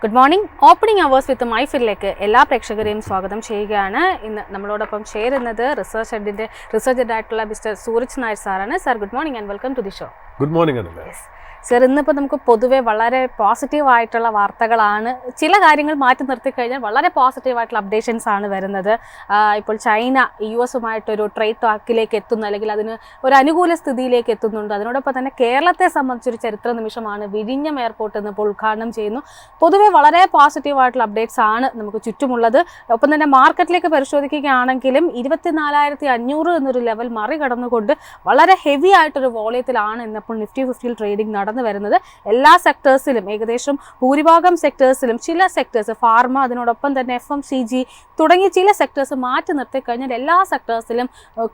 Good morning. Opening hours with മൈഫിലേക്ക് എല്ലാ പ്രേക്ഷകരെയും സ്വാഗതം ചെയ്യുകയാണ്. ഇന്ന് നമ്മളോടൊപ്പം ചേരുന്നത് റിസർച്ച് ഹെഡായിട്ടുള്ള മിസ്റ്റർ സൂരജ് നായർ സാറാണ്. Sir, good morning and welcome to the show. Good morning. Sir, ഇന്നിപ്പോൾ നമുക്ക് പൊതുവെ വളരെ പോസിറ്റീവായിട്ടുള്ള വാർത്തകളാണ്. ചില കാര്യങ്ങൾ മാറ്റി നിർത്തിക്കഴിഞ്ഞാൽ വളരെ പോസിറ്റീവായിട്ടുള്ള അപ്ഡേഷൻസ് ആണ് വരുന്നത്. ഇപ്പോൾ ചൈന US-ഉമായിട്ടൊരു ട്രേഡ് ടാക്കിലേക്ക് എത്തുന്നു, അല്ലെങ്കിൽ അതിന് ഒരു അനുകൂല സ്ഥിതിയിലേക്ക് എത്തുന്നുണ്ട്. അതിനോടൊപ്പം തന്നെ കേരളത്തെ സംബന്ധിച്ചൊരു ചരിത്ര നിമിഷമാണ്. വിഴിഞ്ഞം എയർപോർട്ട് ഇന്നിപ്പോൾ ഉദ്ഘാടനം ചെയ്യുന്നു. പൊതുവെ വളരെ പോസിറ്റീവായിട്ടുള്ള അപ്ഡേറ്റ്സ് ആണ് നമുക്ക് ചുറ്റുമുള്ളത്. ഒപ്പം തന്നെ മാർക്കറ്റിലേക്ക് പരിശോധിക്കുകയാണെങ്കിലും 24,500 എന്നൊരു ലെവൽ മറികടന്നുകൊണ്ട് വളരെ ഹെവി ആയിട്ടൊരു വോളിയത്തിലാണ് ഇന്നിപ്പോൾ നിഫ്റ്റി 50 ട്രേഡിംഗ് നടന്നു വരുന്നത്. എല്ലാ സെക്ടേഴ്സിലും, ഏകദേശം ഭൂരിഭാഗം സെക്ടേഴ്സിലും, ചില സെക്ടേഴ്സ് ഫാർമ, അതിനോടൊപ്പം തന്നെ FMCG തുടങ്ങിയ ചില സെക്ടേഴ്സ് മാറ്റി നിർത്തി കഴിഞ്ഞാൽ എല്ലാ സെക്ടേഴ്സിലും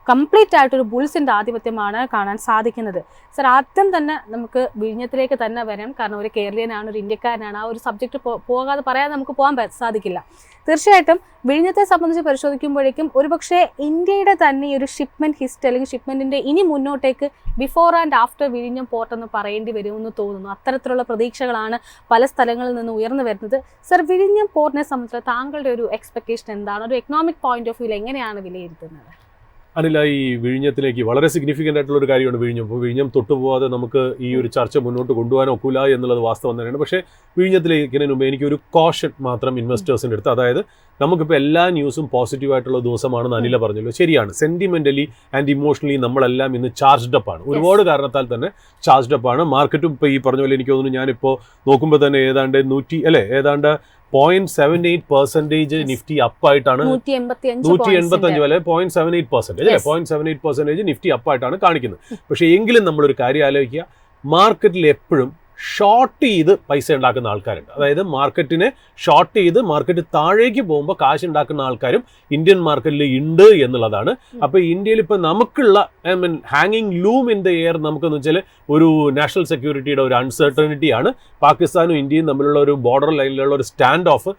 കംപ്ലീറ്റ് ആയിട്ടൊരു ബുൾസിൻ്റെ ആധിപത്യമാണ് കാണാൻ സാധിക്കുന്നത്. സർ, ആദ്യം തന്നെ നമുക്ക് വിഴിഞ്ഞത്തിലേക്ക് തന്നെ വരാം. കാരണം ഒരു കേരളീയനാണ്, ഒരു ഇന്ത്യക്കാരനാണ്. ആ ഒരു സബ്ജക്റ്റ് പോകാതെ പറയാതെ നമുക്ക് പോകാൻ സാധിക്കില്ല. തീർച്ചയായിട്ടും വിഴിഞ്ഞത്തെ സംബന്ധിച്ച് പരിശോധിക്കുമ്പോഴേക്കും ഒരുപക്ഷെ ഇന്ത്യയുടെ തന്നെ ഈ ഒരു ഷിപ്മെൻറ്റ് ഹിസ്റ്ററി, അല്ലെങ്കിൽ ഷിപ്മെൻറ്റിൻ്റെ ഇനി മുന്നോട്ടേക്ക് ബിഫോർ ആൻഡ് ആഫ്റ്റർ വിഴിഞ്ഞം പോർട്ട് എന്ന് പറയേണ്ടി വരുമെന്ന് തോന്നുന്നു. അത്തരത്തിലുള്ള പ്രതീക്ഷകളാണ് പല സ്ഥലങ്ങളിൽ നിന്ന് ഉയർന്നു വരുന്നത്. സർ, വിഴിഞ്ഞം പോർട്ടിനെ സംബന്ധിച്ച് താങ്കളുടെ ഒരു എക്സ്പെക്ടേഷൻ എന്താണ്? ഒരു എക്കണോമിക് പോയിന്റ് ഓഫ് വ്യൂവിൽ എങ്ങനെയാണ് വിലയിരുത്തുന്നത്? അനില, ഈ വിഴിഞ്ഞത്തിലേക്ക് വളരെ സിഗ്നിഫിക്കൻ്റ് ആയിട്ടുള്ള ഒരു കാര്യമാണ് വിഴിഞ്ഞം. അപ്പോൾ വിഴിഞ്ഞം തൊട്ടുപോകാതെ നമുക്ക് ഈ ഒരു ചർച്ച മുന്നോട്ട് കൊണ്ടുപോകാൻ ഒക്കില്ല എന്നുള്ളത് വാസ്തവം തന്നെയാണ്. പക്ഷേ വിഴിഞ്ഞത്തിലേക്ക് മുമ്പ് എനിക്കൊരു കോഷൻ മാത്രം ഇൻവെസ്റ്റേഴ്സിൻ്റെ അടുത്ത്, അതായത് നമുക്കിപ്പോൾ എല്ലാ ന്യൂസും പോസിറ്റീവായിട്ടുള്ള ദിവസമാണെന്ന് അനില പറഞ്ഞല്ലോ. ശരിയാണ്, സെൻറ്റിമെൻ്റലി ആൻഡ് ഇമോഷണലി നമ്മളെല്ലാം ഇന്ന് ചാർജ്ഡ് അപ്പ് ആണ്. ഒരുപാട് കാരണത്താൽ തന്നെ ചാർജ്ഡ് അപ്പ് ആണ്. മാർക്കറ്റും ഇപ്പോൾ ഈ പറഞ്ഞ പോലെ എനിക്ക് തോന്നുന്നു, ഞാനിപ്പോൾ നോക്കുമ്പോൾ തന്നെ ഏതാണ്ട് 0.78% നിഫ്റ്റി അപ്പായിട്ടാണ്, 185 വരെ 0.78% നിഫ്റ്റി അപ്പായിട്ടാണ് കാണിക്കുന്നത്. പക്ഷേ എങ്കിലും നമ്മളൊരു കാര്യം ആലോചിക്കുക, മാർക്കറ്റിൽ എപ്പോഴും ഷോർട്ട് ചെയ്ത് പൈസ ഉണ്ടാക്കുന്ന ആൾക്കാരുണ്ട്. അതായത് മാർക്കറ്റിനെ ഷോർട്ട് ചെയ്ത് മാർക്കറ്റ് താഴേക്ക് പോകുമ്പോൾ കാശ് ഉണ്ടാക്കുന്ന ആൾക്കാരും ഇന്ത്യൻ മാർക്കറ്റിൽ ഉണ്ട് എന്നുള്ളതാണ്. അപ്പോൾ ഇന്ത്യയിൽ ഇപ്പോൾ നമുക്കുള്ള ഹാങ്ങിങ് ലൂം ഇൻ ദ എയർ നമുക്കെന്ന് വെച്ചാൽ ഒരു നാഷണൽ സെക്യൂരിറ്റിയുടെ ഒരു അൺസർട്ടനിറ്റിയാണ്. പാകിസ്ഥാനും ഇന്ത്യയും തമ്മിലുള്ള ഒരു ബോർഡർ ലൈനിലുള്ള ഒരു സ്റ്റാൻഡ് ഓഫ്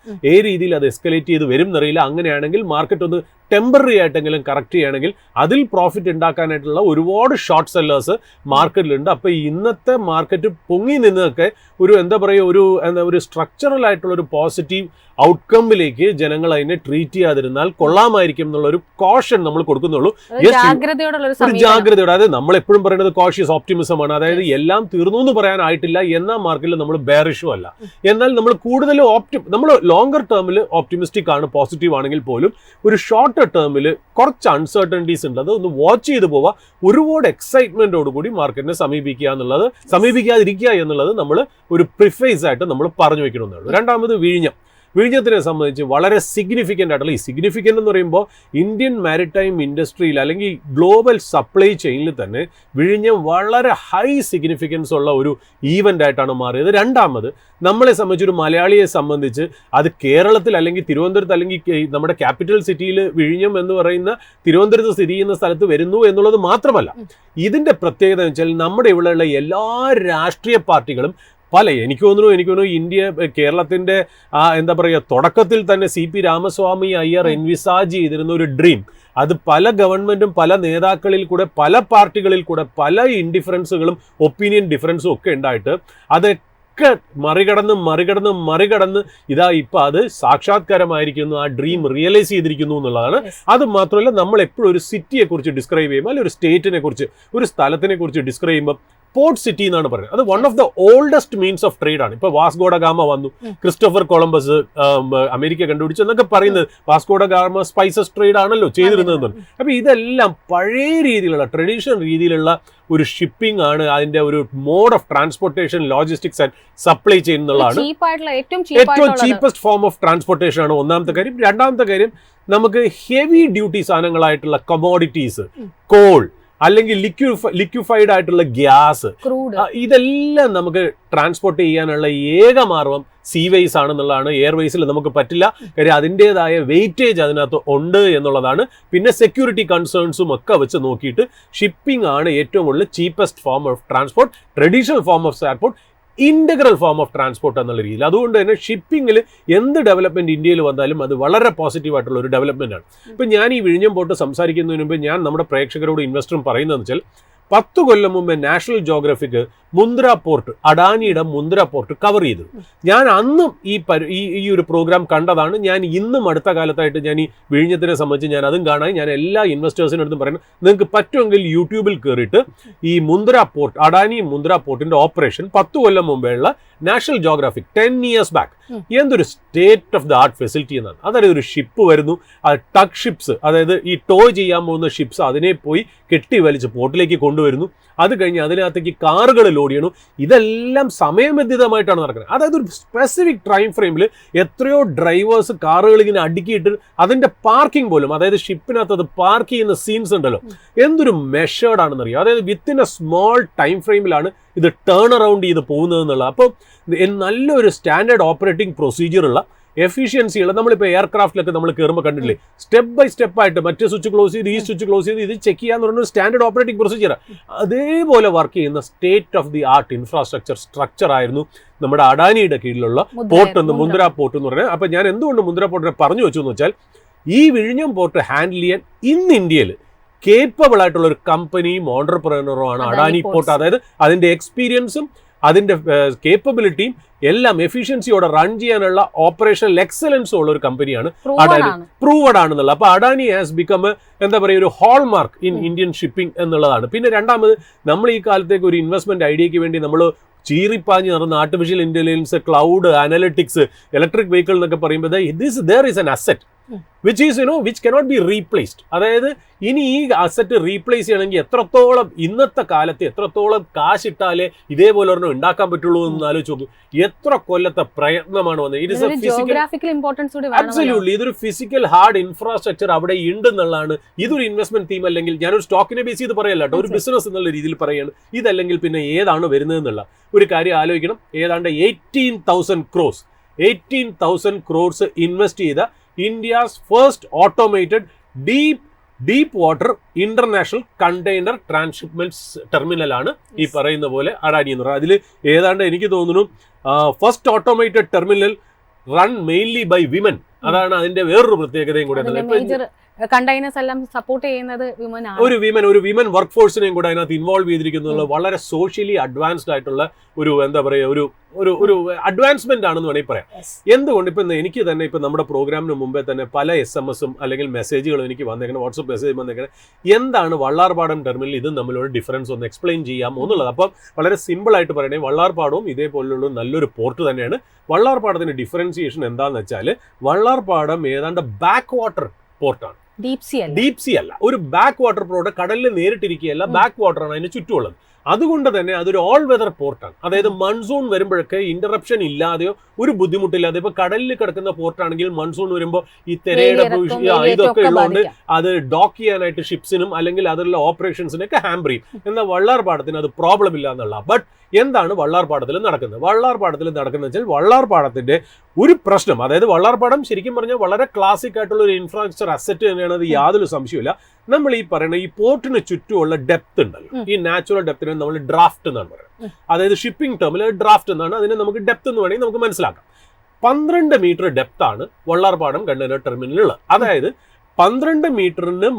രീതിയിൽ അത് എസ്കലേറ്റ് ചെയ്ത് വരും എന്നറിയില്ല. അങ്ങനെയാണെങ്കിൽ മാർക്കറ്റ് ഒന്ന് ടെമ്പററി ആയിട്ടെങ്കിലും കറക്റ്റ് ചെയ്യുകയാണെങ്കിൽ അതിൽ പ്രോഫിറ്റ് ഉണ്ടാക്കാനായിട്ടുള്ള ഒരുപാട് ഷോർട്ട് സെല്ലേഴ്സ് മാർക്കറ്റിലുണ്ട്. അപ്പോൾ ഇന്നത്തെ മാർക്കറ്റ് പൊങ്ങി നിന്നൊക്കെ ഒരു സ്ട്രക്ചറൽ ആയിട്ടുള്ള ഒരു പോസിറ്റീവ് ഔട്ട്കമ്മിലേക്ക് ജനങ്ങൾ അതിനെ ട്രീറ്റ് ചെയ്യാതിരുന്നാൽ കൊള്ളാമായിരിക്കും എന്നുള്ളൊരു കോഷൻ നമ്മൾ കൊടുക്കുന്നുള്ളൂ. ഒരു ജാഗ്രതയോടെ, അതായത് നമ്മൾ എപ്പോഴും പറയുന്നത് കോഷ്യസ് ഓപ്റ്റിമിസമാണ്. അതായത് എല്ലാം തീർന്നു എന്ന് പറയാനായിട്ടില്ല, എന്നാൽ മാർക്കറ്റിൽ നമ്മൾ ബെയറിഷും അല്ല. എന്നാൽ നമ്മൾ കൂടുതൽ നമ്മൾ ലോങ്ങർ ടേമിൽ ഓപ്റ്റിമിസ്റ്റിക് ആണ്, പോസിറ്റീവ് ആണെങ്കിൽ പോലും ഒരു ഷോർട്ട് ടേമിൽ കുറച്ച് അൺസർട്ടനിറ്റീസ് ഉണ്ട്. അത് ഒന്ന് വാച്ച് ചെയ്ത് പോവുക. ഒരുപാട് എക്സൈറ്റ്മെന്റോടുകൂടി മാർക്കറ്റിനെ സമീപിക്കാതിരിക്കുക എന്നുള്ളത് നമ്മൾ ഒരു പ്രിഫേസ് ആയിട്ട് നമ്മൾ പറഞ്ഞു വെക്കണമെന്നുള്ളൂ. രണ്ടാമത് വിഴിഞ്ഞത്തിനെ സംബന്ധിച്ച് വളരെ സിഗ്നിഫിക്കൻ്റ് ആയിട്ടുള്ള, ഈ സിഗ്നിഫിക്കൻ്റ് എന്ന് പറയുമ്പോൾ ഇന്ത്യൻ മാരിടൈം ഇൻഡസ്ട്രിയിൽ അല്ലെങ്കിൽ ഗ്ലോബൽ സപ്ലൈ ചെയിനിൽ തന്നെ വിഴിഞ്ഞം വളരെ ഹൈ സിഗ്നിഫിക്കൻസ് ഉള്ള ഒരു ഈവൻ്റ് ആയിട്ടാണ് മാറിയത്. രണ്ടാമത് നമ്മളെ സംബന്ധിച്ച്, ഒരു മലയാളിയെ സംബന്ധിച്ച്, അത് കേരളത്തിൽ അല്ലെങ്കിൽ തിരുവനന്തപുരത്ത് അല്ലെങ്കിൽ നമ്മുടെ ക്യാപിറ്റൽ സിറ്റിയിൽ വിഴിഞ്ഞം എന്ന് പറയുന്ന തിരുവനന്തപുരത്ത് സ്ഥിതി ചെയ്യുന്ന സ്ഥലത്ത് വരുന്നു എന്നുള്ളത് മാത്രമല്ല, ഇതിൻ്റെ പ്രത്യേകത എന്ന് വെച്ചാൽ നമ്മുടെ ഇവിടെയുള്ള എല്ലാ രാഷ്ട്രീയ പാർട്ടികളും എനിക്ക് തോന്നുന്നു കേരളത്തിൻ്റെ തുടക്കത്തിൽ തന്നെ CP രാമസ്വാമി അയ്യർ എൻവിസാജ് ചെയ്തിരുന്ന ഒരു ഡ്രീം, അത് പല ഗവൺമെൻറ്റും പല നേതാക്കളിൽ കൂടെ പല പാർട്ടികളിൽ കൂടെ പല ഇൻഡിഫറൻസുകളും ഒപ്പീനിയൻ ഡിഫറൻസും ഒക്കെ ഉണ്ടായിട്ട് അതൊക്കെ മറികടന്ന് ഇതാ ഇപ്പം അത് സാക്ഷാത്കാരമായിരിക്കുന്നു, ആ ഡ്രീം റിയലൈസ് ചെയ്തിരിക്കുന്നു എന്നുള്ളതാണ്. അത് മാത്രമല്ല, നമ്മൾ എപ്പോഴും ഒരു സിറ്റിയെ കുറിച്ച് ഡിസ്ക്രൈബ് ചെയ്യുമ്പോൾ അല്ലെങ്കിൽ ഒരു സ്റ്റേറ്റിനെ കുറിച്ച്, ഒരു സ്ഥലത്തിനെ കുറിച്ച് ഡിസ്ക്രൈബ് ചെയ്യുമ്പോൾ പോർട്ട് സിറ്റി എന്നാണ് പറയുന്നത്. അത് one of the oldest means of trade ആണ്. ഇപ്പോൾ വാസ്കോഡ ഗാമ വന്നു, ക്രിസ്റ്റോഫർ കൊളംബസ് അമേരിക്ക കണ്ടുപിടിച്ചു എന്നൊക്കെ പറയുന്നത് വാസ്കോഡ ഗാമ സ്പൈസസ് ട്രേഡ് ആണല്ലോ ചെയ്തിരുന്നത്. അപ്പോൾ ഇതെല്ലാം പഴയ രീതിയിലുള്ള ട്രഡീഷണൽ രീതിയിലുള്ള ഒരു ഷിപ്പിംഗ് ആണ്. അതിന്റെ ഒരു mode of transportation, logistics and supply chain എന്നുള്ളതാണ് ഏറ്റവും ചീപ്പസ്റ്റ് ഫോം ഓഫ് ട്രാൻസ്പോർട്ടേഷൻ ആണ് ഒന്നാമത്തെ കാര്യം. രണ്ടാമത്തെ കാര്യം, നമുക്ക് ഹെവി ഡ്യൂട്ടി സാധനങ്ങളായിട്ടുള്ള കമോഡിറ്റീസ്, കോൾ അല്ലെങ്കിൽ ലിക്വിഫൈഡ് ആയിട്ടുള്ള ഗ്യാസ്, ഇതെല്ലാം നമുക്ക് ട്രാൻസ്പോർട്ട് ചെയ്യാനുള്ള ഏക മാർഗം സീവേസ് ആണെന്നുള്ളതാണ്. എയർവേസിൽ നമുക്ക് പറ്റില്ല, കാര്യം അതിൻ്റെതായ വെയിറ്റേജ് അതിനകത്ത് ഉണ്ട് എന്നുള്ളതാണ്. പിന്നെ സെക്യൂരിറ്റി കൺസേൺസും ഒക്കെ വെച്ച് നോക്കിയിട്ട് ഷിപ്പിംഗ് ആണ് ഏറ്റവും കൂടുതൽ cheapest form of transport, traditional form of transport, integral form of transport എന്നുള്ള രീതിയിൽ. അതുകൊണ്ട് തന്നെ ഷിപ്പിങ്ങിൽ എന്ത് ഡെവലപ്മെൻറ്റ് ഇന്ത്യയിൽ വന്നാലും അത് വളരെ പോസിറ്റീവായിട്ടുള്ള ഒരു ഡെവലപ്മെൻ്റ് ആണ്. ഇപ്പം ഞാൻ ഈ വിഴിഞ്ഞം പോർട്ട് സംസാരിക്കുന്നതിന് മുമ്പ് ഞാൻ നമ്മുടെ പ്രേക്ഷകരോട് ഇൻവെസ്റ്ററും പറയുന്നതെന്ന് വെച്ചാൽ, 10 കൊല്ലം മുമ്പേ നാഷണൽ ജോഗ്രഫിക്ക് മുന്ദ്ര പോർട്ട്, അഡാനിയുടെ മുന്ദ്ര പോർട്ട് കവർ ചെയ്തു. ഞാൻ അന്നും ഈ ഒരു പ്രോഗ്രാം കണ്ടതാണ്. ഞാൻ ഇന്നും അടുത്ത കാലത്തായിട്ട് ഞാൻ ഈ വിഴിഞ്ഞത്തിനെ സംബന്ധിച്ച് ഞാൻ അതും കാണാൻ ഞാൻ എല്ലാ ഇൻവെസ്റ്റേഴ്സിനും അടുത്തും പറയുന്നത്, നിങ്ങൾക്ക് പറ്റുമെങ്കിൽ യൂട്യൂബിൽ കയറിയിട്ട് ഈ മുന്ദ്ര പോർട്ട്, അഡാനി മുന്ദ്ര പോർട്ടിന്റെ ഓപ്പറേഷൻ 10 കൊല്ലം മുമ്പേ ഉള്ള നാഷണൽ ജോഗ്രാഫിക് 10 years ബാക്ക് എന്തൊരു state of the art facility എന്നാണ്. അതായത് ഒരു ഷിപ്പ് വരുന്നു, ടഗ് ഷിപ്സ്, അതായത് ഈ ടോ ചെയ്യാൻ പോകുന്ന ഷിപ്സ് അതിനെ പോയി കെട്ടി വലിച്ച് പോർട്ടിലേക്ക് കൊണ്ടുവരുന്നു. അത് കഴിഞ്ഞ് അതിനകത്തേക്ക് കാറുകൾ ലോഡ് ചെയ്യണു. ഇതെല്ലാം സമയബന്ധിതമായിട്ടാണ് നടക്കുന്നത്. അതായത് ഒരു സ്പെസിഫിക് ടൈം ഫ്രെയിമിൽ എത്രയോ ഡ്രൈവേഴ്സ് കാറുകൾ ഇങ്ങനെ അടുക്കിയിട്ട് അതിന്റെ പാർക്കിംഗ് പോലും, അതായത് ഷിപ്പിനകത്ത് അത് പാർക്ക് ചെയ്യുന്ന സീൻസ് ഉണ്ടല്ലോ, എന്തൊരു മെഷേർഡ് ആണെന്നറിയാം. അതായത് വിത്തിൻ എ സ്മോൾ ടൈം ഫ്രെയിമിലാണ് ഇത് ടേൺ അറൗണ്ട് ചെയ്ത് പോകുന്നത് എന്നുള്ളത്. അപ്പോൾ നല്ലൊരു സ്റ്റാൻഡേർഡ് ഓപ്പറേറ്റിംഗ് പ്രൊസീജിയറുള്ള എഫിഷ്യൻസിയുള്ള, നമ്മളിപ്പോൾ എയർക്രാഫ്റ്റിലൊക്കെ നമ്മൾ കയറുമ്പോൾ കണ്ടില്ലേ, സ്റ്റെപ്പ് ബൈ സ്റ്റെപ്പ് ആയിട്ട് മറ്റേ സ്വിച്ച് ക്ലോസ് ചെയ്ത് ഈ സ്വിച്ച് ക്ലോസ് ചെയ്ത് ഇത് ചെക്ക് ചെയ്യാന്ന് പറഞ്ഞ സ്റ്റാൻഡേർഡ് ഓപ്പറേറ്റിംഗ് പ്രൊസീജിയർ. അതേപോലെ വർക്ക് ചെയ്യുന്ന state of the art infrastructure structure ആയിരുന്നു നമ്മുടെ അഡാനിയുടെ കീഴിലുള്ള പോർട്ട് എന്ന്, മുന്ദ്ര പോർട്ട് എന്ന് പറയുന്നത്. അപ്പം ഞാൻ എന്തുകൊണ്ട് മുന്ദ്ര പോർട്ടിനെ പറഞ്ഞു വെച്ചു എന്ന് വെച്ചാൽ, ഈ വിഴിഞ്ഞം പോർട്ട് ഹാൻഡിൽ ചെയ്യാൻ ഇന്ന് ഇന്ത്യയിൽ കേപ്പബിൾ ആയിട്ടുള്ള ഒരു കമ്പനിയും ഓണ്ടർപ്രനറും ആണ് അഡാനി പോർട്ട്. അതായത് അതിന്റെ എക്സ്പീരിയൻസും അതിന്റെ കേപ്പബിലിറ്റിയും എല്ലാം എഫിഷ്യൻസിയോടെ റൺ ചെയ്യാനുള്ള ഓപ്പറേഷണൽ എക്സലൻസും ഉള്ള ഒരു കമ്പനിയാണ് അഡാനി. പ്രൂവഡ് ആണെന്നുള്ളത്. അപ്പൊ അഡാനി ഹാസ് ബിക്കം എന്താ പറയുക, ഒരു ഹോൾമാർക്ക് ഇൻ ഇന്ത്യൻ ഷിപ്പിംഗ് എന്നുള്ളതാണ്. പിന്നെ രണ്ടാമത്, നമ്മൾ ഈ കാലത്തേക്ക് ഒരു ഇൻവെസ്റ്റ്മെന്റ് ഐഡിയക്ക് വേണ്ടി നമ്മൾ ചീറിപ്പാഞ്ഞ് നടന്ന artificial intelligence, cloud, analytics, electric vehicle എന്നൊക്കെ പറയുമ്പോൾ there is an asset which cannot be replaced. അതായത് ഇനി ഈ അസറ്റ് റീപ്ലേസ് ചെയ്യണമെങ്കിൽ എത്രത്തോളം ഇന്നത്തെ കാലത്ത് എത്രത്തോളം കാശിട്ടാലേ ഇതേപോലെ ഒരെണ്ണം ഉണ്ടാക്കാൻ പറ്റുള്ളൂ എന്ന് ആലോചിച്ച് നോക്കും. എത്ര കൊല്ലത്തെ പ്രയത്നമാണ് വന്നത്. It is A physical, absolutely ഇതൊരു ഫിസിക്കൽ ഹാർഡ് ഇൻഫ്രാസ്ട്രക്ചർ അവിടെ ഉണ്ടെന്നുള്ളതാണ്. ഇതൊരു ഇൻവെസ്റ്റ്മെന്റ് തീം അല്ലെങ്കിൽ ഞാനൊരു സ്റ്റോക്കിനെ ബേസ് ചെയ്ത് പറയല്ല കേട്ടോ, ഒരു ബിസിനസ് എന്നുള്ള രീതിയിൽ പറയുകയാണ്. ഇതല്ലെങ്കിൽ പിന്നെ ഏതാണ് വരുന്നത് എന്നുള്ള ഒരു കാര്യം ആലോചിക്കണം. ഏതാണ്ട് 18,000 crores ഇൻവെസ്റ്റ് ചെയ്ത India's first automated deep water international container transshipments ടെർമിനലാണ് ഈ പറയുന്ന പോലെ അഡാനി എന്ന് പറയുന്നത്. അതിൽ ഏതാണ്ട് എനിക്ക് തോന്നുന്നു first automated terminal run mainly by women. അതാണ് അതിന്റെ വേറൊരു പ്രത്യേകതയും കൂടെ. കണ്ടെയ്നേഴ്സ് എല്ലാം സപ്പോർട്ട് ചെയ്യുന്നത് ഒരു വിമൻ വർക്ക് ഫോഴ്സിനെയും കൂടെ അതിനകത്ത് ഇൻവോൾവ് ചെയ്തിരിക്കുന്നത് വളരെ സോഷ്യലി അഡ്വാൻസ്ഡ് ആയിട്ടുള്ള ഒരു എന്താ പറയുക ഒരു അഡ്വാൻസ്മെന്റ് ആണെന്ന് വേണമെങ്കിൽ പറയാം. എന്തുകൊണ്ട് ഇപ്പം എനിക്ക് തന്നെ ഇപ്പം നമ്മുടെ പ്രോഗ്രാമിന് മുമ്പേ തന്നെ പല SMS-ഉം അല്ലെങ്കിൽ മെസ്സേജുകളും എനിക്ക് വന്നേക്കണം, വാട്സപ്പ് മെസ്സേജ് വന്നേക്കണം, എന്താണ് വള്ളാർപാടം ടെർമിനൽ ഇതും തമ്മിലുള്ള ഡിഫറൻസ് ഒന്ന് എക്സ്പ്ലെയിൻ ചെയ്യാമോ എന്നുള്ളത്. അപ്പം വളരെ സിമ്പിൾ ആയിട്ട് പറയണേ, വള്ളാർപാടവും ഇതേപോലുള്ള നല്ലൊരു പോർട്ട് തന്നെയാണ്. വള്ളാർപാടത്തിന്റെ ഡിഫറൻസിയേഷൻ എന്താണെന്ന് വെച്ചാൽ, വള്ളാർപാടം ഏതാണ്ട് ബാക്ക് വാട്ടർ പോർട്ടാണ്, ഡീപ് സി അല്ല. ഒരു ബാക്ക് വാട്ടർ പോർട്ട്, കടലിൽ നേരിട്ടിരിക്കുകയല്ല, ബാക്ക് വാട്ടറാണ് അതിന് ചുറ്റുമുള്ളത്. അതുകൊണ്ട് തന്നെ അതൊരു ഓൾ വെതർ പോർട്ടാണ്. അതായത് മൺസൂൺ വരുമ്പോഴൊക്കെ ഇന്ററപ്ഷൻ ഇല്ലാതെയോ ഒരു ബുദ്ധിമുട്ടില്ലാതെ, ഇപ്പൊ കടലിൽ കിടക്കുന്ന പോർട്ടാണെങ്കിൽ മൺസൂൺ വരുമ്പോൾ ഈ തിരയുടെ ഇതൊക്കെ ഉള്ളതുകൊണ്ട് അത് ഡോക്ക് ചെയ്യാനായിട്ട് ഷിപ്സിനും അല്ലെങ്കിൽ അതിലുള്ള ഓപ്പറേഷൻസിനൊക്കെ ഹാമ്പർ ചെയ്യും. എന്നാൽ വള്ളാർപാടത്തിന് അത് പ്രോബ്ലം ഇല്ല എന്നുള്ള. ബട്ട് എന്താണ് വള്ളാർപാടത്തിൽ നടക്കുന്നത്? വള്ളാർപാടത്തിൽ നടക്കുന്നത് വെച്ചാൽ, വള്ളാർപാടത്തിന്റെ ഒരു പ്രശ്നം, അതായത് വള്ളാർപാടം ശരിക്കും പറഞ്ഞാൽ വളരെ ക്ലാസിക് ആയിട്ടുള്ള ഒരു ഇൻഫ്രാസ്ട്രക്ചർ അസറ്റ് തന്നെയാണ്, അത് യാതൊരു സംശയമില്ല. നമ്മൾ ഈ പറയുന്ന ഈ പോർട്ടിന് ചുറ്റുമുള്ള ഡെപ്ത് ഉണ്ടല്ലോ, ഈ നാച്ചുറൽ ഡെപ്തിനെ നമ്മൾ ഡ്രാഫ്റ്റ് എന്നാണ് പറയുന്നത്. അതായത് ഷിപ്പിംഗ് ടേമിൽ ഡ്രാഫ്റ്റ് എന്നാണ് അതിനെ നമുക്ക് ഡെപ്ത് എന്ന് വേണമെങ്കിൽ നമുക്ക് മനസ്സിലാക്കാം. 12 മീറ്റർ ഡെപ്ത് ആണ് വള്ളാർപാടം കണ്ടെയ്നർ ടെർമിനലുള്ളത്. അതായത് 12 മീറ്ററിന്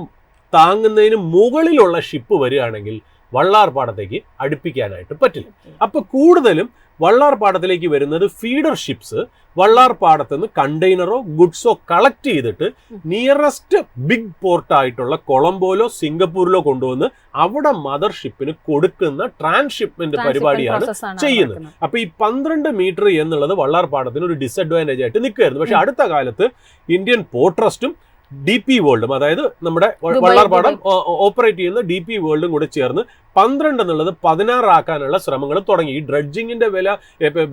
താങ്ങുന്നതിന് മുകളിലുള്ള ഷിപ്പ് വരികയാണെങ്കിൽ വള്ളാർപാടത്തേക്ക് അടുപ്പിക്കാനായിട്ട് പറ്റില്ല. അപ്പൊ കൂടുതലും വള്ളാർപാടത്തിലേക്ക് വരുന്നത് ഫീഡർ ഷിപ്സ് വള്ളാർപാടത്ത് നിന്ന് കണ്ടെയ്നറോ ഗുഡ്സോ കളക്ട് ചെയ്തിട്ട് നിയറസ്റ്റ് ബിഗ് പോർട്ടായിട്ടുള്ള കൊളംബോയിലോ സിംഗപ്പൂരിലോ കൊണ്ടുവന്ന് അവിടെ മദർ ഷിപ്പിന് കൊടുക്കുന്ന ട്രാൻസ്ഷിപ്മെന്റ് പരിപാടിയാണ് ചെയ്യുന്നത്. അപ്പൊ ഈ 12 മീറ്റർ എന്നുള്ളത് വള്ളാർപാടത്തിന് ഒരു ഡിസഡ്വാൻറ്റേജ് ആയിട്ട് നിൽക്കുകയായിരുന്നു. പക്ഷെ അടുത്ത കാലത്ത് ഇന്ത്യൻ പോർട്ട് ട്രസ്റ്റും DP വേൾഡും, അതായത് നമ്മുടെ വള്ളാർപാടം ഓപ്പറേറ്റ് ചെയ്യുന്ന DP വേൾഡും കൂടെ ചേർന്ന് 12 എന്നുള്ളത് 16 ആക്കാനുള്ള ശ്രമങ്ങൾ തുടങ്ങി. ഈ ഡ്രഡ്ജിങ്ങിന്റെ വില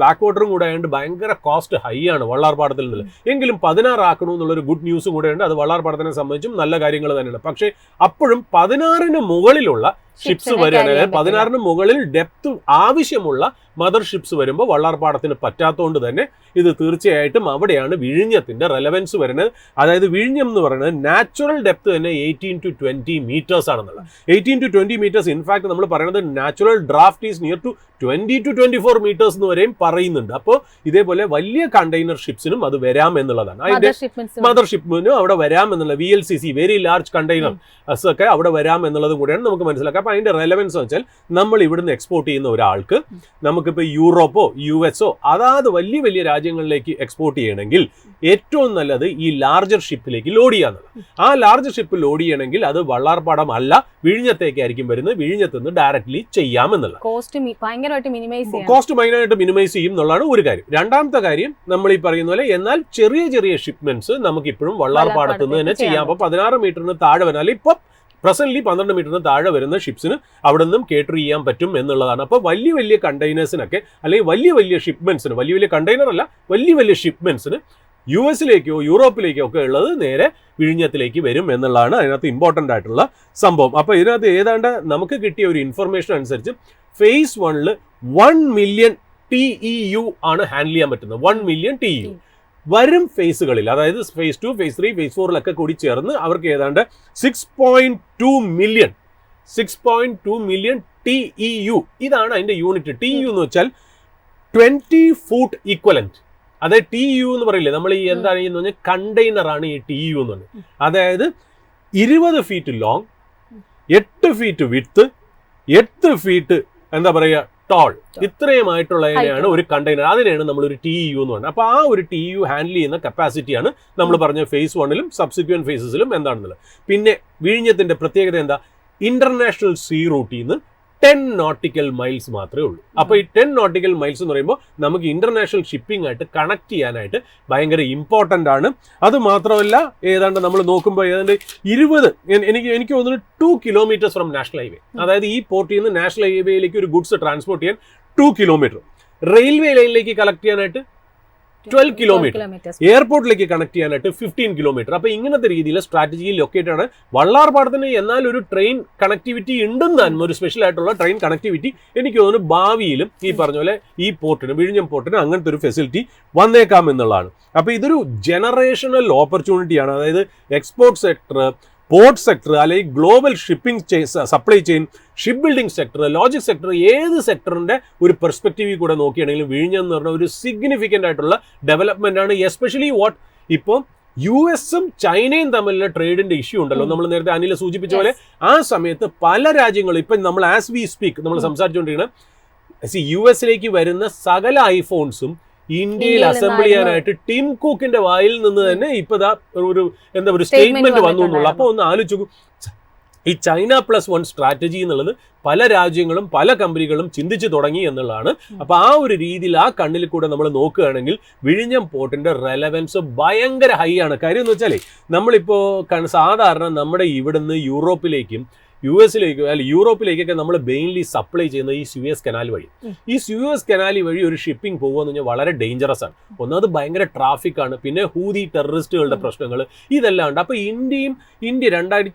ബാക്ക് വാട്ടറും കൂടെ ആയതുകൊണ്ട് ഭയങ്കര കോസ്റ്റ് ഹൈ ആണ് വള്ളാർപാടത്തിൽ നിന്ന്. എങ്കിലും 16 ആക്കണമെന്നുള്ളൊരു ഗുഡ് ന്യൂസും കൂടെ ഉണ്ട്. അത് വള്ളാർപാടത്തിനെ സംബന്ധിച്ചും നല്ല കാര്യങ്ങൾ തന്നെയാണ്. പക്ഷേ അപ്പോഴും 16 മുകളിലുള്ള ഷിപ്സ് വരികയാണ്, അതായത് 16 മുകളിൽ ഡെപ്ത് ആവശ്യമുള്ള മദർ ഷിപ്സ് വരുമ്പോൾ വള്ളാർപാടത്തിന് പറ്റാത്തതുകൊണ്ട് തന്നെ ഇത് തീർച്ചയായിട്ടും അവിടെയാണ് വിഴിഞ്ഞത്തിന്റെ റെലവൻസ് വരുന്നത്. അതായത് വിഴിഞ്ഞം എന്ന് പറയുന്നത് നാച്ചുറൽ ഡെപ്ത് തന്നെ 18 to 20 മീറ്റേഴ്സ് ആണെന്നുള്ളത്. 18 to 20 മീറ്റേഴ്സ്. ഇൻഫാക്ട് നമ്മൾ പറയുന്നത് natural draft is near to 20 to 24 metres എന്ന് വരെയും പറയുന്നുണ്ട്. അപ്പോൾ ഇതേപോലെ വലിയ കണ്ടെയ്നർ ഷിപ്സിനും അത് വരാം എന്നുള്ളതാണ്. അതിന്റെ മദർ ഷിപ്പിനും അവിടെ വരാം എന്നുള്ള VLCC വെരി ലാർജ് കണ്ടെയ്നേഴ്സ് ഒക്കെ അവിടെ വരാം എന്നുള്ളതും കൂടെയാണ് നമുക്ക് മനസ്സിലാക്കുക. അപ്പോൾ അതിന്റെ റെലവൻസ് എന്ന് വെച്ചാൽ നമ്മൾ ഇവിടുന്ന് എക്സ്പോർട്ട് ചെയ്യുന്ന ഒരാൾക്ക് നമുക്കിപ്പോൾ യൂറോപ്പോ US അതാത് വലിയ വലിയ രാജ്യങ്ങളിലേക്ക് എക്സ്പോർട്ട് ചെയ്യണമെങ്കിൽ ഏറ്റവും നല്ലത് ഈ ലാർജർ ഷിപ്പിലേക്ക് ലോഡ് ചെയ്യാന്നുള്ളത്. ആ ലാർജർ ഷിപ്പ് ലോഡ് ചെയ്യണമെങ്കിൽ അത് വള്ളാർപാടം അല്ല, വിഴിഞ്ഞത്തേക്കായിരിക്കും വരുന്നത്. വിഴിഞ്ഞത്ത് നിന്ന് ഡയറക്ട്ലി ചെയ്യാമെന്നുള്ള കോസ്റ്റ് ഭയങ്കരമായിട്ട് മിനിമൈസ് ചെയ്യും എന്നുള്ളതാണ് ഒരു കാര്യം. രണ്ടാമത്തെ കാര്യം നമ്മൾ ഈ പറയുന്ന പോലെ എന്നാൽ ചെറിയ ചെറിയ ഷിപ്മെന്റ്സ് നമുക്ക് ഇപ്പോഴും വള്ളാർപാടത്ത് നിന്ന് തന്നെ ചെയ്യാം. അപ്പോൾ 16 മീറ്ററിന് താഴെ വന്നാൽ ഇപ്പോൾ പ്രസന്റ്ലി 12 മീറ്ററിന് താഴെ വരുന്ന ഷിപ്സിന് അവിടെ നിന്നും കേറ്റർ ചെയ്യാൻ പറ്റും എന്നുള്ളതാണ്. അപ്പോൾ വലിയ വലിയ കണ്ടെയ്നേഴ്സിനൊക്കെ അല്ലെങ്കിൽ വലിയ വലിയ ഷിപ്മെന്റ്സിന്, വലിയ വലിയ കണ്ടെയ്നർ അല്ല, വലിയ വലിയ ഷിപ്മെന്റ്സിന് US-ലേക്കോ യൂറോപ്പിലേക്കോ ഒക്കെ ഉള്ളത് നേരെ വിഴിഞ്ഞത്തിലേക്ക് വരും എന്നുള്ളതാണ് അതിനകത്ത് ഇമ്പോർട്ടൻ്റ് ആയിട്ടുള്ള സംഭവം. അപ്പോൾ ഇതിനകത്ത് ഏതാണ്ട് നമുക്ക് കിട്ടിയ ഒരു ഇൻഫർമേഷൻ അനുസരിച്ച് phase 1 1 മില്യൺ TEU ആണ് ഹാൻഡിൽ ചെയ്യാൻ പറ്റുന്നത്. 1 മില്യൺ TEU വരും ഫേസുകളിൽ, അതായത് phase 2, phase 3, phase 4 കൂടി ചേർന്ന് അവർക്ക് ഏതാണ്ട് 6.2 മില്യൺ TEU ഇതാണ് അതിന്റെ യൂണിറ്റ്. TEU എന്ന് വെച്ചാൽ 20 ഫൂട്ട് ഈക്വലന്റ്. അതായത് TEU എന്ന് പറയില്ലേ നമ്മൾ ഈ എന്താണ് എന്ന് പറഞ്ഞാൽ കണ്ടെയ്നർ ആണ് ഈ TEU എന്ന് പറഞ്ഞത്. അതായത് 20 feet long, 8 feet width, 8 feet എന്താ പറയുക ടോൾ, ഇത്രയുമായിട്ടുള്ളതിനെയാണ് ഒരു കണ്ടെയ്നർ. അതിനെയാണ് നമ്മളൊരു TEU എന്ന് പറയുന്നത്. അപ്പോൾ ആ ഒരു TEU ഹാൻഡിൽ ചെയ്യുന്ന കപ്പാസിറ്റിയാണ് നമ്മൾ പറഞ്ഞ phase 1-ലും സബ്സിക്വന്റ് ഫേസസിലും എന്താണെന്നുള്ളത്. പിന്നെ വിഴിഞ്ഞത്തിന്റെ പ്രത്യേകത എന്താ? ഇന്റർനാഷണൽ സീ റൂട്ടിൽ നിന്ന് 10 നോട്ടിക്കൽ മൈൽസ് മാത്രമേ ഉള്ളൂ. അപ്പോൾ ഈ 10 നോട്ടിക്കൽ മൈൽസ് എന്ന് പറയുമ്പോൾ നമുക്ക് ഇന്റർനാഷണൽ ഷിപ്പിംഗ് ആയിട്ട് കണക്ട് ചെയ്യാനായിട്ട് ഭയങ്കര ഇമ്പോർട്ടൻ്റ് ആണ്. അത് മാത്രമല്ല ഏതാണ്ട് നമ്മൾ നോക്കുമ്പോൾ ഏതാണ്ട് 20 എനിക്ക് തോന്നുന്നു 2 കിലോമീറ്റേഴ്സ് ഫ്രം നാഷണൽ ഹൈവേ. അതായത് ഈ പോർട്ടിൽ നിന്ന് നാഷണൽ ഹൈവേയിലേക്ക് ഒരു ഗുഡ്സ് ട്രാൻസ്പോർട്ട് ചെയ്യാൻ 2 കിലോമീറ്റർ, റെയിൽവേ ലൈനിലേക്ക് കണക്ട് ചെയ്യാനായിട്ട് 12 കിലോമീറ്റർ, എയർപോർട്ടിലേക്ക് കണക്ട് ചെയ്യാനായിട്ട് 15 കിലോമീറ്റർ. അപ്പോൾ ഇങ്ങനത്തെ രീതിയിൽ സ്ട്രാറ്റജിയിൽ ലൊക്കേറ്റഡ് ആണ്. വള്ളാർപാടത്തിന് എന്നാൽ ഒരു ട്രെയിൻ കണക്ടിവിറ്റി ഉണ്ടെന്നാണ്, ഒരു സ്പെഷ്യൽ ആയിട്ടുള്ള ട്രെയിൻ കണക്ടിവിറ്റി എനിക്ക് തോന്നുന്നു ഭാവിയിലും ഈ പറഞ്ഞ പോലെ ഈ പോർട്ടിന്, വിഴിഞ്ഞം പോർട്ടിന് അങ്ങനത്തെ ഒരു ഫെസിലിറ്റി വന്നേക്കാം എന്നുള്ളതാണ്. അപ്പോൾ ഇതൊരു ജനറേഷണൽ ഓപ്പർച്യൂണിറ്റിയാണ്. അതായത് എക്സ്പോർട്ട് സെക്ടർ, പോർട്ട് സെക്ടർ, അല്ലെങ്കിൽ global shipping supply chain, ship building sector, logic sector, ഏത് സെക്ടറിന്റെ ഒരു പെർസ്പെക്റ്റീവിൽ കൂടെ നോക്കുകയാണെങ്കിലും വിഴിഞ്ഞം എന്ന് പറഞ്ഞ ഒരു സിഗ്നിഫിക്കൻ്റ് ആയിട്ടുള്ള ഡെവലപ്മെന്റ് ആണ്. എസ്പെഷ്യലി ഇപ്പോൾ US-ഉം ചൈനയും തമ്മിലുള്ള ട്രേഡിന്റെ ഇഷ്യൂ ഉണ്ടല്ലോ, നമ്മൾ നേരത്തെ അനിൽ സൂചിപ്പിച്ച പോലെ. ആ സമയത്ത് പല രാജ്യങ്ങളും ഇപ്പം നമ്മൾ ആസ് വി സ്പീക്ക് നമ്മൾ സംസാരിച്ചുകൊണ്ടിരിക്കുന്ന US-ലേക്ക് വരുന്ന സകല ഐഫോൺസും ഇന്ത്യയിൽ അസംബിൾ ചെയ്യാനായിട്ട് ടിം കുക്കിന്റെ വായിൽ നിന്ന് തന്നെ ഇപ്പൊ ഒരു എന്താ ഒരു സ്റ്റേറ്റ്മെന്റ് വന്നു എന്നുള്ളൂ. അപ്പോൾ ഒന്ന് ആലോചിച്ചു, ഈ China +1 സ്ട്രാറ്റജി എന്നുള്ളത് പല രാജ്യങ്ങളും പല കമ്പനികളും ചിന്തിച്ചു തുടങ്ങി എന്നുള്ളതാണ്. അപ്പോൾ ആ ഒരു രീതിയിൽ ആ കണ്ണിൽ കൂടെ നമ്മൾ നോക്കുകയാണെങ്കിൽ വിഴിഞ്ഞം പോർട്ടിന്റെ റെലവൻസ് ഭയങ്കര ഹൈ ആണ്. കാര്യം എന്ന് വെച്ചാൽ നമ്മളിപ്പോൾ സാധാരണ നമ്മുടെ ഇവിടുന്ന് യൂറോപ്പിലേക്കും US-ലേക്കോ അല്ലെങ്കിൽ യൂറോപ്പിലേക്കൊക്കെ നമ്മൾ മെയിൻലി സപ്ലൈ ചെയ്യുന്നത് ഈ സ്യൂയസ് കനാൽ വഴി. ഈ സ്യൂയസ് കനാൽ വഴി ഒരു ഷിപ്പിംഗ് പോകുക എന്ന് പറഞ്ഞാൽ വളരെ ഡേഞ്ചറസ് ആണ്. ഒന്നാമത് ഭയങ്കര ട്രാഫിക് ആണ്, പിന്നെ ഹൂതി ടെററിസ്റ്റുകളുടെ പ്രശ്നങ്ങൾ ഇതെല്ലാം ഉണ്ട്. അപ്പോൾ ഇന്ത്യ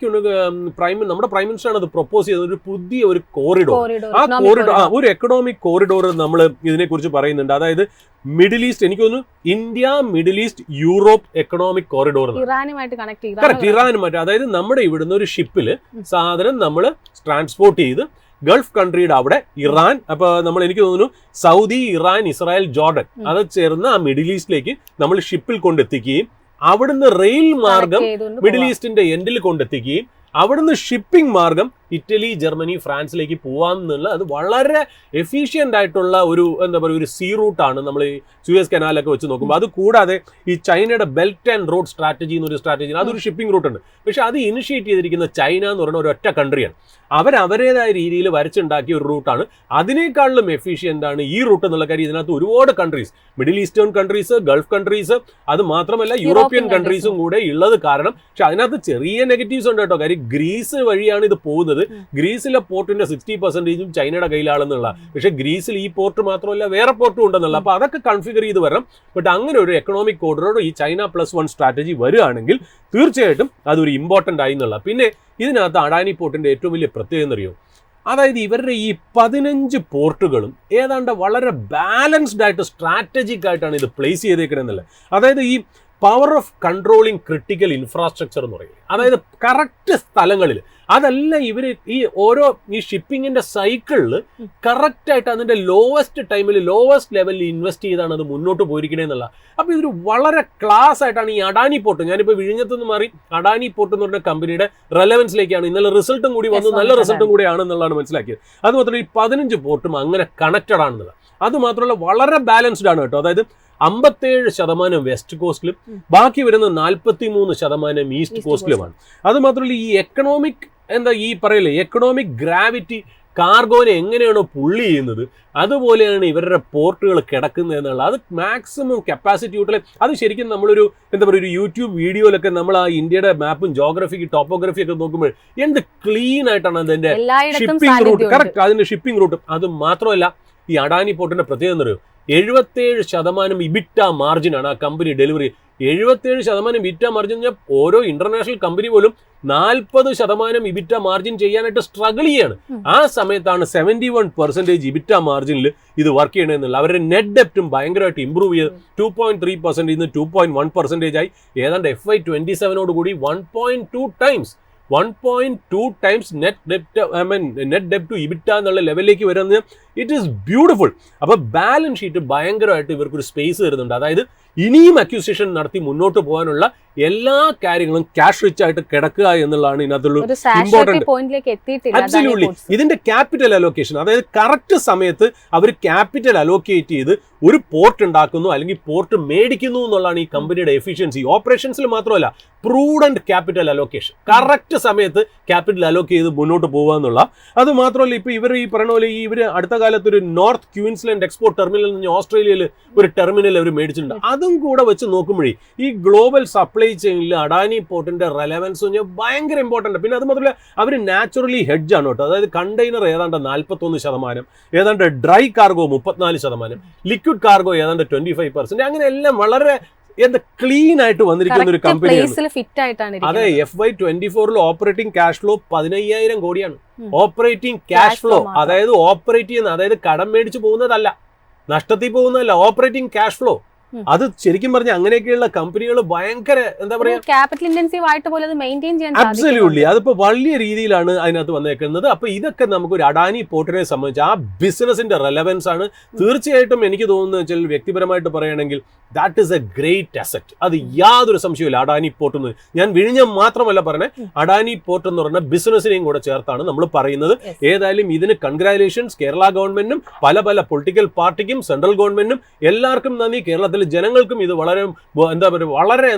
നമ്മുടെ പ്രൈം മിനിസ്റ്ററാണ് അത് പ്രൊപ്പോസ് ചെയ്തത്, ഒരു പുതിയ ഒരു കോറിഡോർ. ആ കോറിഡോർ ഒരു എക്കണോമിക് കോറിഡോർ നമ്മൾ ഇതിനെക്കുറിച്ച് പറയുന്നുണ്ട്. അതായത് മിഡിൽ ഈസ്റ്റ്, എനിക്ക് തോന്നുന്നു India middle east Europe economic corridor, ഇറാനുമായിട്ട്. അതായത് നമ്മുടെ ഇവിടുന്ന് ഒരു ഷിപ്പിൽ സാധനം നമ്മൾ ട്രാൻസ്പോർട്ട് ചെയ്ത് ഗൾഫ് കൺട്രിയുടെ അവിടെ ഇറാൻ, അപ്പൊ നമ്മൾ എനിക്ക് തോന്നുന്നു സൗദി, ഇറാൻ, ഇസ്രായേൽ, ജോർഡൻ അത് ചേർന്ന് ആ മിഡിൽ ഈസ്റ്റിലേക്ക് നമ്മൾ ഷിപ്പിൽ കൊണ്ടെത്തിക്കുകയും അവിടുന്ന് റെയിൽ മാർഗം മിഡിൽ ഈസ്റ്റിന്റെ എൻഡിൽ കൊണ്ടെത്തിക്കുകയും അവിടുന്ന് ഷിപ്പിംഗ് മാർഗം ഇറ്റലി, ജർമ്മനി, ഫ്രാൻസിലേക്ക് പോകാമെന്നുള്ള അത് വളരെ എഫിഷ്യൻ്റ് ആയിട്ടുള്ള ഒരു എന്താ പറയുക ഒരു സീ റൂട്ടാണ് നമ്മൾ ഈ സൂയസ് കനാലൊക്കെ വെച്ച് നോക്കുമ്പോൾ. അത് കൂടാതെ ഈ ചൈനയുടെ ബെൽറ്റ് ആൻഡ് റോഡ് സ്ട്രാറ്റജി എന്നൊരു സ്ട്രാറ്റജി, അതൊരു ഷിപ്പിംഗ് റൂട്ടുണ്ട്. പക്ഷെ അത് ഇനിഷ്യേറ്റ് ചെയ്തിരിക്കുന്ന ചൈന എന്ന് പറയുന്ന ഒരു ഒറ്റ കൺട്രിയാണ്. അവരവരുടേതായ രീതിയിൽ വരച്ചുണ്ടാക്കിയ ഒരു റൂട്ടാണ്. അതിനേക്കാളും എഫിഷ്യൻ്റ് ആണ് ഈ റൂട്ട് എന്നുള്ള കാര്യം ഇതിനകത്ത് ഒരുപാട് countries, middle eastern countries, Gulf countries, അത് മാത്രമല്ല യൂറോപ്യൻ കൺട്രീസും കൂടെ ഉള്ളത് കാരണം. പക്ഷെ അതിനകത്ത് ചെറിയ നെഗറ്റീവ്സ് ഉണ്ട് കേട്ടോ. കാര്യം ഗ്രീസ് വഴിയാണ് ഇത് പോകുന്നത്. ഗ്രീസിലെ പോർട്ടിന്റെ 60% ചൈനയുടെ കയ്യിലാണെന്നുള്ള. പക്ഷെ ഗ്രീസിൽ ഈ പോർട്ട് മാത്രമല്ല വേറെ പോർട്ടും ഉണ്ടെന്നുള്ള. അപ്പൊ അതൊക്കെ കൺഫിഗർ ചെയ്ത് വരണം. ബട്ട് അങ്ങനെ ഒരു എക്കണോമിക് കോറിഡോർ ഈ China +1 സ്ട്രാറ്റജി വരികയാണെങ്കിൽ തീർച്ചയായിട്ടും അതൊരു ഇമ്പോർട്ടൻ്റ് ആയി എന്നുള്ള. പിന്നെ ഇതിനകത്ത് അഡാനി പോർട്ടിന്റെ ഏറ്റവും വലിയ പ്രത്യേകത എന്നറിയോ? അതായത് ഇവരുടെ ഈ 15 പോർട്ടുകളും ഏതാണ്ട് വളരെ ബാലൻസ്ഡ് ആയിട്ട് സ്ട്രാറ്റജിക് ആയിട്ടാണ് ഇത് പ്ലേസ് ചെയ്തേക്കണമെന്നുള്ളത്. അതായത് ഈ power of controlling critical infrastructure എന്ന് പറയുന്നത്, അതായത് കറക്റ്റ് സ്ഥലങ്ങളിൽ, അതല്ല ഇവര് ഈ ഓരോ ഈ ഷിപ്പിങ്ങിന്റെ സൈക്കിളിൽ കറക്റ്റ് ആയിട്ട് അതിന്റെ ലോവസ്റ്റ് ടൈമിൽ ലോവസ്റ്റ് ലെവലിൽ ഇൻവെസ്റ്റ് ചെയ്താണ് അത് മുന്നോട്ട് പോയിരിക്കണേന്നുള്ള. അപ്പൊ ഇതൊരു വളരെ ക്ലാസ് ആയിട്ടാണ് ഈ അഡാനി പോർട്ട്. ഞാനിപ്പോ വിഴിഞ്ഞത്ത് നിന്ന് മാറി അഡാനി പോർട്ട് എന്ന് പറഞ്ഞ കമ്പനിയുടെ റെലവൻസിലേക്കാണ് ഇന്നലെ റിസൾട്ടും കൂടി വന്നു, നല്ല റിസൾട്ടും കൂടി ആണെന്നുള്ളതാണ് മനസ്സിലാക്കിയത്. അത് മാത്രമല്ല ഈ 15 പോർട്ടും അങ്ങനെ കണക്റ്റഡ് ആണെന്നുള്ളത്. അത് മാത്രമല്ല വളരെ ബാലൻസ്ഡ് ആണ് കേട്ടോ. അതായത് 57% വെസ്റ്റ് കോസ്റ്റിലും ബാക്കി വരുന്ന 43% ഈസ്റ്റ് കോസ്റ്റിലുമാണ്. അത് മാത്രമല്ല ഈ എക്കണോമിക് ഈ പറയല്ലേ എക്കണോമിക് ഗ്രാവിറ്റി കാർഗോനെ എങ്ങനെയാണോ പുള്ളി ചെയ്യുന്നത് അതുപോലെയാണ് ഇവരുടെ പോർട്ടുകൾ കിടക്കുന്നത് എന്നുള്ള. അത് മാക്സിമം കപ്പാസിറ്റി യൂട്ടിലെ അത് ശരിക്കും നമ്മളൊരു ഒരു യൂട്യൂബ് വീഡിയോയിലൊക്കെ നമ്മൾ ആ ഇന്ത്യയുടെ മാപ്പും ജോഗ്രഫിക്ക് ടോപ്പോഗ്രഫി ഒക്കെ നോക്കുമ്പോൾ എന്ത് ക്ലീൻ ആയിട്ടാണ് അതിന്റെ ഷിപ്പിംഗ് റൂട്ട്, കറക്റ്റ് അതിന്റെ ഷിപ്പിംഗ് റൂട്ട്. അത് മാത്രമല്ല ഈ അഡാനി പോർട്ടിന്റെ പ്രത്യേകത എന്ന് പറയുന്നത് 77% ഇബിറ്റ മാർജിനാണ് ആ കമ്പനി ഡെലിവറി. 77% ഇബിറ്റ മാർജിൻ പറഞ്ഞാൽ ഓരോ ഇന്റർനാഷണൽ കമ്പനി പോലും 40% ഇബിറ്റ മാർജിൻ ചെയ്യാനായിട്ട് സ്ട്രഗിൾ ചെയ്യാണ്. ആ സമയത്താണ് 71% ഇബിറ്റ മാർജിനിൽ ഇത് വർക്ക് ചെയ്യണമെന്നുള്ള. അവരുടെ നെറ്റ് ഡെപ്റ്റും ഭയങ്കരമായിട്ട് ഇമ്പ്രൂവ് ചെയ്ത് 2.3% ഇന്ന് 2.1% ആയി. ഏതാണ്ട് FY27 കൂടി 1.2 ടൈംസ് നെറ്റ് ഡെപ്റ്റ് ടു ഇബിറ്റ എന്നുള്ള ലെവലിലേക്ക് വരുന്നത്. It is beautiful. അപ്പോൾ ബാലൻസ് ഷീറ്റ് ഭയങ്കരമായിട്ട് ഇവർക്കൊരു സ്പേസ് തരുന്നുണ്ട്. അതായത് ഇനിയും അക്യൂസിഷൻ നടത്തി മുന്നോട്ട് പോകാനുള്ള എല്ലാ കാര്യങ്ങളും ക്യാഷ് റിച്ച് ആയിട്ട് കിടക്കുക എന്നുള്ളതാണ് ഇതിനകത്തുള്ള ഇമ്പോർട്ടന്റ്. അബ്സല്യൂട്ട്ലി. ഇതിന്റെ ക്യാപിറ്റൽ അലോക്കേഷൻ, അതായത് കറക്റ്റ് സമയത്ത് അവർ ക്യാപിറ്റൽ അലോക്കേറ്റ് ചെയ്ത് ഒരു പോർട്ട് ഉണ്ടാക്കുന്നു അല്ലെങ്കിൽ പോർട്ട് മേടിക്കുന്നു എന്നുള്ളതാണ് ഈ കമ്പനിയുടെ എഫിഷ്യൻസി. ഓപ്പറേഷൻസിൽ മാത്രമല്ല, പ്രൂഡന്റ് ക്യാപിറ്റൽ അലോക്കേഷൻ, കറക്റ്റ് സമയത്ത് ക്യാപിറ്റൽ അലോക്ക് ചെയ്ത് മുന്നോട്ട് പോകുക എന്നുള്ള. അത് മാത്രമല്ല ഇപ്പൊ ഇവർ ഈ പറഞ്ഞ പോലെ ഇവർ അടുത്ത കാലത്ത് ഒരു നോർത്ത് ക്വീൻസ്ലാൻഡ് എക്സ്പോർട്ട് ടെർമിനൽ എന്ന് ഓസ്ട്രേലിയയിൽ ഒരു ടെർമിനൽ അവർ മേടിച്ചിട്ടുണ്ട്. അതും കൂടെ വെച്ച് നോക്കുമ്പോഴേ ഈ ഗ്ലോബൽ സപ്ലൈ ചെയിനിൽ അഡാനി പോർട്ടിന്റെ റെലവൻസ് ഭയങ്കര ഇമ്പോർട്ടന്റ്. പിന്നെ അത് മാത്രമല്ല അവർ നാച്ചുറലി ഹെഡ്ജ് ആണ് കേട്ടോ. അതായത് കണ്ടെയ്നർ ഏതാണ്ട് 41%, ഏതാണ്ട് ഡ്രൈ കാർഗോ 34%, ലിക്വിഡ് കാർഗോ ഏതാണ്ട് 25%. അങ്ങനെ എല്ലാം വളരെ ക്ലീൻ ആയിട്ട് വന്നിരിക്കുന്ന ഒരു കമ്പനിയാണ്. അതെ, FY24 ഓപ്പറേറ്റിംഗ് ക്യാഷ് ഫ്ലോ 15,000 കോടിയാണ്. ഓപ്പറേറ്റിംഗ് ക്യാഷ് ഫ്ലോ, അതായത് ഓപ്പറേറ്റ് ചെയ്യുന്ന, അതായത് കടം മേടിച്ചു പോകുന്നതല്ല, നഷ്ടത്തിൽ പോകുന്നതല്ല, ഓപ്പറേറ്റിംഗ് ക്യാഷ് ഫ്ലോ. അത് ശരിക്കും പറഞ്ഞാൽ അങ്ങനെയൊക്കെയുള്ള കമ്പനികൾ ഭയങ്കര ക്യാപിറ്റൽ ഇന്റൻസീവ് ആയിട്ട് പോലെ മെയിൻറ്റെയിൻ ചെയ്യാൻ അബ്സല്യൂട്ട്ലി അതിപ്പോ വലിയ രീതിയിലാണ് അതിനകത്ത് വന്നേക്കുന്നത്. അപ്പൊ ഇതൊക്കെ നമുക്ക് ഒരു അഡാനി പോർട്ടിനെ സംബന്ധിച്ച് ആ ബിസിനസിന്റെ റെലവൻസ് ആണ്. തീർച്ചയായിട്ടും എനിക്ക് തോന്നുന്നത് വെച്ചാൽ വ്യക്തിപരമായിട്ട് പറയുകയാണെങ്കിൽ that is A great asset. അത് യാതൊരു സംശയമില്ല. അഡാനി പോർട്ട് എന്ന് ഞാൻ വിഴിഞ്ഞം മാത്രമല്ല പറഞ്ഞത്, അഡാനി പോർട്ട് എന്ന് പറഞ്ഞ ബിസിനസിനെയും കൂടെ ചേർത്താണ് നമ്മൾ പറയുന്നത്. ഏതായാലും ഇതിന് കൺഗ്രാറ്റുലേഷൻസ് കേരള ഗവൺമെന്റിനും പല പൊളിറ്റിക്കൽ പാർട്ടിക്കും സെൻട്രൽ ഗവൺമെന്റിനും എല്ലാവർക്കും നന്ദി. കേരളത്തിലെ ജനങ്ങൾക്കും ഇത് വളരെ വളരെ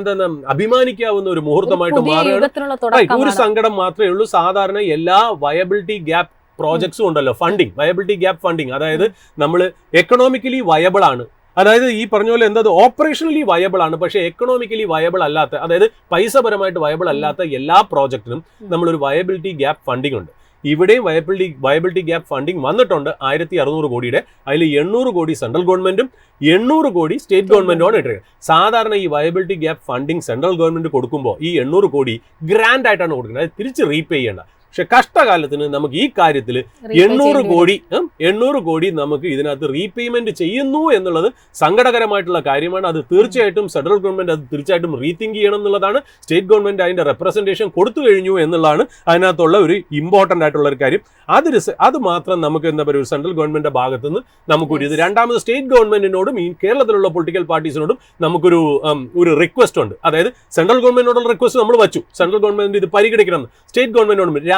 അഭിമാനിക്കാവുന്ന ഒരു മുഹൂർത്തമായിട്ട് മാറുകയാണ്. ഒരു സങ്കടം മാത്രമേ ഉള്ളൂ. സാധാരണ എല്ലാ വയബിലിറ്റി ഗ്യാപ്പ് പ്രോജക്ട്സും ഉണ്ടല്ലോ, ഫണ്ടിങ്, വയബിലിറ്റി ഗ്യാപ്പ് ഫണ്ടിങ്, അതായത് നമ്മൾ എക്കണോമിക്കലി വയബിൾ ആണ്, അതായത് ഈ പറഞ്ഞ പോലെ ഓപ്പറേഷണലി വയബിൾ ആണ്, പക്ഷേ എക്കണോമിക്കലി വയബിൾ അല്ലാത്ത, അതായത് പൈസപരമായിട്ട് വയബിൾ അല്ലാത്ത എല്ലാ പ്രോജക്റ്റിനും നമ്മളൊരു വയബിലിറ്റി ഗ്യാപ്പ് ഫണ്ടിങ് ഉണ്ട്. ഇവിടെയും വയബിലിറ്റി ഗ്യാപ്പ് ഫണ്ടിങ് വന്നിട്ടുണ്ട് 1600 കോടിയുടെ. അതിൽ 800 കോടി സെൻട്രൽ ഗവൺമെന്റും 800 കോടി സ്റ്റേറ്റ് ഗവൺമെന്റുമാണ് ഇട്ടിരിക്കുന്നത്. സാധാരണ ഈ viability gap funding central government കൊടുക്കുമ്പോൾ ഈ 800 കോടി ഗ്രാൻഡ് ആയിട്ടാണ് കൊടുക്കുന്നത്, അത് തിരിച്ച് റീപേ ചെയ്യേണ്ട. പക്ഷെ കഷ്ടകാലത്തിന് നമുക്ക് ഈ കാര്യത്തിൽ 800 കോടി നമുക്ക് ഇതിനകത്ത് റീപേയ്മെന്റ് ചെയ്യുന്നു എന്നുള്ളത് സങ്കടകരമായിട്ടുള്ള കാര്യമാണ്. അത് തീർച്ചയായിട്ടും സെൻട്രൽ ഗവൺമെന്റ് അത് തീർച്ചയായിട്ടും റീതിങ്ക് ചെയ്യണം എന്നുള്ളതാണ്. സ്റ്റേറ്റ് ഗവൺമെന്റ് അതിന്റെ റെപ്രസെന്റേഷൻ കൊടുത്തു കഴിഞ്ഞു എന്നുള്ളതാണ് അതിനകത്തുള്ള ഒരു ഇമ്പോർട്ടന്റ് ആയിട്ടുള്ള ഒരു കാര്യം. അത് മാത്രം നമുക്ക് എന്താ പറയുക, ഒരു സെൻട്രൽ ഗവൺമെന്റിന്റെ ഭാഗത്തുനിന്ന് നമുക്കൊരു ഇത്. രണ്ടാമത് സ്റ്റേറ്റ് ഗവൺമെന്റിനോടും ഈ കേരളത്തിലുള്ള പൊളിറ്റിക്കൽ പാർട്ടീസിനോടും നമുക്കൊരു റിക്വസ്റ്റ് ഉണ്ട്. അതായത് സെൻട്രൽ ഗവൺമെന്റിനോടുള്ള റിക്വസ്റ്റ് നമ്മൾ വച്ചു, സെൻട്രൽ ഗവൺമെന്റ് ഇത് പരിഗണിക്കണം. സ്റ്റേറ്റ് ഗവൺമെന്റിനോടും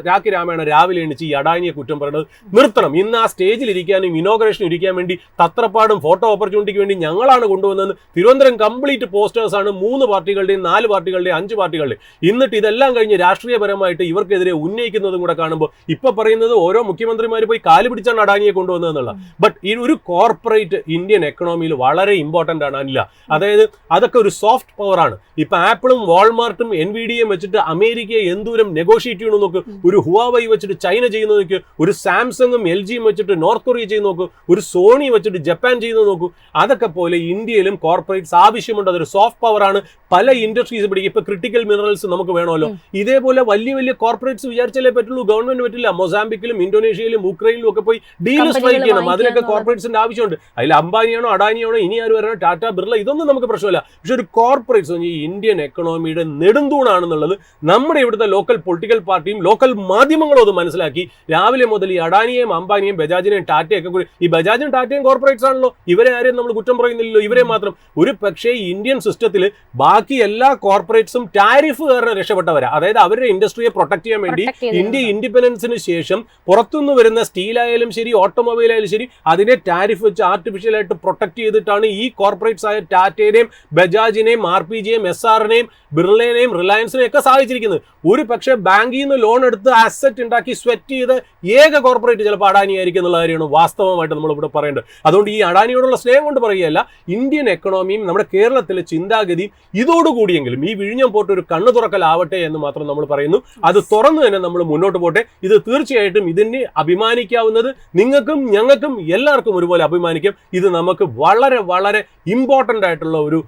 രാഖി രാമയാണ് രാവിലെ എണിച്ച് ഈ അഡാനിയെ കുറ്റം പറയുന്നത് നിർത്തണം. ഇന്ന് ആ സ്റ്റേജിൽ ഇരിക്കാനും ഇനോഗ്രേഷൻ ഇരിക്കാൻ വേണ്ടി തത്രപ്പാടും ഫോട്ടോ ഓപ്പർച്യൂണിറ്റിക്ക് വേണ്ടി ഞങ്ങളാണ് കൊണ്ടുവന്നത്. തിരുവനന്തപുരം കംപ്ലീറ്റ് പോസ്റ്റേഴ്സാണ് 3 പാർട്ടികളുടെയും 4 പാർട്ടികളുടെയും 5 പാർട്ടികളുടെയും. എന്നിട്ട് ഇതെല്ലാം കഴിഞ്ഞ് രാഷ്ട്രീയപരമായിട്ട് ഇവർക്കെതിരെ ഉന്നയിക്കുന്നതും കൂടെ കാണുമ്പോൾ ഇപ്പൊ പറയുന്നത് ഓരോ മുഖ്യമന്ത്രിമാർ പോയി കാല് പിടിച്ചാണ് അഡാനിയെ കൊണ്ടുവന്നതെന്നുള്ള. ബട്ട് ഈ ഒരു കോർപ്പറേറ്റ് ഇന്ത്യൻ എക്കണോമിയിൽ വളരെ ഇമ്പോർട്ടന്റ് ആണ് അല്ല. അതായത് അതൊക്കെ ഒരു സോഫ്റ്റ് പവർ ആണ്. ഇപ്പൊ ആപ്പിളും വാൾമാർട്ടും എൻവിഡിയും വെച്ചിട്ട് അമേരിക്കയെ എന്തോരം നെഗോഷിയേറ്റ് ചെയ്യണം നോക്ക്. ഒരു ഹുവാവൈ വെച്ചിട്ട് ചൈന ചെയ്യുന്നത് നോക്ക്. ഒരു സാംസങ്ങും LGയും വെച്ചിട്ട് നോർത്ത് കൊറിയ ചെയ്യുന്ന നോക്കൂ. ഒരു സോണി വെച്ചിട്ട് ജപ്പാൻ ചെയ്യുന്നത് നോക്കൂ. അതൊക്കെ പോലെ ഇന്ത്യയിലും കോർപ്പറേറ്റ്സ് ആവശ്യമുണ്ട്. അതൊരു സോഫ്റ്റ് പവർ ആണ്. പല ഇൻഡസ്ട്രീസ് പിടിക്കും. ഇപ്പൊ ക്രിട്ടിക്കൽ മിനറൽസ് നമുക്ക് വേണമല്ലോ. ഇതേപോലെ വലിയ കോർപ്പറേറ്റ്സ് വിചാരിച്ചാലേ പറ്റുള്ളൂ, ഗവൺമെന്റ് പറ്റില്ല. മൊസാംബിക്കിലും ഇന്തോനേഷ്യയിലും ഉക്രൈനിലും ഒക്കെ പോയി ഡീൽ സ്ട്രൈക്ക് ചെയ്യണം. അതിനൊക്കെ കോർപ്പറേറ്റ്സിന്റെ ആവശ്യമുണ്ട്. അതിൽ അംബാനിയാണോ അഡാനിയാണോ ഇനി ആര് വരണോ, ടാറ്റ ബിർള, ഇതൊന്നും നമുക്ക് പ്രശ്നമില്ല. പക്ഷെ ഒരു കോർപ്പറേറ്റ്സ് ഈ ഇന്ത്യൻ എക്കണോമിയുടെ നെടുന്തൂണാണെന്നുള്ളത് നമ്മുടെ ഇവിടുത്തെ ലോക്കൽ പൊളിറ്റിക്കൽ പാർട്ടിയും ലോക്കൽ മാധ്യമങ്ങളും അത് മനസ്സിലാക്കി രാവിലെ മുതൽ ഈ അഡാനിയെയും അംബാനിയെയും ബജാജിനെയും ടാറ്റയൊക്കെ കൂടി, ഈ ബജാജും ടാറ്റയും കോർപ്പറേറ്റ്സ് ആണല്ലോ, ഇവരെ ആരെയും നമ്മൾ കുറ്റം പറയുന്നില്ലല്ലോ, ഇവരെ മാത്രം. ഒരു പക്ഷേ ഇന്ത്യൻ സിസ്റ്റത്തിൽ ബാക്കി എല്ലാ കോർപ്പറേറ്റ്സും ടാരിഫ് കാരണം രക്ഷപ്പെട്ടവരാ. അതായത് അവരുടെ ഇൻഡസ്ട്രിയെ പ്രൊട്ടക്ട് ചെയ്യാൻ വേണ്ടി ഇന്ത്യ ഇൻഡിപെൻഡൻസിന് ശേഷം പുറത്തുനിന്ന് വരുന്ന സ്റ്റീലായാലും ശരി, ഓട്ടോമൊബൈൽ ആയാലും ശരി, അതിനെ ടാരിഫ് വെച്ച് ആർട്ടിഫിഷ്യലായിട്ട് പ്രൊട്ടക്ട് ചെയ്തിട്ടാണ് ഈ കോർപ്പറേറ്റ്സ് ആയ ടാറ്റയുടെയും ബജാജിനെയും RPGയെയും SRനെയും ബിർളേനെയും റിലയൻസിനെയും ഒക്കെ സഹായിച്ചിരിക്കുന്നത്. ഒരു പക്ഷേ ബാങ്കിൽ നിന്ന് ലോൺ എടുത്ത് അസറ്റ് ഉണ്ടാക്കി സ്വെറ്റ് ചെയ്ത് ഏക കോർപ്പറേറ്റ് ചിലപ്പോൾ അഡാനി ആയിരിക്കും എന്നുള്ള കാര്യമാണ് വാസ്തവമായിട്ട് നമ്മളിവിടെ പറയേണ്ടത്. അതുകൊണ്ട് ഈ അഡാനിയോടുള്ള സ്നേഹം കൊണ്ട് പറയുകയല്ല, ഇന്ത്യൻ എക്കണോമിയും നമ്മുടെ കേരളത്തിലെ ചിന്താഗതിയും ഇതോടുകൂടിയെങ്കിലും ഈ വിഴിഞ്ഞം പോട്ട് ഒരു കണ്ണു തുറക്കലാവട്ടെ എന്ന് മാത്രം നമ്മൾ പറയുന്നു. അത് തുറന്നു തന്നെ നമ്മൾ മുന്നോട്ട് പോട്ടെ. ഇത് തീർച്ചയായിട്ടും ഇതിനെ അഭിമാനിക്കാവുന്നത് നിങ്ങൾക്കും ഞങ്ങൾക്കും എല്ലാവർക്കും ഒരുപോലെ അഭിമാനിക്കാം. ഇത് നമുക്ക് വളരെ വളരെ ഇമ്പോർട്ടൻ്റ് ആയിട്ടുള്ള ഒരു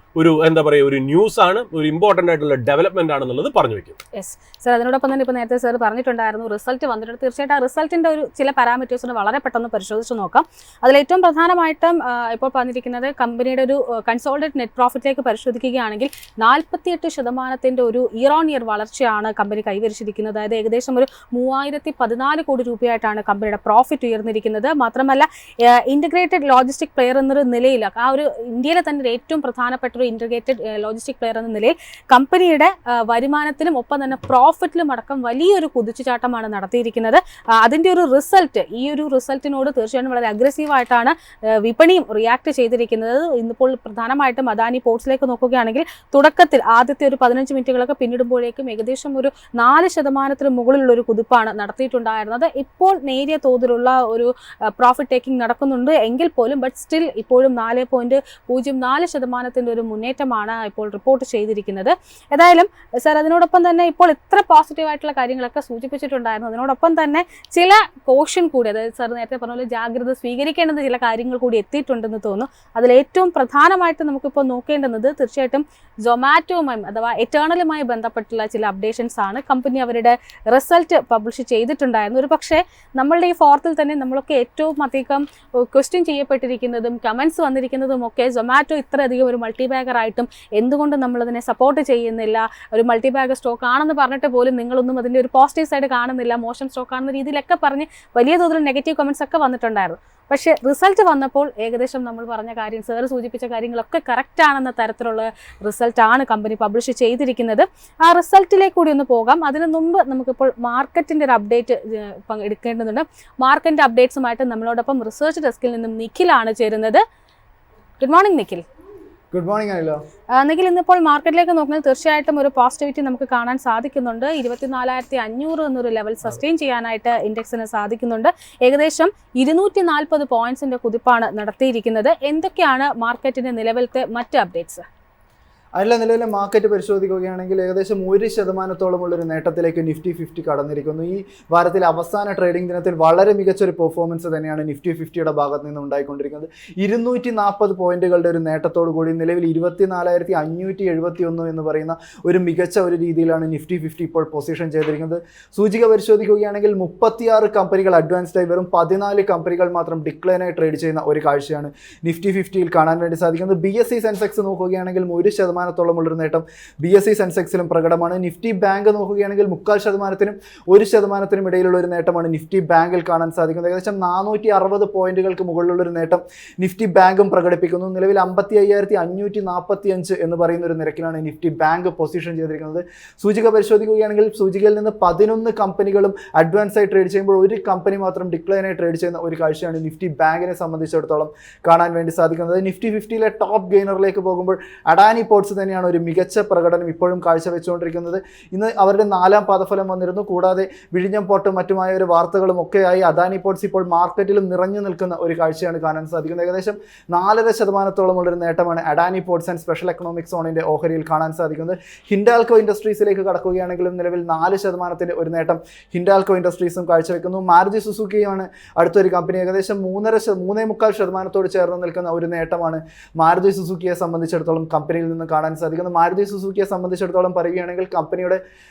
എന്താ പറയുക, ഒരു ന്യൂസ് ആണ്, ഒരു ഇമ്പോർട്ടൻ്റ് ആയിട്ടുള്ള ഡെവലപ്മെന്റ് ആണെന്നുള്ളത് പറഞ്ഞു വെക്കും. യെസ് സർ, അതിനോടൊപ്പം തന്നെ ഇപ്പോൾ നേരത്തെ സർ പറഞ്ഞിട്ടുണ്ടായിരുന്നു റിസൾട്ട് വന്നിട്ടുണ്ട്. തീർച്ചയായിട്ടും ആ റിസൾട്ടിൻ്റെ ഒരു ചില പാരാമീറ്റേഴ്സിന് വളരെ പെട്ടെന്ന് പരിശോധിച്ച് നോക്കാം. അതിലേറ്റവും പ്രധാനമായിട്ടും ഇപ്പോൾ പറഞ്ഞിരിക്കുന്നത് കമ്പനിയുടെ ഒരു കൺസോളിഡേറ്റ് നെറ്റ് പ്രോഫിറ്റിലേക്ക് പരിശോധിക്കുകയാണെങ്കിൽ 48% ഒരു ഇയർ ഓൺ ഇയർ വളർച്ചയാണ് കമ്പനി കൈവരിച്ചിരിക്കുന്നത്. അതായത് ഏകദേശം ഒരു 3014 കോടി രൂപയായിട്ടാണ് കമ്പനിയുടെ പ്രോഫിറ്റ് ഉയർന്നിരിക്കുന്നത്. മാത്രമല്ല ഇൻ്റഗ്രേറ്റഡ് ലോജിസ്റ്റിക് പ്ലെയർ എന്നൊരു നിലയിൽ, ആ ഒരു ഇന്ത്യയിലെ തന്നെ ഏറ്റവും പ്രധാനപ്പെട്ട ഒരു ഇൻ്റഗ്രേറ്റഡ് ലോജിസ്റ്റിക് പ്ലെയർ എന്ന നിലയിൽ കമ്പനിയുടെ വരുമാനത്തിലും ഒപ്പം തന്നെ പ്രോഫിറ്റിലും അടക്കം വലിയൊരു കുതിച്ചുചാട്ടമാണ് നടത്തിയിരിക്കുന്നത്. അതിൻ്റെ ഒരു റിസൾട്ട്, ഈ ഒരു റിസൾട്ടിനോട് തീർച്ചയായിട്ടും വളരെ അഗ്രസീവായിട്ടാണ് വിപണിയും റിയാക്ട് ചെയ്തിരിക്കുന്നത്. ഇന്നിപ്പോൾ പ്രധാനമായിട്ടും അദാനി പോർട്സിലേക്ക് നോക്കുകയാണെങ്കിൽ തുടക്കത്തിൽ ആദ്യത്തെ ഒരു 15 മിനിറ്റുകളൊക്കെ പിന്നിടുമ്പോഴേക്കും ഏകദേശം ഒരു 4% മുകളിലുള്ള ഒരു കുതിപ്പാണ് നടത്തിയിട്ടുണ്ടായിരുന്നത്. ഇപ്പോൾ നേരിയ തോതിലുള്ള ഒരു പ്രോഫിറ്റ് ടേക്കിംഗ് നടക്കുന്നുണ്ട് എങ്കിൽ പോലും ബട്ട് സ്റ്റിൽ ഇപ്പോഴും 4.04% ഒരു മുന്നേറ്റമാണ് ഇപ്പോൾ റിപ്പോർട്ട് ചെയ്തിരിക്കുന്നത്. ഏതായാലും സർ, അതിനോടൊപ്പം തന്നെ ഇപ്പോൾ ഇത്ര പോസിറ്റീവായിട്ടുള്ള കാര്യങ്ങളൊക്കെ സൂചിപ്പിച്ചിട്ടുണ്ടായിരുന്നു. അതിനോടൊപ്പം തന്നെ ചില കോഷൻ കൂടി, അതായത് സർ നേരത്തെ പറഞ്ഞ പോലെ ജാഗ്രത സ്വീകരിക്കേണ്ടുന്ന ചില കാര്യങ്ങൾ കൂടി എത്തിയിട്ടുണ്ടെന്ന് തോന്നുന്നു. അതിലേറ്റവും പ്രധാനമായിട്ട് നമുക്കിപ്പോൾ നോക്കേണ്ടുന്നത് തീർച്ചയായിട്ടും സൊമാറ്റോയുമായും അഥവാ എറ്റേണലുമായി ബന്ധപ്പെട്ടുള്ള ചില അപ്ഡേഷൻസ് ആണ്. കമ്പനി അവരുടെ റിസൾട്ട് പബ്ലിഷ് ചെയ്തിട്ടുണ്ടായിരുന്നു. ഒരു പക്ഷേ നമ്മളുടെ ഈ ഫോർത്തിൽ തന്നെ നമ്മളൊക്കെ ഏറ്റവും അധികം ക്വസ്റ്റ്യൻ ചെയ്യപ്പെട്ടിരിക്കുന്നതും കമൻസ് വന്നിരിക്കുന്നതും ഒക്കെ സൊമാറ്റോ ഇത്രയധികം ഒരു മൾട്ടിബാഗറായിട്ടും എന്തുകൊണ്ട് നമ്മളതിനെ സപ്പോർട്ട് ചെയ്യുന്നില്ല, ഒരു മൾട്ടിബാഗർ സ്റ്റോക്ക് ആണെന്ന് പറഞ്ഞിട്ട് പോലും നിങ്ങളൊന്നും അതിൻ്റെ ഒരു പോസിറ്റീവ് സൈഡ് കാണുന്നില്ല, മോശം സ്റ്റോക്ക് ആണെന്ന രീതിയിലൊക്കെ പറഞ്ഞ് വലിയ തോതിൽ നെഗറ്റീവ് കമൻസ് ഒക്കെ വന്നിട്ടുണ്ടായിരുന്നു. പക്ഷേ റിസൾട്ട് വന്നപ്പോൾ ഏകദേശം നമ്മൾ പറഞ്ഞ കാര്യം, സാർ സൂചിപ്പിച്ച കാര്യങ്ങളൊക്കെ കറക്റ്റ് ആണെന്ന തരത്തിലുള്ള റിസൾട്ടാണ് കമ്പനി പബ്ലിഷ് ചെയ്തിരിക്കുന്നത്. ആ റിസൾട്ടിലേക്ക് കൂടി ഒന്ന് പോകാം. അതിനു മുമ്പ് നമുക്കിപ്പോൾ മാർക്കറ്റിൻ്റെ ഒരു അപ്ഡേറ്റ് എടുക്കേണ്ടതുണ്ട്. മാർക്കറ്റിൻ്റെ അപ്ഡേറ്റ്സുമായിട്ട് നമ്മളോടൊപ്പം റിസർച്ച് ഡെസ്കിൽ നിന്നും നിഖിലാണ് ചേരുന്നത്. Good morning Nikhil. Good morning Anila. Nikhil, ഇന്നിപ്പോൾ മാർക്കറ്റിലേക്ക് നോക്കുമ്പോൾ തീർച്ചയായിട്ടും ഒരു പോസിറ്റിവിറ്റി നമുക്ക് കാണാൻ സാധിക്കുന്നുണ്ട്. 24,500 എന്നൊരു ലെവൽ സസ്റ്റെയിൻ ചെയ്യാനായിട്ട് ഇൻഡെക്സിന് സാധിക്കുന്നുണ്ട്. ഏകദേശം 240 പോയിന്റ്സിന്റെ കുതിപ്പാണ് നടത്തിയിരിക്കുന്നത്. എന്തൊക്കെയാണ് മാർക്കറ്റിന്റെ നിലവിലത്തെ മറ്റ് അപ്ഡേറ്റ്സ്? അതിലെ നിലവിലെ മാർക്കറ്റ് പരിശോധിക്കുകയാണെങ്കിൽ ഏകദേശം 1% നേട്ടത്തിലേക്ക് നിഫ്റ്റി 50 കടന്നിരിക്കുന്നു. ഈ വാരത്തിലെ അവസാന ട്രേഡിംഗ് ദിനത്തിൽ വളരെ മികച്ചൊരു പെർഫോമൻസ് തന്നെയാണ് നിഫ്റ്റി 50യുടെ ഭാഗത്ത് നിന്ന് ഉണ്ടായിക്കൊണ്ടിരിക്കുന്നത്. 240 പോയിന്റുകളുടെ ഒരു നേട്ടത്തോടു കൂടി നിലവിൽ 24,571 എന്ന് പറയുന്ന ഒരു മികച്ച ഒരു രീതിയിലാണ് നിഫ്റ്റി 50 ഇപ്പോൾ പൊസിഷൻ ചെയ്തിരിക്കുന്നത്. സൂചിക പരിശോധിക്കുകയാണെങ്കിൽ 36 കമ്പനികൾ അഡ്വാൻസ്ഡ് ആയി വെറും 14 കമ്പനികൾ മാത്രം ഡിക്ലൈനായി ട്രേഡ് ചെയ്യുന്ന ഒരു കാഴ്ചയാണ് നിഫ്റ്റി 50യിൽ കാണാൻ വേണ്ടി സാധിക്കുന്നത്. BSE സെൻസെക്സ് നോക്കുകയാണെങ്കിൽ 1% ഉള്ളൊരു നേട്ടം BSE സെൻസെക്സിലും പ്രകടമാണ്. നിഫ്റ്റി ബാങ്ക് നോക്കുകയാണെങ്കിൽ 0.25%-നും 1%-നും ഇടയിലുള്ള ഒരു നേട്ടമാണ് നിഫ്റ്റി ബാങ്കിൽ കാണാൻ സാധിക്കുന്നത്. ഏകദേശം 460 പോയിന്റുകൾക്ക് മുകളിലുള്ളൊരു നേട്ടം നിഫ്റ്റി ബാങ്കും പ്രകടിപ്പിക്കുന്നു. നിലവിൽ 55,545 എന്ന് പറയുന്ന ഒരു നിരക്കിലാണ് നിഫ്റ്റി ബാങ്ക് പൊസിഷൻ ചെയ്തിരിക്കുന്നത്. സൂചിക പരിശോധിക്കുകയാണെങ്കിൽ സൂചികയിൽ നിന്ന് 11 കമ്പനികളും അഡ്വാൻസ് ആയി ട്രേഡ് ചെയ്യുമ്പോൾ ഒരു കമ്പനി മാത്രം ഡിക്ലൈനായി ട്രേഡ് ചെയ്യുന്ന ഒരു കാഴ്ചയാണ് നിഫ്റ്റി ബാങ്കിനെ സംബന്ധിച്ചിടത്തോളം കാണാൻ വേണ്ടി സാധിക്കുന്നത്. നിഫ്റ്റി 50യിലെ ടോപ്പ് ഗെയിനറിലേക്ക് പോകുമ്പോൾ അഡാനി പോർട്സ് തന്നെയാണ് ഒരു മികച്ച പ്രകടനം ഇപ്പോഴും കാഴ്ചവെച്ചുകൊണ്ടിരിക്കുന്നത്. ഇന്ന് അവരുടെ 4ാം പാദഫലം വന്നിരുന്നു. കൂടാതെ വിഴിഞ്ഞം പോർട്ടും മറ്റുമായ ഒരു വാർത്തകളും ഒക്കെയായി അദാനി പോർട്സ് ഇപ്പോൾ മാർക്കറ്റിലും നിറഞ്ഞു നിൽക്കുന്ന ഒരു കാഴ്ചയാണ് കാണാൻ സാധിക്കുന്നത്. ഏകദേശം 4.5%-ഓളം നേട്ടമാണ് Adani ports and special economic സോണിന്റെ ഓഹരിയിൽ കാണാൻ സാധിക്കുന്നത്. ഹിൻഡാൽകോ ഇൻഡസ്ട്രീസിലേക്ക് കടക്കുകയാണെങ്കിലും നിലവിൽ 4% ഒരു നേട്ടം ഹിൻഡാൽകോ ഇൻഡസ്ട്രീസും കാഴ്ചവെക്കുന്നു. മാരുതി സുസുക്കിയാണ് അടുത്തൊരു കമ്പനി. ഏകദേശം 3.25%-ഓട് ചേർന്ന് നിൽക്കുന്ന ഒരു നേട്ടമാണ് മാരുതി സുസുക്കിയെ സംബന്ധിച്ചിടത്തോളം കമ്പനിയിൽ നിന്ന് കാണാൻ സാധിക്കുന്നത്. മാരുതി സുസുക്കിയെ സംബന്ധിച്ചിടത്തോളം പറയുകയാണെങ്കിൽ കമ്പനിയുടെ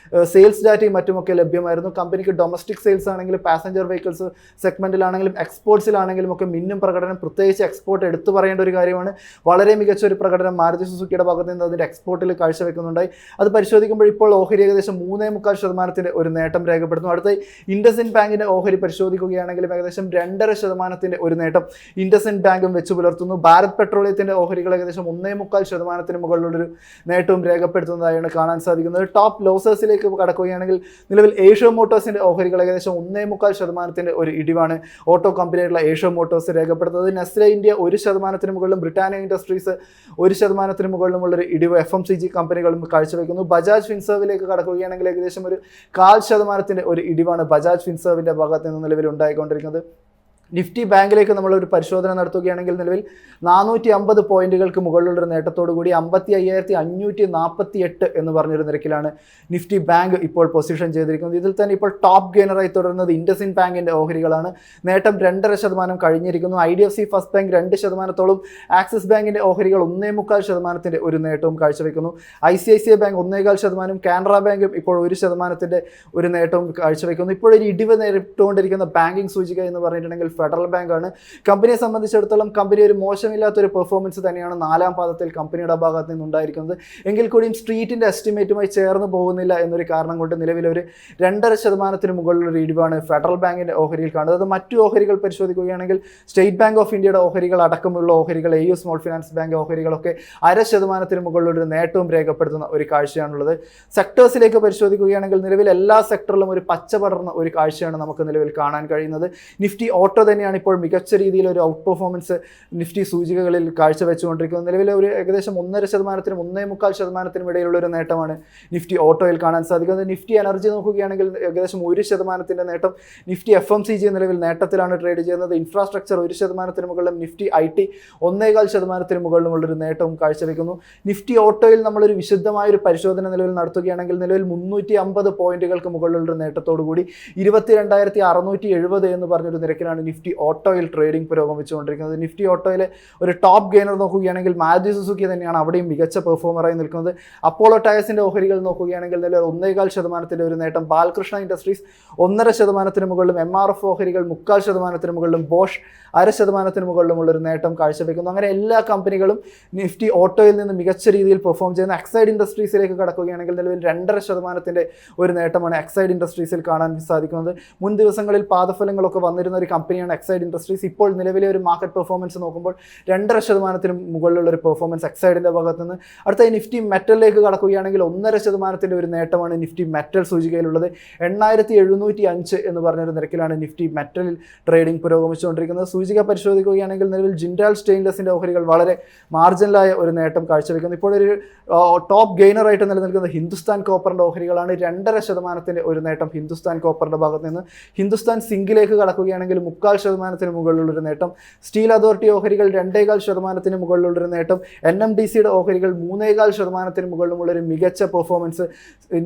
സെയിൽസ് ഡാറ്റയും മറ്റുമൊക്കെ ലഭ്യമായിരുന്നു. കമ്പനിക്ക് ഡൊമസ്റ്റിക് സെയിൽസ് ആണെങ്കിലും പാസഞ്ചർ വെഹിക്കിൾസ് സെഗ്മെന്റിലാണെങ്കിലും എക്സ്പോർട്സിലാണെങ്കിലും ഒക്കെ മിന്നും പ്രകടനം, പ്രത്യേകിച്ച് എക്സ്പോർട്ട് എടുത്തു പറയേണ്ട ഒരു കാര്യമാണ്. വളരെ മികച്ച ഒരു പ്രകടനം മാരുതി സുസുക്കിയുടെ ഭാഗത്ത് നിന്ന് അതിൻ്റെ എക്സ്പോർട്ടിൽ കാഴ്ചവെക്കുന്നുണ്ടായി. അത് പരിശോധിക്കുമ്പോൾ ഇപ്പോൾ ഓഹരി ഏകദേശം 3.25% ഒരു നേട്ടം രേഖപ്പെടുത്തുന്നു. അടുത്ത ഇൻഡസ്ഇൻഡ് ബാങ്കിന്റെ ഓഹരി പരിശോധിക്കുകയാണെങ്കിലും ഏകദേശം 2.5% ഒരു നേട്ടം ഇൻഡസ്ഇൻഡ് ബാങ്കും വെച്ച് പുലർത്തുന്നു. ഭാരത് പെട്രോളിയത്തിന്റെ ഓഹരികൾ ഏകദേശം 1.25% മുകളിലുള്ളൊരു നേട്ടവും രേഖപ്പെടുത്തുന്നതായാണ് കാണാൻ സാധിക്കുന്നത്. ടോപ്പ് ലോസേഴ്സിലേക്ക് കടക്കുകയാണെങ്കിൽ നിലവിൽ ഏഷ്യ മോട്ടോഴ്സിന്റെ ഓഹരികൾ ഏകദേശം 1.25% ഒരു ഇടിവാണ് ഓട്ടോ കമ്പനിയായിട്ടുള്ള ഏഷ്യ മോട്ടോഴ്സ് രേഖപ്പെടുത്തുന്നത്. നെസ്ലെ ഇന്ത്യ 1% മുകളിലും ബ്രിട്ടാനിയ ഇൻഡസ്ട്രീസ് 1% മുകളിലുമുള്ളൊരു ഇടിവ് FMCG കമ്പനികളും കാഴ്ചവെക്കുന്നു. ബജാജ് ഫിൻസർവിലേക്ക് കടക്കുകയാണെങ്കിൽ ഏകദേശം ഒരു 0.5% ഒരു ഇടിവാണ് ബജാജ് ഫിൻസർവിന്റെ ഭാഗത്ത് നിന്ന് നിലവിൽ ഉണ്ടായിക്കൊണ്ടിരിക്കുന്നത്. നിഫ്റ്റി ബാങ്കിലേക്ക് നമ്മളൊരു പരിശോധന നടത്തുകയാണെങ്കിൽ നിലവിൽ 450 പോയിന്റുകൾക്ക് മുകളിലുള്ള നേട്ടത്തോടു കൂടി 55,548 എന്ന് പറഞ്ഞൊരു നിരക്കിലാണ് നിഫ്റ്റി ബാങ്ക് ഇപ്പോൾ പൊസിഷൻ ചെയ്തിരിക്കുന്നത്. ഇതിൽ തന്നെ ഇപ്പോൾ ടോപ്പ് ഗെയിനറായി തുടരുന്നത് ഇൻഡസ്ഇൻഡ് ബാങ്കിന്റെ ഓഹരികളാണ്. നേട്ടം 2.5% കഴിഞ്ഞിരിക്കുന്നു. IDFC ഫസ്റ്റ് ബാങ്ക് 2%, ആക്സിസ് ബാങ്കിന്റെ ഓഹരികൾ 1.25% ഒരു നേട്ടവും കാഴ്ചവെക്കുന്നു. ICICI ബാങ്ക് 1.25%, കാനറ ബാങ്കും ഇപ്പോൾ 1% ഒരു നേട്ടവും കാഴ്ചവെക്കുന്നു. ഇപ്പോഴൊരു ഇടിവ് നേരിട്ടുകൊണ്ടിരിക്കുന്ന ബാങ്കിങ് സൂചിക എന്ന് പറഞ്ഞിട്ടുണ്ടെങ്കിൽ ഫെഡറൽ ബാങ്കാണ്. കമ്പനിയെ സംബന്ധിച്ചിടത്തോളം കമ്പനി ഒരു മോശമില്ലാത്തൊരു പെർഫോമൻസ് തന്നെയാണ് 4ാം പാദത്തിൽ കമ്പനിയുടെ ഭാഗത്ത് നിന്നുണ്ടായിരിക്കുന്നത്. എങ്കിൽ കൂടിയും സ്ട്രീറ്റിന്റെ എസ്റ്റിമേറ്റുമായി ചേർന്ന് പോകുന്നില്ല എന്നൊരു കാരണം കൊണ്ട് നിലവിലൊരു 2.5% മുകളിലൊരു ഇടിവാണ് ഫെഡറൽ ബാങ്കിന്റെ ഓഹരിയിൽ കാണുന്നത്. അത് മറ്റു ഓഹരികൾ പരിശോധിക്കുകയാണെങ്കിൽ സ്റ്റേറ്റ് ബാങ്ക് ഓഫ് ഇന്ത്യയുടെ ഓഹരികൾ അടക്കമുള്ള ഓഹരികൾ, AU സ്മോൾ ഫിനാൻസ് ബാങ്ക് ഓഹരികളൊക്കെ 0.5% മുകളിലൊരു നേട്ടവും രേഖപ്പെടുത്തുന്ന ഒരു കാഴ്ചയാണുള്ളത്. സെക്ടേഴ്സിലേക്ക് പരിശോധിക്കുകയാണെങ്കിൽ നിലവിൽ എല്ലാ സെക്ടറിലും ഒരു പച്ച പടർന്ന ഒരു കാഴ്ചയാണ് നമുക്ക് നിലവിൽ കാണാൻ കഴിയുന്നത്. നിഫ്റ്റി ഓട്ടോ തന്നെയാണ് ഇപ്പോൾ മികച്ച രീതിയിൽ ഒരു ഔട്ട് പെർഫോമൻസ് നിഫ്റ്റി സൂചികകളിൽ കാഴ്ചവെച്ചുകൊണ്ടിരിക്കുന്നത്. നിലവിലെ ഒരു ഏകദേശം 1.5%-നും 1.25%-നും ഇടയിലുള്ള ഒരു നേട്ടമാണ് നിഫ്റ്റി ഓട്ടോയിൽ കാണാൻ സാധിക്കുന്നത്. നിഫ്റ്റി എനർജി നോക്കുകയാണെങ്കിൽ ഏകദേശം 1% നേട്ടം. നിഫ്റ്റി FMCG നിലവിൽ നേട്ടത്തിലാണ് ട്രേഡ് ചെയ്യുന്നത്. ഇൻഫ്രാസ്ട്രക്ചർ 1%-ന് മുകളിലും നിഫ്റ്റി IT 1.25%-ന് മുകളിലുമുള്ളൊരു നേട്ടവും കാഴ്ചവെക്കുന്നു. നിഫ്റ്റി ഓട്ടോയിൽ നമ്മളൊരു വിശുദ്ധമായൊരു പരിശോധന നിലവിൽ നടത്തുകയാണെങ്കിൽ നിലവിൽ 350 പോയിന്റുകൾക്ക് മുകളിലുള്ള നേട്ടത്തോടു കൂടി 22,670 എന്ന് പറഞ്ഞൊരു നിരക്കിലാണ് നിഫ്റ്റി ഓട്ടോയിൽ ട്രേഡിംഗ് പുരോഗമിച്ചുകൊണ്ടിരിക്കുന്നത്. നിഫ്റ്റി ഓട്ടോയിലെ ഒരു ടോപ്പ് ഗെയിനർ നോക്കുകയാണെങ്കിൽ മാരുതി സുസുക്കി തന്നെയാണ് അവിടെയും മികച്ച പെർഫോമറായി നിൽക്കുന്നത്. അപ്പോളോ ടയർസിന്റെ ഓഹരികൾ നോക്കുകയാണെങ്കിൽ നിലവിൽ 1.25% ഒരു നേട്ടം. ബാലകൃഷ്ണ ഇൻഡസ്ട്രീസ് 1.5%-ന് മുകളിലും, MRF ഓഹരികൾ 0.25%-ന് മുകളിലും, ബോഷ് 0.5%-ന് മുകളിലുമുള്ള ഒരു നേട്ടം കാഴ്ചവെക്കുന്നു. അങ്ങനെ എല്ലാ കമ്പനികളും നിഫ്റ്റി ഓട്ടോയിൽ നിന്ന് മികച്ച രീതിയിൽ പെർഫോം ചെയ്യുന്ന എക്സൈഡ് ഇൻഡസ്ട്രീസിലേക്ക് കടക്കുകയാണെങ്കിൽ നിലവിൽ 2.5% ഒരു നേട്ടമാണ് എക്സൈഡ് ഇൻഡസ്ട്രീസിൽ കാണാൻ സാധിക്കുന്നത്. മുൻ ദിവസങ്ങളിൽ പാദഫലങ്ങളൊക്കെ വന്നിരുന്ന ഒരു കമ്പനിയാണ് എക്സൈഡ് ഇൻഡസ്ട്രീസ്. ഇപ്പോൾ നിലവിലെ ഒരു മാർക്കറ്റ് പെർഫോമൻസ് നോക്കുമ്പോൾ 2.5%-ന് മുകളിലുള്ള ഒരു പെർഫോമൻസ് എക്സൈഡിന്റെ ഭാഗത്ത് നിന്ന്. അടുത്ത നിഫ്റ്റി മെറ്റലിലേക്ക് കടക്കുകയാണെങ്കിൽ 1.5% ഒരു നേട്ടമാണ് നിഫ്റ്റി മെറ്റൽ സൂചികയിലുള്ളത്. 8,705 എന്ന് പറഞ്ഞൊരു നിരക്കിലാണ് നിഫ്റ്റി മെറ്റലിൽ ട്രേഡിംഗ് പുരോഗമിച്ചുകൊണ്ടിരിക്കുന്നത്. സൂചിക പരിശോധിക്കുകയാണെങ്കിൽ നിലവിൽ ജിൻഡാൽ സ്റ്റെയിൻലെസിന്റെ ഓഹരികൾ വളരെ മാർജിനലായ ഒരു നേട്ടം കാഴ്ചവെക്കുന്നു. ഇപ്പോൾ ഒരു ടോപ്പ് ഗെയിനറായിട്ട് നിലനിൽക്കുന്ന ഹിന്ദുസ്ഥാൻ കോപ്പറിന്റെ ഓഹരികളാണ്. 2.5%-ന്റെ ഒരു നേട്ടം ഹിന്ദുസ്ഥാൻ കോപ്പറിന്റെ ഭാഗത്ത് നിന്ന്. ഹിന്ദുസ്ഥാൻ സിങ്കിലേക്ക് കടക്കുകയാണെങ്കിൽ 0.25%-ന് മുകളിലുള്ളൊരു നേട്ടം. സ്റ്റീൽ അതോറിറ്റി ഓഹരികൾ 2.25%-ന് മുകളിലുള്ളൊരു നേട്ടം. NMDCയുടെ ഓഹരികൾ 3.25%-ന് മുകളിലുമുള്ളൊരു മികച്ച പെർഫോമൻസ്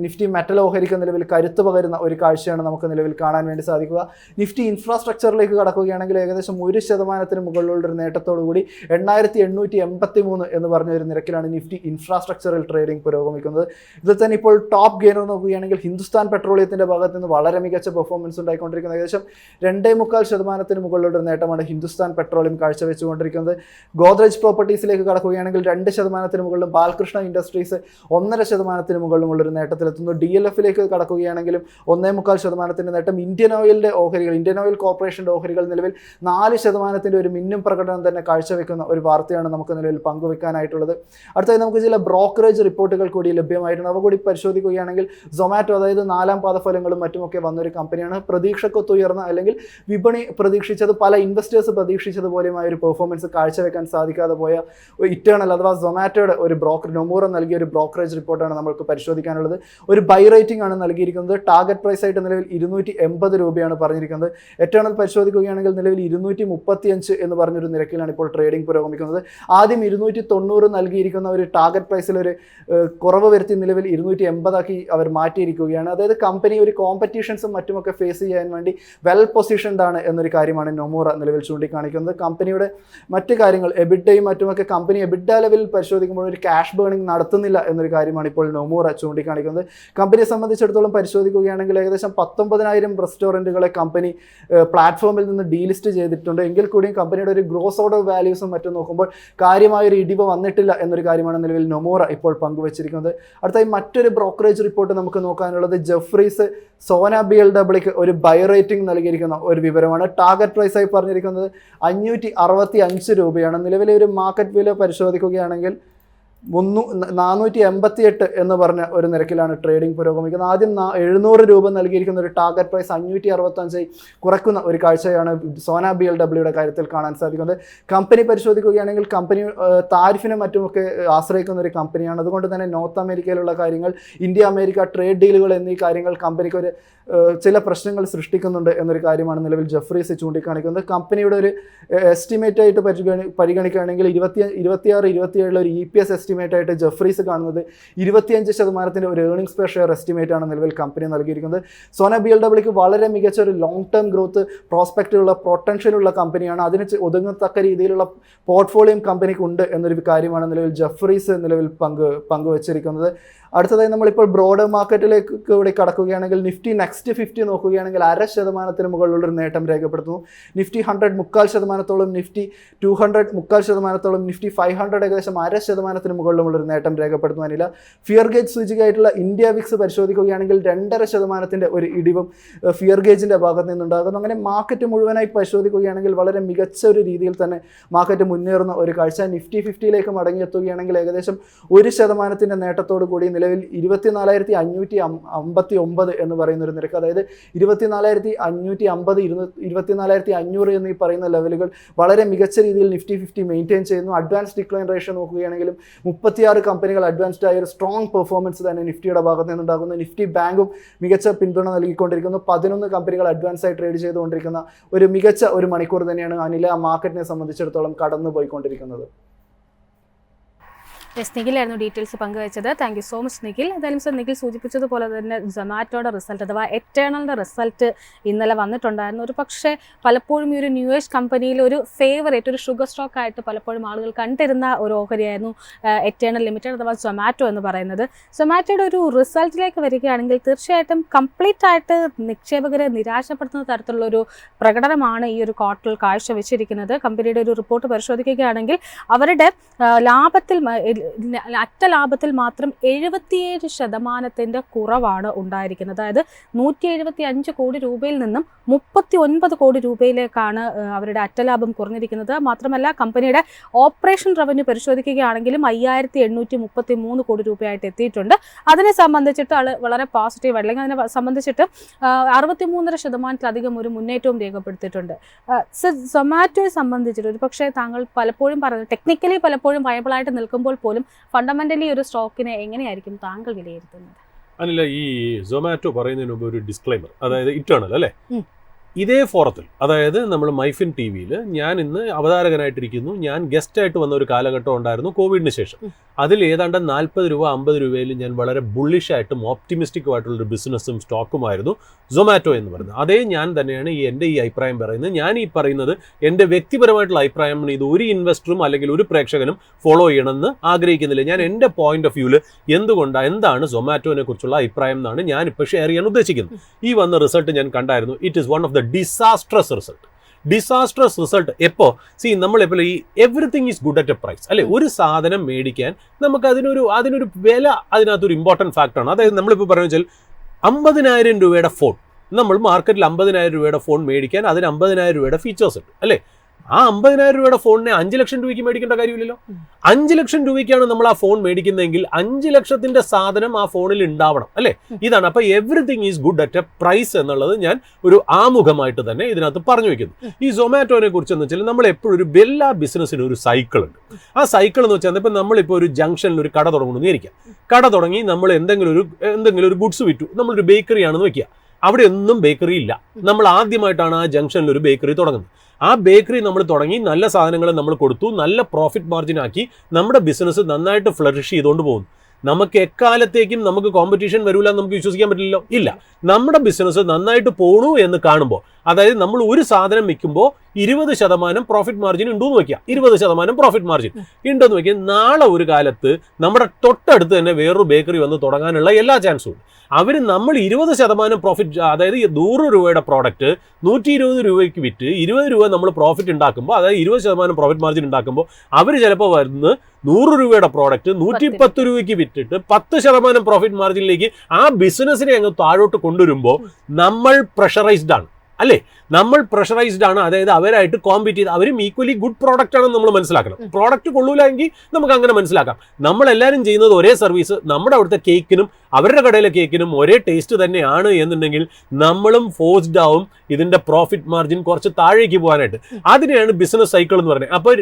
നിഫ്റ്റി മെറ്റൽ ഓഹരിക്ക് നിലവിൽ കരുത്ത് പകരുന്ന ഒരു കാഴ്ചയാണ് നമുക്ക് നിലവിൽ കാണാൻ വേണ്ടി സാധിക്കുക. നിഫ്റ്റി ഇൻഫ്രാസ്ട്രക്ചറിലേക്ക് കടക്കുകയാണെങ്കിൽ ഏകദേശം 1%-ന് മുകളിലുള്ളൊരു നേട്ടത്തോടുകൂടി 8,883 എന്ന് പറഞ്ഞ ഒരു നിരക്കിലാണ് നിഫ്റ്റി ഇൻഫ്രാസ്ട്രക്ചറിൽ ട്രേഡിംഗ് പുരോഗമിക്കുന്നത്. ഇതിൽ തന്നെ ഇപ്പോൾ ടോപ്പ് ഗെയിനർ നോക്കുകയാണെങ്കിൽ ഹിന്ദുസ്ഥാൻ പെട്രോളിയത്തിന്റെ ഭാഗത്ത് നിന്ന് വളരെ മികച്ച പെർഫോമൻസ് ഉണ്ടായിക്കൊണ്ടിരിക്കുന്നത്. ഏകദേശം 2.25%-ന് മുകളിലുള്ള ഒരു നേട്ടമാണ് ഹിന്ദുസ്ഥാൻ പെട്രോളിയം കാഴ്ചവെച്ചുകൊണ്ടിരിക്കുന്നത്. ഗോദ്രേജ് പ്രോപ്പർട്ടീസിലേക്ക് കടക്കുകയാണെങ്കിൽ 2%-ന് മുകളിലും, ബാലകൃഷ്ണ ഇൻഡസ്ട്രീസ് 1.5%-ന് മുകളിലുമുള്ളൊരു നേട്ടത്തിലെത്തുന്നു. DLFിലേക്ക് കടക്കുകയാണെങ്കിലും 1.25%-ന്റെ നേട്ടം. ഇന്ത്യൻ ഓയിലിന്റെ ഓഹരികൾ, ഇന്ത്യൻ ഓയിൽ കോർപ്പറേഷന്റെ ഓഹരികൾ നിലവിൽ 4%-ന്റെ ഒരു മിന്നും പ്രകടനം തന്നെ കാഴ്ചവെക്കുന്ന ഒരു വാർത്തയാണ് നമുക്ക് നിലവിൽ പങ്കുവെക്കാനായിട്ടുള്ളത്. അടുത്തായി നമുക്ക് ചില ബ്രോക്കറേജ് റിപ്പോർട്ടുകൾ കൂടി ലഭ്യമായിട്ടുണ്ട്. അവ കൂടി പരിശോധിക്കുകയാണെങ്കിൽ സൊമാറ്റോ, അതായത് 4ാം പാദഫലങ്ങളും മറ്റുമൊക്കെ വന്നൊരു കമ്പനിയാണ്. പ്രതീക്ഷക്കൊത്തുയർന്ന അല്ലെങ്കിൽ വിപണി പ്രതീക്ഷിച്ചത്, പല ഇൻവെസ്റ്റേഴ്സ് പ്രതീക്ഷിച്ചതുപോലെയുമായ ഒരു പെർഫോമൻസ് കാഴ്ചവെക്കാൻ സാധിക്കാതെ പോയ ഇറ്റേണൽ അഥവാ സൊമാറ്റോയുടെ ഒരു ബ്രോക്കർ നൊമൂറ നൽകിയ ഒരു ബ്രോക്കറേജ് റിപ്പോർട്ടാണ് നമ്മൾക്ക് പരിശോധിക്കാനുള്ളത്. ഒരു ബൈ റേറ്റിംഗ് ആണ് നൽകിയിരിക്കുന്നത്. ടാർഗറ്റ് പ്രൈസ് ആയിട്ട് നിലവിൽ 280 രൂപയാണ് പറഞ്ഞിരിക്കുന്നത്. എറ്റേണൽ പരിശോധിക്കുകയാണെങ്കിൽ നിലവിൽ 235 എന്ന് പറഞ്ഞൊരു നിരക്കിലാണ് ഇപ്പോൾ ട്രേഡിംഗ് പുരോഗമിക്കുന്നത്. ആദ്യം 290 നൽകിയിരിക്കുന്ന ഒരു ടാർഗറ്റ് പ്രൈസിൽ ഒരു കുറവ് വരുത്തി നിലവിൽ 280 അവർ മാറ്റിയിരിക്കുകയാണ്. അതായത് കമ്പനി ഒരു കോമ്പറ്റീഷൻസും മറ്റുമൊക്കെ ഫേസ് ചെയ്യാൻ വേണ്ടി വെൽ പൊസിഷൻഡ് ആണ് എന്നൊരു കാര്യമാണ് നൊമൂറ നിലവിൽ ചൂണ്ടിക്കാണിക്കുന്നത്. കമ്പനിയുടെ മറ്റ് കാര്യങ്ങൾ എബിഡയും മറ്റുമൊക്കെ കമ്പനി എബിഡ ലെവലിൽ പരിശോധിക്കുമ്പോൾ ഒരു ക്യാഷ് ബേണിംഗ് നടത്തുന്നില്ല എന്നൊരു കാര്യമാണ് ഇപ്പോൾ നൊമൂറ ചൂണ്ടിക്കാണിക്കുന്നത്. കമ്പനിയെ സംബന്ധിച്ചിടത്തോളം പരിശോധിക്കുകയാണെങ്കിൽ ഏകദേശം 19,000 റെസ്റ്റോറൻറ്റുകളെ കമ്പനി പ്ലാറ്റ്ഫോമിൽ നിന്ന് ഡീലിസ്റ്റ് ചെയ്തിട്ടുണ്ട്. എങ്കിൽ കൂടിയും കമ്പനിയുടെ ഒരു ഗ്രോസ് ഓർഡർ വാല്യൂസും മറ്റും നോക്കുമ്പോൾ കാര്യമായൊരു ഇടിവ് വന്നിട്ടില്ല എന്നൊരു കാര്യമാണ് നിലവിൽ നൊമൂറ ഇപ്പോൾ പങ്കുവച്ചിരിക്കുന്നത്. അടുത്തായി മറ്റൊരു ബ്രോക്കറേജ് റിപ്പോർട്ട് നമുക്ക് നോക്കാനുള്ളത് ജെഫ്രീസ് സോന BLWക്ക് ഒരു ബൈ റേറ്റിംഗ് നൽകിയിരിക്കുന്ന ഒരു വിവരമാണ്. ടാർഗറ്റ് പ്രൈസായി പറഞ്ഞിരിക്കുന്നത് 565 രൂപയാണ്. നിലവിലെ ഒരു മാർക്കറ്റ് വില പരിശോധിക്കുകയാണെങ്കിൽ 488 എന്ന് പറഞ്ഞ ഒരു നിരക്കിലാണ് ട്രേഡിംഗ് പുരോഗമിക്കുന്നത്. ആദ്യം 700 രൂപ നൽകിയിരിക്കുന്ന ഒരു ടാർഗറ്റ് പ്രൈസ് 565 കുറയ്ക്കുന്ന ഒരു കാഴ്ചയാണ് സോന BLWയുടെ കാര്യത്തിൽ കാണാൻ സാധിക്കുന്നത്. കമ്പനി പരിശോധിക്കുകയാണെങ്കിൽ കമ്പനി താരിഫിനും മറ്റുമൊക്കെ ആശ്രയിക്കുന്ന ഒരു കമ്പനിയാണ്. അതുകൊണ്ട് തന്നെ നോർത്ത് അമേരിക്കയിലുള്ള കാര്യങ്ങൾ, ഇന്ത്യ അമേരിക്ക ട്രേഡ് ഡീലുകൾ എന്നീ കാര്യങ്ങൾ കമ്പനിക്ക് ഒരു ചില പ്രശ്നങ്ങൾ സൃഷ്ടിക്കുന്നുണ്ട് എന്നൊരു കാര്യമാണ് നിലവിൽ ജെഫ്രീസ് ചൂണ്ടിക്കാണിക്കുന്നത്. കമ്പനിയുടെ ഒരു എസ്റ്റിമേറ്റ് ആയിട്ട് പരിഗണിക്കുകയാണെങ്കിൽ 26-27 ഒരു EPS എസ്റ്റിമേറ്റ് ആയിട്ട് ജെഫ്രീസ് കാണുന്നത് 25% ഒരു ഏർണിംഗ്സ് പെർ ഷെയർ എസ്റ്റിമേറ്റ് ആണ് നിലവിൽ കമ്പനി നൽകിയിരിക്കുന്നത്. സോന BLWക്ക് വളരെ മികച്ച ഒരു ലോങ് ടേം ഗ്രോത്ത് പ്രോസ്പെക്റ്റുള്ള പൊട്ടൻഷ്യലുള്ള കമ്പനിയാണ്. അതിന് ഒതുങ്ങത്തക്ക രീതിയിലുള്ള പോർട്ട്ഫോളിയോ കമ്പനിക്ക് ഉണ്ട് എന്നൊരു കാര്യമാണ് നിലവിൽ ജെഫ്രീസ് നിലവിൽ പങ്കുവച്ചിരിക്കുന്നത്. അടുത്തതായി നമ്മളിപ്പോൾ ബ്രോഡർ മാർക്കറ്റിലേക്ക് കൂടി കടക്കുകയാണെങ്കിൽ നിഫ്റ്റി നെക്സ്റ്റ് 50 നോക്കുകയാണെങ്കിൽ 0.5% മുകളിലുള്ളൊരു നേട്ടം രേഖപ്പെടുത്തുന്നു. നിഫ്റ്റി 100 3/4%, നിഫ്റ്റി 200 3/4%, നിഫ്റ്റി 500 ഏകദേശം 0.5% മുകളിലുള്ളൊരു നേട്ടം രേഖപ്പെടുത്തുവാനില്ല. ഫിയർ ഗേജ് സൂചികയായിട്ടുള്ള ഇന്ത്യ വിക്സ് പരിശോധിക്കുകയാണെങ്കിൽ 2.5% ഒരു ഇടിവും ഫിയർ ഗേജിൻ്റെ ഭാഗത്ത് നിന്നുണ്ടാകുന്നു. അങ്ങനെ മാർക്കറ്റ് മുഴുവനായി പരിശോധിക്കുകയാണെങ്കിൽ വളരെ മികച്ച ഒരു രീതിയിൽ തന്നെ മാർക്കറ്റ് മുന്നേറുന്ന ഒരു കാഴ്ച. നിഫ്റ്റി 50ലേക്ക് മടങ്ങിയെത്തുകയാണെങ്കിൽ ഏകദേശം 1% നേട്ടത്തോടു കൂടി നിലവിൽ 24,559 എന്ന് പറയുന്ന ഒരു നിരക്ക്, അതായത് 24,550 24,500 എന്നീ പറയുന്ന ലെവലുകൾ വളരെ മികച്ച രീതിയിൽ നിഫ്റ്റി 50 മെയിൻറ്റെയിൻ ചെയ്യുന്നു. അഡ്വാൻസ് ഡിക്ലൈൻ റേഷ്യോ നോക്കുകയാണെങ്കിലും 36 കമ്പനികൾ അഡ്വാൻസ്ഡ് ആയ ഒരു സ്ട്രോങ് പെർഫോമൻസ് തന്നെ നിഫ്റ്റിയുടെ ഭാഗത്ത് നിന്നുണ്ടാകുന്നു. നിഫ്റ്റി ബാങ്കും മികച്ച പിന്തുണ നൽകിക്കൊണ്ടിരിക്കുന്നു. 11 കമ്പനികൾ അഡ്വാൻസായി ട്രേഡ് ചെയ്തുകൊണ്ടിരിക്കുന്ന ഒരു മികച്ച ഒരു മണിക്കൂർ തന്നെയാണ് അനില മാർക്കറ്റിനെ സംബന്ധിച്ചിടത്തോളം കടന്നു പോയിക്കൊണ്ടിരിക്കുന്നത്. നിഖിലായിരുന്നു ഡീറ്റെയിൽസ് പങ്കുവച്ചത്. Thank you so much Nikhil. എന്തായാലും സർ നിഖിൽ സൂചിപ്പിച്ചതുപോലെ തന്നെ സൊമാറ്റോയുടെ റിസൾട്ട് അഥവാ എറ്റേണലിൻ്റെ റിസൾട്ട് ഇന്നലെ വന്നിട്ടുണ്ടായിരുന്നു. ഒരു പക്ഷേ പലപ്പോഴും ഈ ഒരു ന്യൂ ഏജ് കമ്പനിയിൽ ഒരു ഫേവറേറ്റ്, ഒരു ഷുഗർ സ്റ്റോക്ക് ആയിട്ട് പലപ്പോഴും ആളുകൾ കണ്ടിരുന്ന ഒരു ഓഹരിയായിരുന്നു എറ്റേണൽ ലിമിറ്റഡ് അഥവാ സൊമാറ്റോ എന്ന് പറയുന്നത്. സൊമാറ്റോയുടെ ഒരു റിസൾട്ടിലേക്ക് വരികയാണെങ്കിൽ തീർച്ചയായിട്ടും കംപ്ലീറ്റ് ആയിട്ട് നിക്ഷേപകരെ നിരാശപ്പെടുത്തുന്ന തരത്തിലുള്ളൊരു പ്രകടനമാണ് ഈ ഒരു ക്വാർട്ടറിൽ കാഴ്ചവെച്ചിരിക്കുന്നത്. കമ്പനിയുടെ ഒരു റിപ്പോർട്ട് പരിശോധിക്കുകയാണെങ്കിൽ അവരുടെ ലാഭത്തിൽ അറ്റ ലാഭത്തിൽ മാത്രം 77% കുറവാണ് ഉണ്ടായിരിക്കുന്നത്. അതായത് 175 കോടി രൂപയിൽ നിന്നും 39 കോടി രൂപയിലേക്കാണ് അവരുടെ അറ്റലാഭം കുറഞ്ഞിരിക്കുന്നത്. മാത്രമല്ല കമ്പനിയുടെ ഓപ്പറേഷൻ റവന്യൂ പരിശോധിക്കുകയാണെങ്കിലും 5,833 കോടി രൂപയായിട്ട് എത്തിയിട്ടുണ്ട്. അതിനെ സംബന്ധിച്ചിട്ട് വളരെ പോസിറ്റീവ്, അല്ലെങ്കിൽ അതിനെ സംബന്ധിച്ചിട്ട് 63% ഒരു മുന്നേറ്റവും രേഖപ്പെടുത്തിയിട്ടുണ്ട്. സൊമാറ്റോയെ സംബന്ധിച്ചിട്ട് ഒരു പക്ഷേ താങ്കൾ പലപ്പോഴും പറഞ്ഞു ടെക്നിക്കലി പലപ്പോഴും വയബിളായിട്ട് നിൽക്കുമ്പോൾ പോലും ഫണ്ടമെന്റലി ഒരു സ്റ്റോക്കിനെ എങ്ങനെയായിരിക്കും താങ്കൾ വിലയിരുത്തുന്നത്? അല്ല, ഈ സൊമാറ്റോ പറയുന്നതിന് മുമ്പ് ഒരു ഡിസ്ക്ലൈമർ, അതായത് ഇറ്റേണൽ അല്ലേ, ഇതേ ഫോറത്തിൽ, അതായത് നമ്മൾ മൈഫിൻ TV-യിൽ ഞാൻ ഇന്ന് അവതാരകനായിട്ടിരിക്കുന്നു. ഞാൻ ഗസ്റ്റായിട്ട് വന്ന ഒരു കാലഘട്ടം ഉണ്ടായിരുന്നു കോവിഡിന് ശേഷം. അതിൽ ഏതാണ്ട് 40 രൂപ 50 രൂപയിൽ ഞാൻ വളരെ ബുള്ളിഷായിട്ടും ഓപ്റ്റിമിസ്റ്റിക്കുമായിട്ടുള്ളൊരു ബിസിനസ്സും സ്റ്റോക്കുമായിരുന്നു സൊമാറ്റോ എന്ന് പറയുന്നത്. അതേ ഞാൻ തന്നെയാണ് എൻ്റെ ഈ അഭിപ്രായം പറയുന്നത്. ഞാൻ ഈ പറയുന്നത് എൻ്റെ വ്യക്തിപരമായിട്ടുള്ള അഭിപ്രായമാണ്. ഇത് ഒരു ഇൻവെസ്റ്ററും അല്ലെങ്കിൽ ഒരു പ്രേക്ഷകനും ഫോളോ ചെയ്യണമെന്ന് ആഗ്രഹിക്കുന്നില്ല. ഞാൻ എൻ്റെ പോയിന്റ് ഓഫ് വ്യൂവിൽ എന്താണ് സൊമാറ്റോനെ കുറിച്ചുള്ള അഭിപ്രായം എന്നാണ് ഞാനിപ്പോൾ ഷെയർ ചെയ്യാൻ ഉദ്ദേശിക്കുന്നത്. ഈ വന്ന റിസൾട്ട് ഞാൻ കണ്ടായിരുന്നു. It is one of the disastrous result. എപ്പോൾ നമ്മളെപ്പോൾ ഈ everything is good at a price അല്ലെ, ഒരു സാധനം മേടിക്കാൻ നമുക്ക് അതിനൊരു വില അതിനകത്തൊരു ഇമ്പോർട്ടൻറ്റ് ഫാക്ടറാണ്. അതായത് നമ്മളിപ്പോൾ പറഞ്ഞു വെച്ചാൽ 50,000 രൂപയുടെ ഫോൺ, നമ്മൾ മാർക്കറ്റിൽ 50,000 രൂപയുടെ ഫോൺ മേടിക്കാൻ അതിന് 50,000 രൂപയുടെ ഫീച്ചേഴ്സ് ഉണ്ട് അല്ലേ. ആ 50,000 രൂപയുടെ ഫോണിനെ 5 ലക്ഷം രൂപയ്ക്ക് മേടിക്കേണ്ട കാര്യമില്ലല്ലോ. 5 ലക്ഷം രൂപയ്ക്കാണ് നമ്മൾ ആ ഫോൺ മേടിക്കുന്നതെങ്കിൽ 5 ലക്ഷത്തിന്റെ സാധനം ആ ഫോണിൽ ഉണ്ടാവണം അല്ലേ. ഇതാണ് അപ്പോൾ everything is good at a price എന്നുള്ളത് ഞാൻ ഒരു ആമുഖമായിട്ട് തന്നെ ഇതിനകത്ത് പറഞ്ഞു വെക്കുന്നു. ഈ സൊമാറ്റോനെ കുറിച്ചെന്ന് വെച്ചാൽ നമ്മൾ എപ്പോഴും എല്ലാ ബിസിനസ്സിനും ഒരു സൈക്കിൾ ഉണ്ട്. ആ സൈക്കിൾ എന്ന് വെച്ചാൽ ഇപ്പം നമ്മളിപ്പോൾ ഒരു ജംഗ്ഷനിൽ ഒരു കട തുടങ്ങണമെന്ന് വിചാരിക്കാം. കട തുടങ്ങി നമ്മൾ എന്തെങ്കിലും ഒരു ഗുഡ്സ് വിറ്റു, നമ്മളൊരു ബേക്കറി ആണെന്ന് വെക്കുക. അവിടെ ഒന്നും ബേക്കറി ഇല്ല. നമ്മൾ ആദ്യമായിട്ടാണ് ആ ജംഗ്ഷനിൽ ഒരു ബേക്കറി തുടങ്ങുന്നത്. ആ ബേക്കറി നമ്മൾ തുടങ്ങി, നല്ല സാധനങ്ങൾ നമ്മൾ കൊടുത്തു, നല്ല പ്രോഫിറ്റ് മാർജിൻ ആക്കി നമ്മുടെ ബിസിനസ് നന്നായിട്ട് ഫ്ലറിഷ് ചെയ്തുകൊണ്ട് പോകുന്നു. നമുക്ക് എക്കാലത്തേക്കും നമുക്ക് കോമ്പറ്റീഷൻ വരില്ല എന്ന് നമുക്ക് വിശ്വസിക്കാൻ പറ്റില്ലല്ലോ. ഇല്ല, നമ്മുടെ ബിസിനസ് നന്നായിട്ട് പോണു എന്ന് കാണുമ്പോൾ അതായത് നമ്മൾ ഒരു സാധനം വിൽക്കുമ്പോൾ 20% പ്രോഫിറ്റ് മാർജിൻ ഉണ്ടെന്ന് വയ്ക്കുക, 20% പ്രോഫിറ്റ് മാർജിൻ ഉണ്ടെന്ന് വയ്ക്കുക. നാളെ ഒരു കാലത്ത് നമ്മുടെ തൊട്ടടുത്ത് തന്നെ വേറൊരു ബേക്കറി വന്ന് തുടങ്ങാനുള്ള എല്ലാ ചാൻസും ഉണ്ട്. അവർ നമ്മൾ 20% പ്രോഫിറ്റ്, അതായത് 100 രൂപയുടെ പ്രോഡക്റ്റ് 120 രൂപയ്ക്ക് വിറ്റ് 20 രൂപ നമ്മൾ പ്രോഫിറ്റ് ഉണ്ടാക്കുമ്പോൾ, അതായത് 20% പ്രോഫിറ്റ് മാർജിൻ ഉണ്ടാക്കുമ്പോൾ അവർ ചിലപ്പോൾ വരുന്ന 100 രൂപയുടെ പ്രോഡക്റ്റ് 110 രൂപയ്ക്ക് വിറ്റിട്ട് 10% പ്രോഫിറ്റ് മാർജിനിലേക്ക് ആ ബിസിനസ്സിനെ അങ്ങ് താഴോട്ട് കൊണ്ടുവരുമ്പോൾ നമ്മൾ പ്രഷറൈസ്ഡ് ആണ് അല്ലേ? നമ്മൾ പ്രഷറൈസ്ഡ് ആണ്. അതായത് അവരായിട്ട് കോമ്പീറ്റ് ചെയ്ത് അവരും ഈക്വലി ഗുഡ് പ്രോഡക്റ്റ് ആണെന്ന് നമ്മൾ മനസ്സിലാക്കണം. പ്രോഡക്റ്റ് കൊള്ളൂലെങ്കിൽ നമുക്ക് അങ്ങനെ മനസ്സിലാക്കാം. നമ്മളെല്ലാവരും ചെയ്യുന്നത് ഒരേ സർവീസ്, നമ്മുടെ അവിടുത്തെ കേക്കിനും അവരുടെ കടയിലെ കേക്കിനും ഒരേ ടേസ്റ്റ് തന്നെയാണ് എന്നുണ്ടെങ്കിൽ നമ്മളും ഫോഴ്സ്ഡ് ആവും ഇതിന്റെ പ്രോഫിറ്റ് മാർജിൻ കുറച്ച് താഴേക്ക് പോകാനായിട്ട്. അതിനെയാണ് ബിസിനസ് സൈക്കിൾ എന്ന് പറയുന്നത്. അപ്പോൾ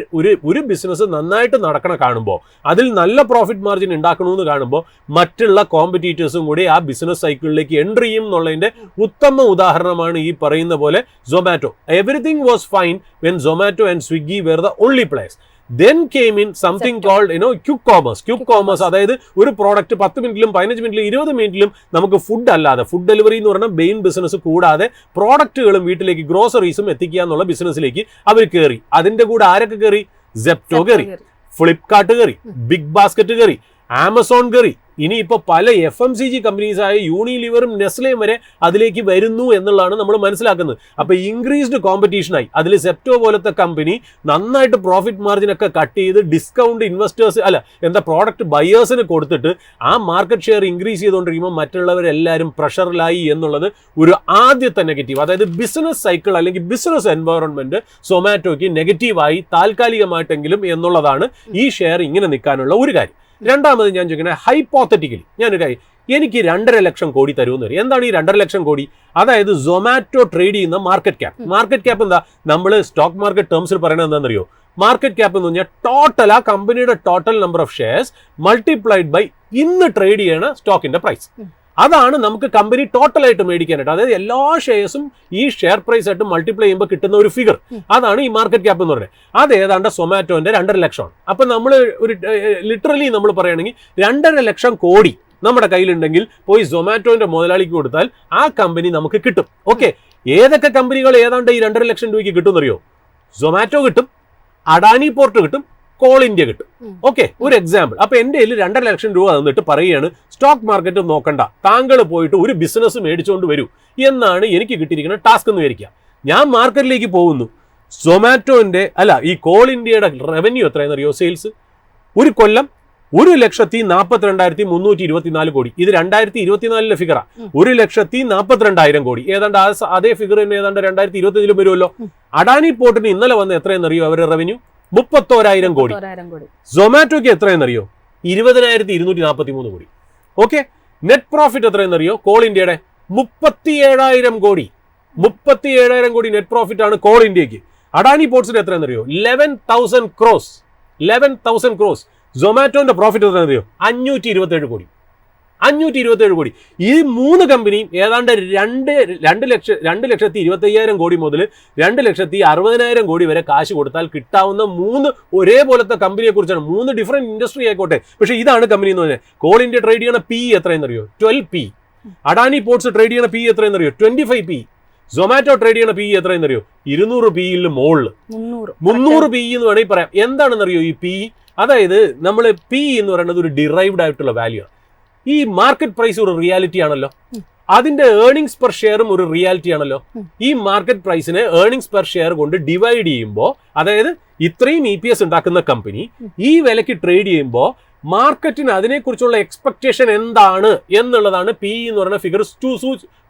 ഒരു ബിസിനസ് നന്നായിട്ട് നടക്കണ കാണുമ്പോൾ, അതിൽ നല്ല പ്രോഫിറ്റ് മാർജിൻ ഉണ്ടാക്കണമെന്ന് കാണുമ്പോൾ മറ്റുള്ള കോമ്പറ്റീറ്റേഴ്സും കൂടി ആ ബിസിനസ് സൈക്കിളിലേക്ക് എൻട്രി ചെയ്യും എന്നുള്ളതിന്റെ ഉത്തമ ഉദാഹരണമാണ് ഈ പറയുന്ന പോലെ Zomato. Everything was fine when Zomato and Swiggy were the only players. Then came in something called quick commerce. Quick commerce അതായത് ഒരു പ്രോഡക്റ്റ് 10 മിനിറ്റിലും 15 മിനിറ്റിലും 20 മിനിറ്റിലും നമുക്ക് ഫുഡ് അല്ലാതെ, ഫുഡ് ഡെലിവറി എന്ന് പറഞ്ഞാൽ മെയിൻ ബിസിനസ് കൂടാതെ പ്രോഡക്റ്റുകളും വീട്ടിലേക്ക് ഗ്രോസറീസും എത്തിക്കുക എന്നുള്ള ബിസിനസ്സിലേക്ക് അവർ കയറി. അതിന്റെ കൂടെ ആരൊക്കെ കയറി? സെപ്റ്റോ കയറി, ഫ്ലിപ്കാർട്ട് കയറി, ബിഗ് ബാസ്ക്കറ്റ് കയറി, ആമസോൺ കയറി. ഇനിയിപ്പോൾ പല FMCG കമ്പനീസായ യൂണിലിവറും നെസ്ലയും വരെ അതിലേക്ക് വരുന്നു എന്നുള്ളതാണ് നമ്മൾ മനസ്സിലാക്കുന്നത്. അപ്പോൾ ഇൻക്രീസ്ഡ് കോമ്പറ്റീഷനായി. അതിൽ സെപ്റ്റോ പോലത്തെ കമ്പനി നന്നായിട്ട് പ്രോഫിറ്റ് മാർജിനൊക്കെ കട്ട് ചെയ്ത് ഡിസ്കൗണ്ട് ഇൻവെസ്റ്റേഴ്സ് പ്രോഡക്റ്റ് ബയേഴ്സിന് കൊടുത്തിട്ട് ആ മാർക്കറ്റ് ഷെയർ ഇൻക്രീസ് ചെയ്തുകൊണ്ടിരിക്കുമ്പോൾ മറ്റുള്ളവരെല്ലാവരും പ്രഷറിലായി എന്നുള്ളത് ഒരു ആദ്യത്തെ നെഗറ്റീവ്. അതായത് ബിസിനസ് സൈക്കിൾ അല്ലെങ്കിൽ ബിസിനസ് എൻവയോൺമെന്റ് സൊമാറ്റോയ്ക്ക് നെഗറ്റീവായി താൽക്കാലികമായിട്ടെങ്കിലും എന്നുള്ളതാണ് ഈ ഷെയർ ഇങ്ങനെ നിൽക്കാനുള്ള ഒരു കാര്യം. രണ്ടാമത് ഞാൻ ചോദിക്കുന്നത്, ഹൈപ്പോത്തറ്റിക്കലി ഞാനൊരു കാര്യം, എനിക്ക് 2.5 ലക്ഷം കോടി തരുമെന്ന് പറയും. എന്താണ് ഈ 2.5 ലക്ഷം കോടി? അതായത് സൊമാറ്റോ ട്രേഡ് ചെയ്യുന്ന മാർക്കറ്റ് ക്യാപ്പ്. മാർക്കറ്റ് ക്യാപ്പ് എന്താ? നമ്മൾ സ്റ്റോക്ക് മാർക്കറ്റ് ടേംസിൽ പറയുന്നത് എന്താണെന്നറിയോ? മാർക്കറ്റ് ക്യാപ്പ് എന്ന് പറഞ്ഞാൽ ടോട്ടൽ, ആ കമ്പനിയുടെ total number of shares multiplied by ഇന്ന് ട്രേഡ് ചെയ്യണ സ്റ്റോക്കിന്റെ പ്രൈസ്. അതാണ് നമുക്ക് കമ്പനി ടോട്ടലായിട്ട് മേടിക്കാനായിട്ട്. അതായത് എല്ലാ ഷെയർസും ഈ ഷെയർ പ്രൈസ് ആയിട്ട് മൾട്ടിപ്ലൈ ചെയ്യുമ്പോൾ കിട്ടുന്ന ഒരു ഫിഗർ, അതാണ് ഈ മാർക്കറ്റ് ക്യാപ്പ് എന്ന് പറയുന്നത്. അത് ഏതാണ്ട് സൊമാറ്റോന്റെ 2.5 ലക്ഷമാണ്. അപ്പം നമ്മൾ ഒരു ലിറ്ററലി നമ്മൾ പറയുകയാണെങ്കിൽ 2.5 ലക്ഷം കോടി നമ്മുടെ കയ്യിലുണ്ടെങ്കിൽ പോയി സൊമാറ്റോന്റെ മുതലാളിക്ക് കൊടുത്താൽ ആ കമ്പനി നമുക്ക് കിട്ടും. ഓക്കെ, ഏതൊക്കെ കമ്പനികൾ ഏതാണ്ട് ഈ 2.5 ലക്ഷം രൂപയ്ക്ക് കിട്ടും എന്നറിയോ? സൊമാറ്റോ കിട്ടും, അഡാനി പോർട്ട് കിട്ടും, കോൾ ഇന്ത്യ കിട്ടും. ഓക്കെ, ഒരു എക്സാമ്പിൾ. അപ്പൊ എന്റെ കയ്യിൽ 2.5 ലക്ഷം രൂപ തന്നിട്ട് പറയുകയാണ് സ്റ്റോക്ക് മാർക്കറ്റ് നോക്കണ്ട, താങ്കൾ പോയിട്ട് ഒരു ബിസിനസ് മേടിച്ചുകൊണ്ട് വരൂ എന്നാണ് എനിക്ക് കിട്ടിയിരിക്കുന്ന ടാസ്ക് എന്ന് വിചാരിക്കുക. ഞാൻ മാർക്കറ്റിലേക്ക് പോകുന്നു. സൊമാറ്റോന്റെ ഈ കോൾ ഇന്ത്യയുടെ റവന്യൂ എത്രയെന്നറിയോ? സെയിൽസ് ഒരു കൊല്ലം 1,42,324 കോടി. ഇത് 2024 ഫിഗറാ. 1,42,000 കോടി. ഏതാണ്ട് അതേ ഫിഗർ തന്നെ ഏതാണ്ട് 2025 വരുമല്ലോ. അഡാനി പോർട്ടിന് ഇന്നലെ വന്ന എത്രയെന്നറിയോ അവരുടെ റവന്യൂ? 31,000 കോടി. സൊമാറ്റോയ്ക്ക് എത്രയെന്നറിയോ? 20,243 കോടി. ഓക്കെ, നെറ്റ് പ്രോഫിറ്റ് എത്രയെന്നറിയോ? കോൾ ഇന്ത്യയുടെ 37,000 കോടി. 37,000 കോടി നെറ്റ് പ്രോഫിറ്റ് ആണ് കോൾ ഇന്ത്യക്ക്. അഡാനി പോർട്സിന് എത്രയെന്നറിയോ? 11,000 ക്രോസ്. 11,000 ക്രോസ്. സൊമാറ്റോന്റെ പ്രോഫിറ്റ് എത്രയെന്നറിയോ? 527 കോടി. 527 കോടി. ഈ 3 കമ്പനിയും ഏതാണ്ട് 2,25,000 കോടി മുതൽ 2,60,000 കോടി വരെ കാശ് കൊടുത്താൽ കിട്ടാവുന്ന 3 ഒരേപോലത്തെ കമ്പനിയെ കുറിച്ചാണ്. 3 ഡിഫറെന്റ് ഇൻഡസ്ട്രി ആയിക്കോട്ടെ, പക്ഷേ ഇതാണ് കമ്പനി എന്ന് പറഞ്ഞാൽ. കോൾ ഇന്ത്യ ട്രേഡ് ചെയ്യണ PE എത്രയെന്നറിയോ? 12 PE. Adani ports trade ചെയ്യണ PE എത്രയെന്നറിയോ? 25 PE. സൊമാറ്റോ ട്രേഡ് ചെയ്യണ PE എത്രയെന്നറിയോ? 200 PE മുകളിൽ 300 PE എന്ന് വേണമെങ്കിൽ പറയാം. എന്താണെന്നറിയോ ഈ PE? അതായത് നമ്മൾ PE എന്ന് പറയുന്നത് ഒരു ഡിറൈവ്ഡ് ആയിട്ടുള്ള വാല്യൂ ആണ്. ഈ മാർക്കറ്റ് പ്രൈസ് ഒരു റിയാലിറ്റി ആണല്ലോ, അതിന്റെ ഏർണിംഗ്സ് പെർ ഷെയറും ഒരു റിയാലിറ്റി ആണല്ലോ. ഈ മാർക്കറ്റ് പ്രൈസിനെ ഏർണിംഗ്സ് പെർ ഷെയർ കൊണ്ട് ഡിവൈഡ് ചെയ്യുമ്പോൾ, അതായത് ഇത്രയും EPS ഉണ്ടാക്കുന്ന കമ്പനി ഈ വിലയ്ക്ക് ട്രേഡ് ചെയ്യുമ്പോൾ മാർക്കറ്റിന് അതിനെക്കുറിച്ചുള്ള എക്സ്പെക്ടേഷൻ എന്താണ് എന്നുള്ളതാണ് PE എന്ന് പറയുന്ന ഫിഗർ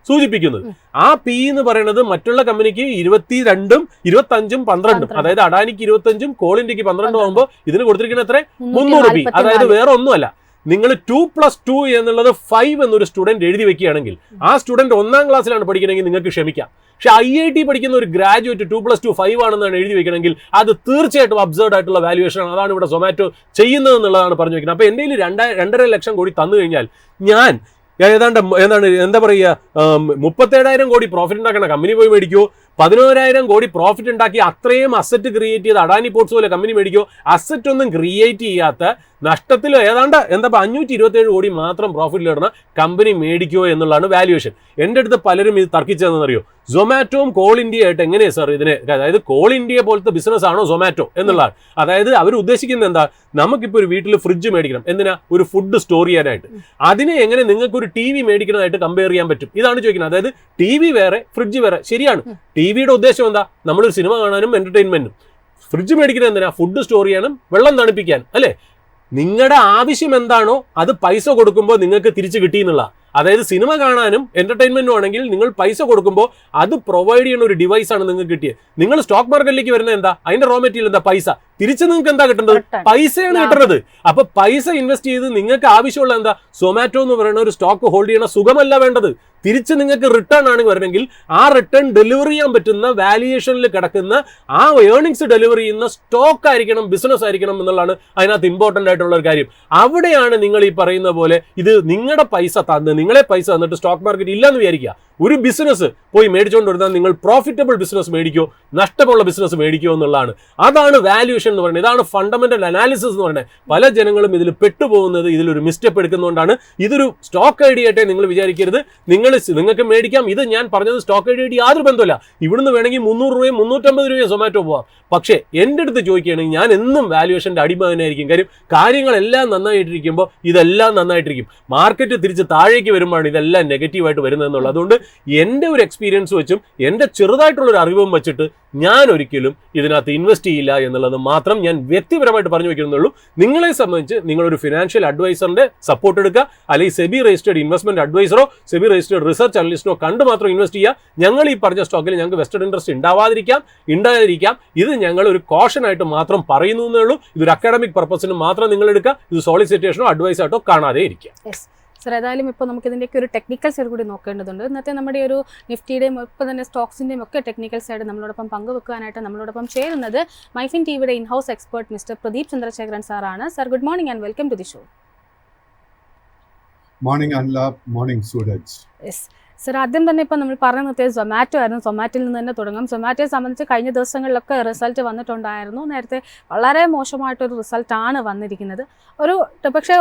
സൂചിപ്പിക്കുന്നത്. ആ PE എന്ന് പറയുന്നത് മറ്റുള്ള കമ്പനിക്ക് 22ഉം 25ഉം 12ഉം, അതായത് അഡാനിക്ക് 25ഉം കോൾ ഇന്ത്യക്ക് 12ഉം ആകുമ്പോൾ ഇതിന് കൊടുത്തിരിക്കുന്ന എത്ര? 300 PE. അതായത് വേറെ ഒന്നുമല്ല, നിങ്ങൾ 2+2 എന്നുള്ളത് 5 എന്നൊരു സ്റ്റുഡന്റ് എഴുതി വെക്കുകയാണെങ്കിൽ ആ സ്റ്റുഡന്റ് 1ാം ക്ലാസ്സിലാണ് പഠിക്കണമെങ്കിൽ നിങ്ങൾക്ക് ക്ഷമിക്കാം. പക്ഷെ IIT പഠിക്കുന്ന ഒരു ഗ്രാജുവേറ്റ് 2+2 5 ആണെന്നാണ് എഴുതി വെക്കണമെങ്കിൽ അത് തീർച്ചയായിട്ടും അബ്സേർഡ് ആയിട്ടുള്ള വാല്യുവേഷൻ ആണ്. അതാണ് ഇവിടെ സൊമാറ്റോ ചെയ്യുന്നത് എന്നുള്ളതാണ് പറഞ്ഞു വെക്കുന്നത്. അപ്പോൾ എൻ്റെ കയ്യിൽ 2.5 ലക്ഷം കോടി തന്നു കഴിഞ്ഞാൽ ഞാൻ എന്താ പറയുക, 37,000 കോടി പ്രോഫിറ്റ് ഉണ്ടാക്കുന്ന കമ്പനി പോയി മേടിക്കുമോ, 11,000 കോടി പ്രോഫിറ്റ് ഉണ്ടാക്കി അത്രയും അസറ്റ് ക്രിയേറ്റ് ചെയ്ത് അഡാനി പോർട്സ് പോലെ കമ്പനി മേടിക്കോ? അസറ്റ് ഒന്നും ക്രിയേറ്റ് ചെയ്യാത്ത നഷ്ടത്തിൽ ഏതാണ്ട് 527 കോടി മാത്രം പ്രോഫിറ്റിലിടുന്ന കമ്പനി മേടിക്കുമോ എന്നുള്ളതാണ് വാല്യുവേഷൻ. എൻ്റെ അടുത്ത് പലരും ഇത് തർക്കിച്ചതെന്നറിയോ? സൊമാറ്റോയും കോൾ ഇന്ത്യ ആയിട്ട് എങ്ങനെയാണ് സാർ ഇതിനെ, അതായത് കോൾ ഇന്ത്യ പോലത്തെ ബിസിനസ് ആണോ സൊമാറ്റോ എന്നുള്ളതാണ്. അതായത് അവർ ഉദ്ദേശിക്കുന്നത് എന്താ, നമുക്കിപ്പോൾ ഒരു വീട്ടിൽ ഫ്രിഡ്ജ് മേടിക്കണം, എന്തിനാ? ഒരു ഫുഡ് സ്റ്റോർ ചെയ്യാനായിട്ട്. അതിനെ എങ്ങനെ നിങ്ങൾക്ക് ഒരു ടി വി മേടിക്കുന്നതായിട്ട് കമ്പയർ ചെയ്യാൻ പറ്റും? ഇതാണ് ചോദിക്കുന്നത്. അതായത് ടി വി വേറെ, ഫ്രിഡ്ജ് വേറെ. ശരിയാണ്, ടി വിയുടെ ഉദ്ദേശം എന്താ? നമ്മളൊരു സിനിമ കാണാനും എന്റർടൈൻമെന്റും. ഫ്രിഡ്ജ് മേടിക്കുന്നത് എന്തിനാ? ഫുഡ് സ്റ്റോർ ചെയ്യാനും വെള്ളം തണുപ്പിക്കാൻ, അല്ലേ? നിങ്ങളുടെ ആവശ്യം എന്താണോ അത് പൈസ കൊടുക്കുമ്പോൾ നിങ്ങൾക്ക് തിരിച്ചു കിട്ടിയെന്നുള്ള. അതായത് സിനിമ കാണാനും എന്റർടൈൻമെന്റും ആണെങ്കിൽ നിങ്ങൾ പൈസ കൊടുക്കുമ്പോൾ അത് പ്രൊവൈഡ് ചെയ്യുന്ന ഒരു ഡിവൈസാണ് നിങ്ങൾക്ക് കിട്ടിയത്. നിങ്ങൾ സ്റ്റോക്ക് മാർക്കറ്റിലേക്ക് വരുന്നത് എന്താ? അതിന്റെ റോ മെറ്റീരിയൽ എന്താ? പൈസ. തിരിച്ച് നിങ്ങൾക്ക് എന്താ കിട്ടുന്നത്? പൈസയാണ് കിട്ടുന്നത്. അപ്പൊ പൈസ ഇൻവെസ്റ്റ് ചെയ്ത് നിങ്ങൾക്ക് ആവശ്യമുള്ള എന്താ? സൊമാറ്റോ എന്ന് പറയുന്ന ഒരു സ്റ്റോക്ക് ഹോൾഡ് ചെയ്യുന്ന സുഖമല്ല വേണ്ടത്. തിരിച്ച് നിങ്ങൾക്ക് റിട്ടേൺ ആണ് വരണമെങ്കിൽ ആ റിട്ടേൺ ഡെലിവർ ചെയ്യാൻ പറ്റുന്ന വാല്യുവേഷനിൽ കിടക്കുന്ന ആ ഏർണിങ്സ് ഡെലിവർ ചെയ്യുന്ന സ്റ്റോക്ക് ആയിരിക്കണം, ബിസിനസ് ആയിരിക്കണം എന്നുള്ളതാണ് അതിനകത്ത് ഇമ്പോർട്ടൻ്റ് ആയിട്ടുള്ള ഒരു കാര്യം. അവിടെയാണ് നിങ്ങൾ ഈ പറയുന്ന പോലെ ഇത് നിങ്ങളുടെ പൈസ തന്ന്, നിങ്ങളെ പൈസ തന്നിട്ട് സ്റ്റോക്ക് മാർക്കറ്റ് ഇല്ലെന്ന് വിചാരിക്കുക. ഒരു ബിസിനസ് പോയി മേടിച്ചുകൊണ്ട് വരുന്നത് നിങ്ങൾ പ്രോഫിറ്റബിൾ ബിസിനസ് മേടിക്കോ, നഷ്ടമുള്ള ബിസിനസ് മേടിക്കോ എന്നുള്ളതാണ്. അതാണ് വാല്യുവേഷൻ എന്ന് പറയുന്നത്. ഇതാണ് ഫണ്ടമെന്റൽ അനാലിസിസ് എന്ന് പറയുന്നത്. പല ജനങ്ങളും ഇതിൽ പെട്ടുപോകുന്നത്, ഇതിലൊരു മിസ്റ്റേക്ക് എടുക്കുന്നതുകൊണ്ടാണ്. ഇതൊരു സ്റ്റോക്ക് ഐഡിയ ആയിട്ട് നിങ്ങൾ വിചാരിക്കരുത്. നിങ്ങൾക്ക് മേടിക്കാം. ഇത് ഞാൻ പറഞ്ഞത് സ്റ്റോക്ക് ഐഡിയ ആയിട്ട് യാതൊരു ബന്ധമില്ല. ഇവിടുന്ന് വേണമെങ്കിൽ 300 രൂപയും 350 രൂപയും സൊമാറ്റോ പോവാം. പക്ഷേ എൻ്റെ അടുത്ത് ചോദിക്കുകയാണെങ്കിൽ ഞാൻ എന്നും വാല്യുവേഷൻ്റെ അടിമ തന്നെയായിരിക്കും. കാര്യം കാര്യങ്ങളെല്ലാം നന്നായിട്ടിരിക്കുമ്പോൾ ഇതെല്ലാം നന്നായിട്ടിരിക്കും. മാർക്കറ്റ് തിരിച്ച് താഴേക്ക് വരുമ്പോഴാണ് ഇതെല്ലാം നെഗറ്റീവായിട്ട് വരുന്നതെന്നുള്ളത്. അതുകൊണ്ട് എൻ്റെ ഒരു എക്സ്പീരിയൻസ് വെച്ചും എൻ്റെ ചെറുതായിട്ടുള്ളൊരു അറിവും വെച്ചിട്ട് ഞാൻ ഒരിക്കലും ഇതിനകത്ത് ഇൻവെസ്റ്റ് ചെയ്യില്ല എന്നുള്ളത് മാത്രം ഞാൻ വ്യക്തിപരമായിട്ട് പറഞ്ഞു വയ്ക്കുന്നുള്ളൂ. നിങ്ങളെ സംബന്ധിച്ച് നിങ്ങളൊരു ഫിനാൻഷ്യൽ അഡ്വൈസറിന്റെ സപ്പോർട്ട് എടുക്കുക, അല്ലെങ്കിൽ സെബി രജിസ്റ്റേർഡ് ഇൻവെസ്റ്റ്മെന്റ് അഡ്വൈസറോ സെബി രജിസ്റ്റേർഡ് റിസർച്ച് അനലിസ്റ്റിനോ കണ്ട് മാത്രം ഇൻവെസ്റ്റ് ചെയ്യുക. ഞങ്ങൾ ഈ പറഞ്ഞ സ്റ്റോക്കിൽ ഞങ്ങൾക്ക് വെസ്റ്റഡ് ഇൻട്രസ്റ്റ് ഉണ്ടാവാതിരിക്കാം. ഇത് ഞങ്ങൾ ഒരു കോഷൻ ആയിട്ട് മാത്രം പറയുന്നു എന്നേ ഉള്ളൂ. ഇതൊരു അക്കാഡമിക് പർപ്പസിന് മാത്രം നിങ്ങൾ എടുക്കുക. ഇത് സോളിസിറ്റേഷനോ അഡ്വൈസ് ആയിട്ടോ കാണാതെ ഇരിക്കുക. സർ, ഏതായാലും ഇപ്പോൾ നമുക്ക് ഇതിൻ്റെയൊക്കെ ഒരു ടെക്നിക്കൽ സൈഡ് കൂടി നോക്കേണ്ടതുണ്ട്. ഇന്നത്തെ നമ്മുടെ ഒരു നിഫ്റ്റിയുടെയും ഇപ്പോൾ തന്നെ സ്റ്റോക്സിൻ്റെയും ഒക്കെ ടെക്നിക്കൽ സൈഡ് നമ്മളോടൊപ്പം പങ്കുവെക്കാനായിട്ട് നമ്മളോടൊപ്പം ചേരുന്നത് മൈഫിൻ ടിവിയുടെ in house expert mister Pradeep Chandrasekharan സാറാണ്. Sir, good morning and welcome to the show. Morning Anla, morning Sooraj. Yes sir, ആദ്യം തന്നെ ഇപ്പോൾ നമ്മൾ പറഞ്ഞു നിർത്തിയത് സൊമാറ്റോ ആയിരുന്നു. സൊമാറ്റോയിൽ നിന്ന് തന്നെ തുടങ്ങും. സൊമാറ്റോയെ സംബന്ധിച്ച് കഴിഞ്ഞ ദിവസങ്ങളിലൊക്കെ റിസൾട്ട് വന്നിട്ടുണ്ടായിരുന്നു. നേരത്തെ വളരെ മോശമായിട്ടൊരു റിസൾട്ടാണ് വന്നിരിക്കുന്നത്. പക്ഷേ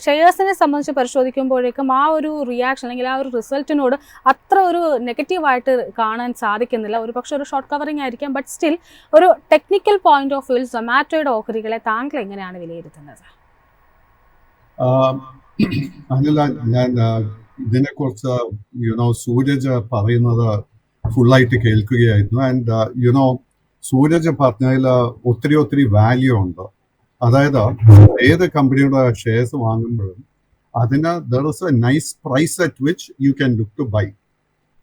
ഷെയർസിനെ സംബന്ധിച്ച് പരിശോധിക്കുമ്പോഴേക്കും ആ ഒരു റിയാക്ഷൻ അല്ലെങ്കിൽ ആ ഒരു റിസൾട്ടിനോട് അത്ര ഒരു നെഗറ്റീവായിട്ട് കാണാൻ സാധിക്കുന്നില്ല. ഒരു പക്ഷേ ഒരു ഷോർട്ട് കവറിംഗ് ആയിരിക്കാം. ബട്ട് സ്റ്റിൽ ഒരു ടെക്നിക്കൽ പോയിന്റ് ഓഫ് വ്യൂവിൽ സൊമാറ്റോയുടെ ഓഹരികളെ താങ്കൾ എങ്ങനെയാണ് വിലയിരുത്തുന്നത്? അനില, ഞാൻ ഇതിനെക്കുറിച്ച് സൂരജ് പറയുന്നത് ഫുള്ളായിട്ട് കേൾക്കുകയായിരുന്നു. ആൻഡ് സൂരജ് പറഞ്ഞതിൽ ഒത്തിരി വാല്യൂ ഉണ്ട്. അതായത് ഏത് കമ്പനിയുടെ ഷെയർസ് വാങ്ങുമ്പോഴും അതിന് there is a nice price at which you can look to buy.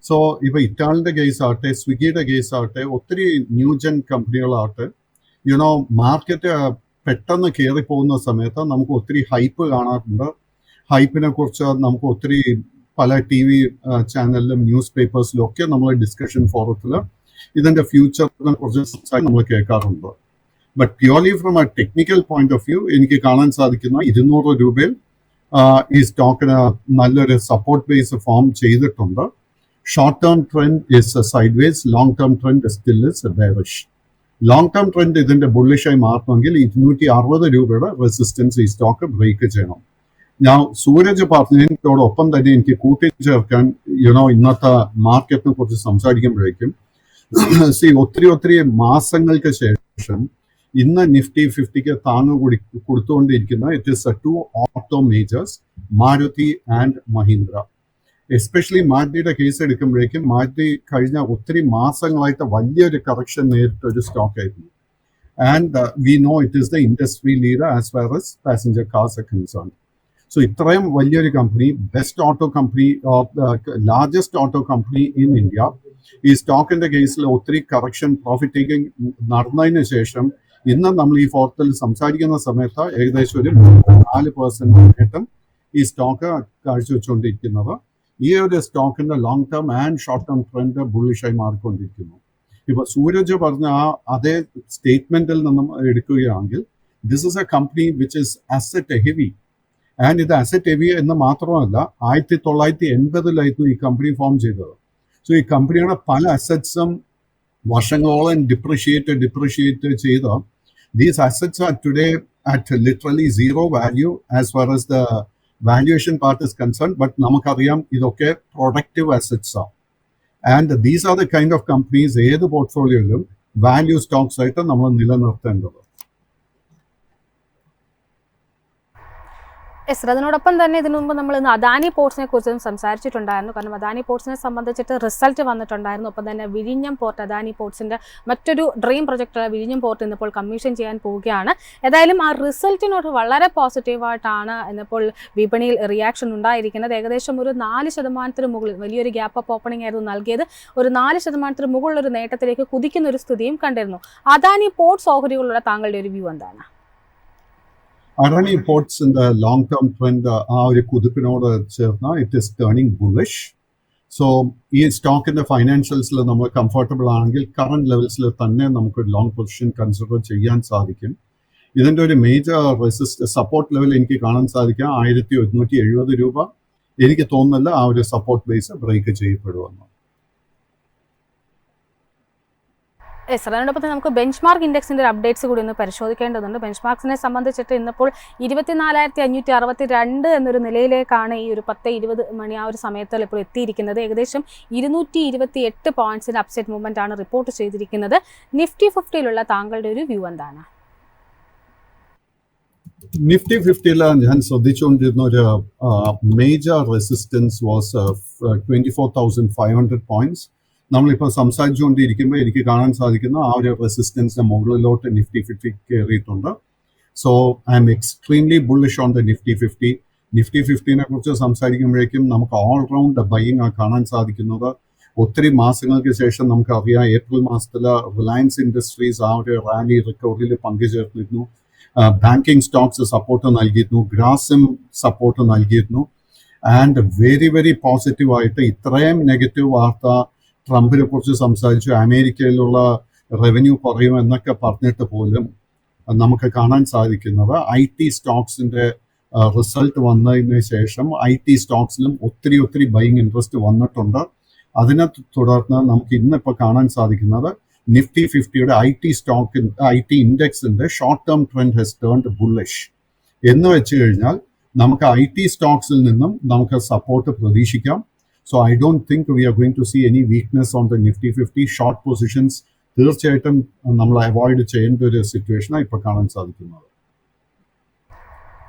So ഇപ്പോൾ ഇറ്റാലിൻ്റെ കേസ് ആവട്ടെ, സ്വിഗ്ഗിയുടെ കേസ് ആവട്ടെ, ഒത്തിരി ന്യൂജൻ കമ്പനികളാവട്ടെ, മാർക്കറ്റ് പെട്ടെന്ന് കയറിപ്പോകുന്ന സമയത്ത് നമുക്ക് ഒത്തിരി ഹൈപ്പ് കാണാറുണ്ട്. ഹൈപ്പിനെ കുറിച്ച് നമുക്ക് ഒത്തിരി പല TV ചാനലിലും ന്യൂസ് പേപ്പേഴ്സിലും ഒക്കെ നമ്മൾ ഡിസ്കഷൻ ഫോറത്തിൽ ഇതിൻ്റെ ഫ്യൂച്ചറിനെ കുറിച്ച് നമ്മൾ കേൾക്കാറുണ്ട്. But purely from A technical point of view എനിക്ക് കാണാൻ സാധിക്കുന്ന 200 രൂപയിൽ ഈ സ്റ്റോക്കിന് നല്ലൊരു സപ്പോർട്ട് ബേസ് ഫോം ചെയ്തിട്ടുണ്ട്. Short term trend is side vase, long term trend still is bearish. Long term trend ഇതിൻ്റെ ബുള്ളിഷായി മാറണമെങ്കിൽ 260 രൂപയുടെ റെസിസ്റ്റൻസ് ഈ സ്റ്റോക്ക് ബ്രേക്ക് ചെയ്യണം. ഞാൻ സൂരജ് പറഞ്ഞതിനോടൊപ്പം തന്നെ എനിക്ക് കൂട്ടിച്ചേർക്കാൻ ഇന്നത്തെ മാർക്കറ്റിനെ കുറിച്ച് സംസാരിക്കുമ്പോഴേക്കും ഒത്തിരി മാസങ്ങൾക്ക് ശേഷം ഇന്ന് നിഫ്റ്റി 50ക്ക് താങ്ങ് കൊടുത്തുകൊണ്ടിരിക്കുന്ന it is 2 auto majors, Maruti and Mahindra. Especially മാരുതിയുടെ കേസ് എടുക്കുമ്പോഴേക്കും മാരുതി കഴിഞ്ഞ ഒത്തിരി മാസങ്ങളായിട്ട് വലിയൊരു കറക്ഷൻ നേരിട്ട ഒരു സ്റ്റോക്ക് ആയിരുന്നു. And we know it is the industry leader as far as passenger cars are concerned. So ഇത്രയും വലിയൊരു company, best auto company, largest auto company in India, ഈ സ്റ്റോക്കിന്റെ കേസിൽ ഒത്തിരി കറക്ഷൻ പ്രോഫിറ്റ് ടേക്കിംഗ് നടന്നതിന് ശേഷം ഇന്ന് നമ്മൾ ഈ ഫോർത്തിൽ സംസാരിക്കുന്ന സമയത്ത് ഏകദേശം ഒരു 4% നേട്ടം ഈ സ്റ്റോക്ക് കാഴ്ചവെച്ചുകൊണ്ടിരിക്കുന്നത്. ഈ ഒരു സ്റ്റോക്കിന്റെ long term and short term trend ബുള്ളിഷായി മാറിക്കൊണ്ടിരിക്കുന്നു. ഇപ്പൊ സൂരജ് പറഞ്ഞ അതേ സ്റ്റേറ്റ്മെന്റിൽ നിന്നും എടുക്കുകയാണെങ്കിൽ this is a company which is asset heavy. And ഇത് അസറ്റ് ഹെവി എന്ന് മാത്രമല്ല, 1980 ഈ കമ്പനി ഫോം ചെയ്തത്. സോ ഈ കമ്പനിയുടെ പല അസറ്റ്സും വർഷങ്ങളോളം ഡിപ്രിഷിയേറ്റ് ചെയ്ത these assets are today at literally zero value as far as the valuation part is concerned, but നമുക്കറിയാം ഇതൊക്കെ പ്രൊഡക്റ്റീവ് അസറ്റ്സ് ആണ്. And these are the kind of companies ഏത് പോർട്ട്ഫോളിയോയിലും വാല്യൂ സ്റ്റോക്സ് ആയിട്ട് നമ്മൾ നിലനിർത്തേണ്ടത്. അതിനോടൊപ്പം തന്നെ ഇതിനു മുമ്പ് നമ്മൾ ഇന്ന് അദാനി പോർട്സിനെ കുറിച്ചും സംസാരിച്ചിട്ടുണ്ടായിരുന്നു. കാരണം അദാനി പോർട്സിനെ സംബന്ധിച്ചിട്ട് റിസൾട്ട് വന്നിട്ടുണ്ടായിരുന്നു. ഒപ്പം തന്നെ വിഴിഞ്ഞം പോർട്ട്, അദാനി പോർട്സിൻ്റെ മറ്റൊരു ഡ്രീം പ്രൊജക്റ്റ് വിഴിഞ്ഞം പോർട്ട് ഇന്നിപ്പോൾ കമ്മീഷൻ ചെയ്യാൻ പോവുകയാണ്. ഏതായാലും ആ റിസൾട്ടിനോട് വളരെ പോസിറ്റീവായിട്ടാണ് ഇന്നിപ്പോൾ വിപണിയിൽ റിയാക്ഷൻ ഉണ്ടായിരിക്കുന്നത്. ഏകദേശം ഒരു 4% മുകളിൽ വലിയൊരു ഗ്യാപ്പ് അപ്പ് ഓപ്പണിംഗ് ആയിരുന്നു നൽകിയത്. ഒരു 4% മുകളിലൊരു നേട്ടത്തിലേക്ക് കുതിക്കുന്ന ഒരു സ്ഥിതിയും കണ്ടിരുന്നു. അദാനി പോർട്സ് ഓഹരികളുള്ള താങ്കളുടെ ഒരു വ്യൂ എന്താണ്? Adani Ports in the long-term trend ആ ഒരു കുതിപ്പിനോട് ചേർന്ന it is turning bullish. So ഈ സ്റ്റോക്കിന്റെ ഫൈനാൻഷ്യൽസിൽ നമ്മൾ കംഫർട്ടബിൾ ആണെങ്കിൽ കറന്റ് ലെവൽസിൽ തന്നെ നമുക്ക് ലോങ് പൊസിഷൻ കൺസിഡർ ചെയ്യാൻ സാധിക്കും. ഇതിന്റെ ഒരു മേജർ സപ്പോർട്ട് ലെവൽ എനിക്ക് കാണാൻ സാധിക്കുക 1170 രൂപ. എനിക്ക് തോന്നുന്നില്ല ആ ഒരു സപ്പോർട്ട് ബേസ് ബ്രേക്ക് ചെയ്യപ്പെടുമെന്ന്. അതിനോടൊപ്പം നമുക്ക് ബെഞ്ച് മാർക്ക് ഇൻഡെക്സിൻ്റെ ഒരു അപ്ഡേറ്റ്സ് കൂടി ഒന്ന് പരിശോധിക്കേണ്ടതുണ്ട്. ബെഞ്ച് മാർക്സിനെ സംബന്ധിച്ചിട്ട് ഇന്നിപ്പോൾ 24,562 എന്നൊരു നിലയിലേക്കാണ് ഈ ഒരു 10-20 മണി ആ ഒരു സമയത്തിൽ ഇപ്പോൾ എത്തിയിരിക്കുന്നത്. ഏകദേശം 228 പോയിന്റ്സിൻ്റെ അപ്സൈഡ് മൂവ്മെൻ്റ് ആണ് റിപ്പോർട്ട് ചെയ്തിരിക്കുന്നത്. നിഫ്റ്റി 50യിലുള്ള താങ്കളുടെ ഒരു വ്യൂ എന്താണ്? നിഫ്റ്റി 50 ഞാൻ ശ്രദ്ധിച്ചുകൊണ്ടിരുന്ന ഒരു മേജർ റെസിസ്റ്റൻസ് വാസ് 24,500 പോയിന്റ്സ്. നമ്മളിപ്പോൾ സംസാരിച്ചുകൊണ്ടിരിക്കുമ്പോൾ എനിക്ക് കാണാൻ സാധിക്കുന്ന ആ ഒരു റെസിസ്റ്റൻസിന്റെ മുകളിലോട്ട് നിഫ്റ്റി 50 കയറിയിട്ടുണ്ട്. So I'm extremely bullish on the Nifty 50. Nifty 50നെ കുറിച്ച് സംസാരിക്കുമ്പോഴേക്കും നമുക്ക് ഓൾറൗണ്ട് ബൈയിങ് കാണാൻ സാധിക്കുന്നത്. ഒത്തിരി മാസങ്ങൾക്ക് ശേഷം നമുക്കറിയാം ഏപ്രിൽ മാസത്തിൽ റിലയൻസ് ഇൻഡസ്ട്രീസ് ആ ഒരു റാലി റിക്കവറിയിൽ പങ്കുചേർന്നിരുന്നു. ബാങ്കിങ് സ്റ്റോക്സ് സപ്പോർട്ട് നൽകിയിരുന്നു, ഗ്രാസിം സപ്പോർട്ട് നൽകിയിരുന്നു. ആൻഡ് വെരി പോസിറ്റീവായിട്ട് ഇത്രയും നെഗറ്റീവ് വാർത്ത ട്രംപിനെ കുറിച്ച് സംസാരിച്ചു, അമേരിക്കയിലുള്ള റവന്യൂ കുറയും എന്നൊക്കെ പറഞ്ഞിട്ട് പോലും നമുക്ക് കാണാൻ സാധിക്കുന്നത് IT സ്റ്റോക്സിന്റെ റിസൾട്ട് വന്നതിന് ശേഷം IT സ്റ്റോക്സിലും ഒത്തിരി ബൈയിങ് ഇൻട്രസ്റ്റ് വന്നിട്ടുണ്ട്. അതിനെ തുടർന്ന് നമുക്ക് ഇന്നിപ്പോൾ കാണാൻ സാധിക്കുന്നത് നിഫ്റ്റി 50യുടെ IT ഇൻഡെക്സിന്റെ short term trend has turned bullish എന്ന് വെച്ച് കഴിഞ്ഞാൽ നമുക്ക് IT സ്റ്റോക്സിൽ നിന്നും നമുക്ക് സപ്പോർട്ട് പ്രതീക്ഷിക്കാം. So I don't think we are going to see any weakness on the Nifty 50. Short positions തീർച്ചയായിട്ടും നമ്മൾ അവോയ്ഡ് ചെയ്യേണ്ട ഒരു സിറ്റുവേഷനാണ് ഇപ്പോൾ കാണാൻ സാധിക്കുന്നത്.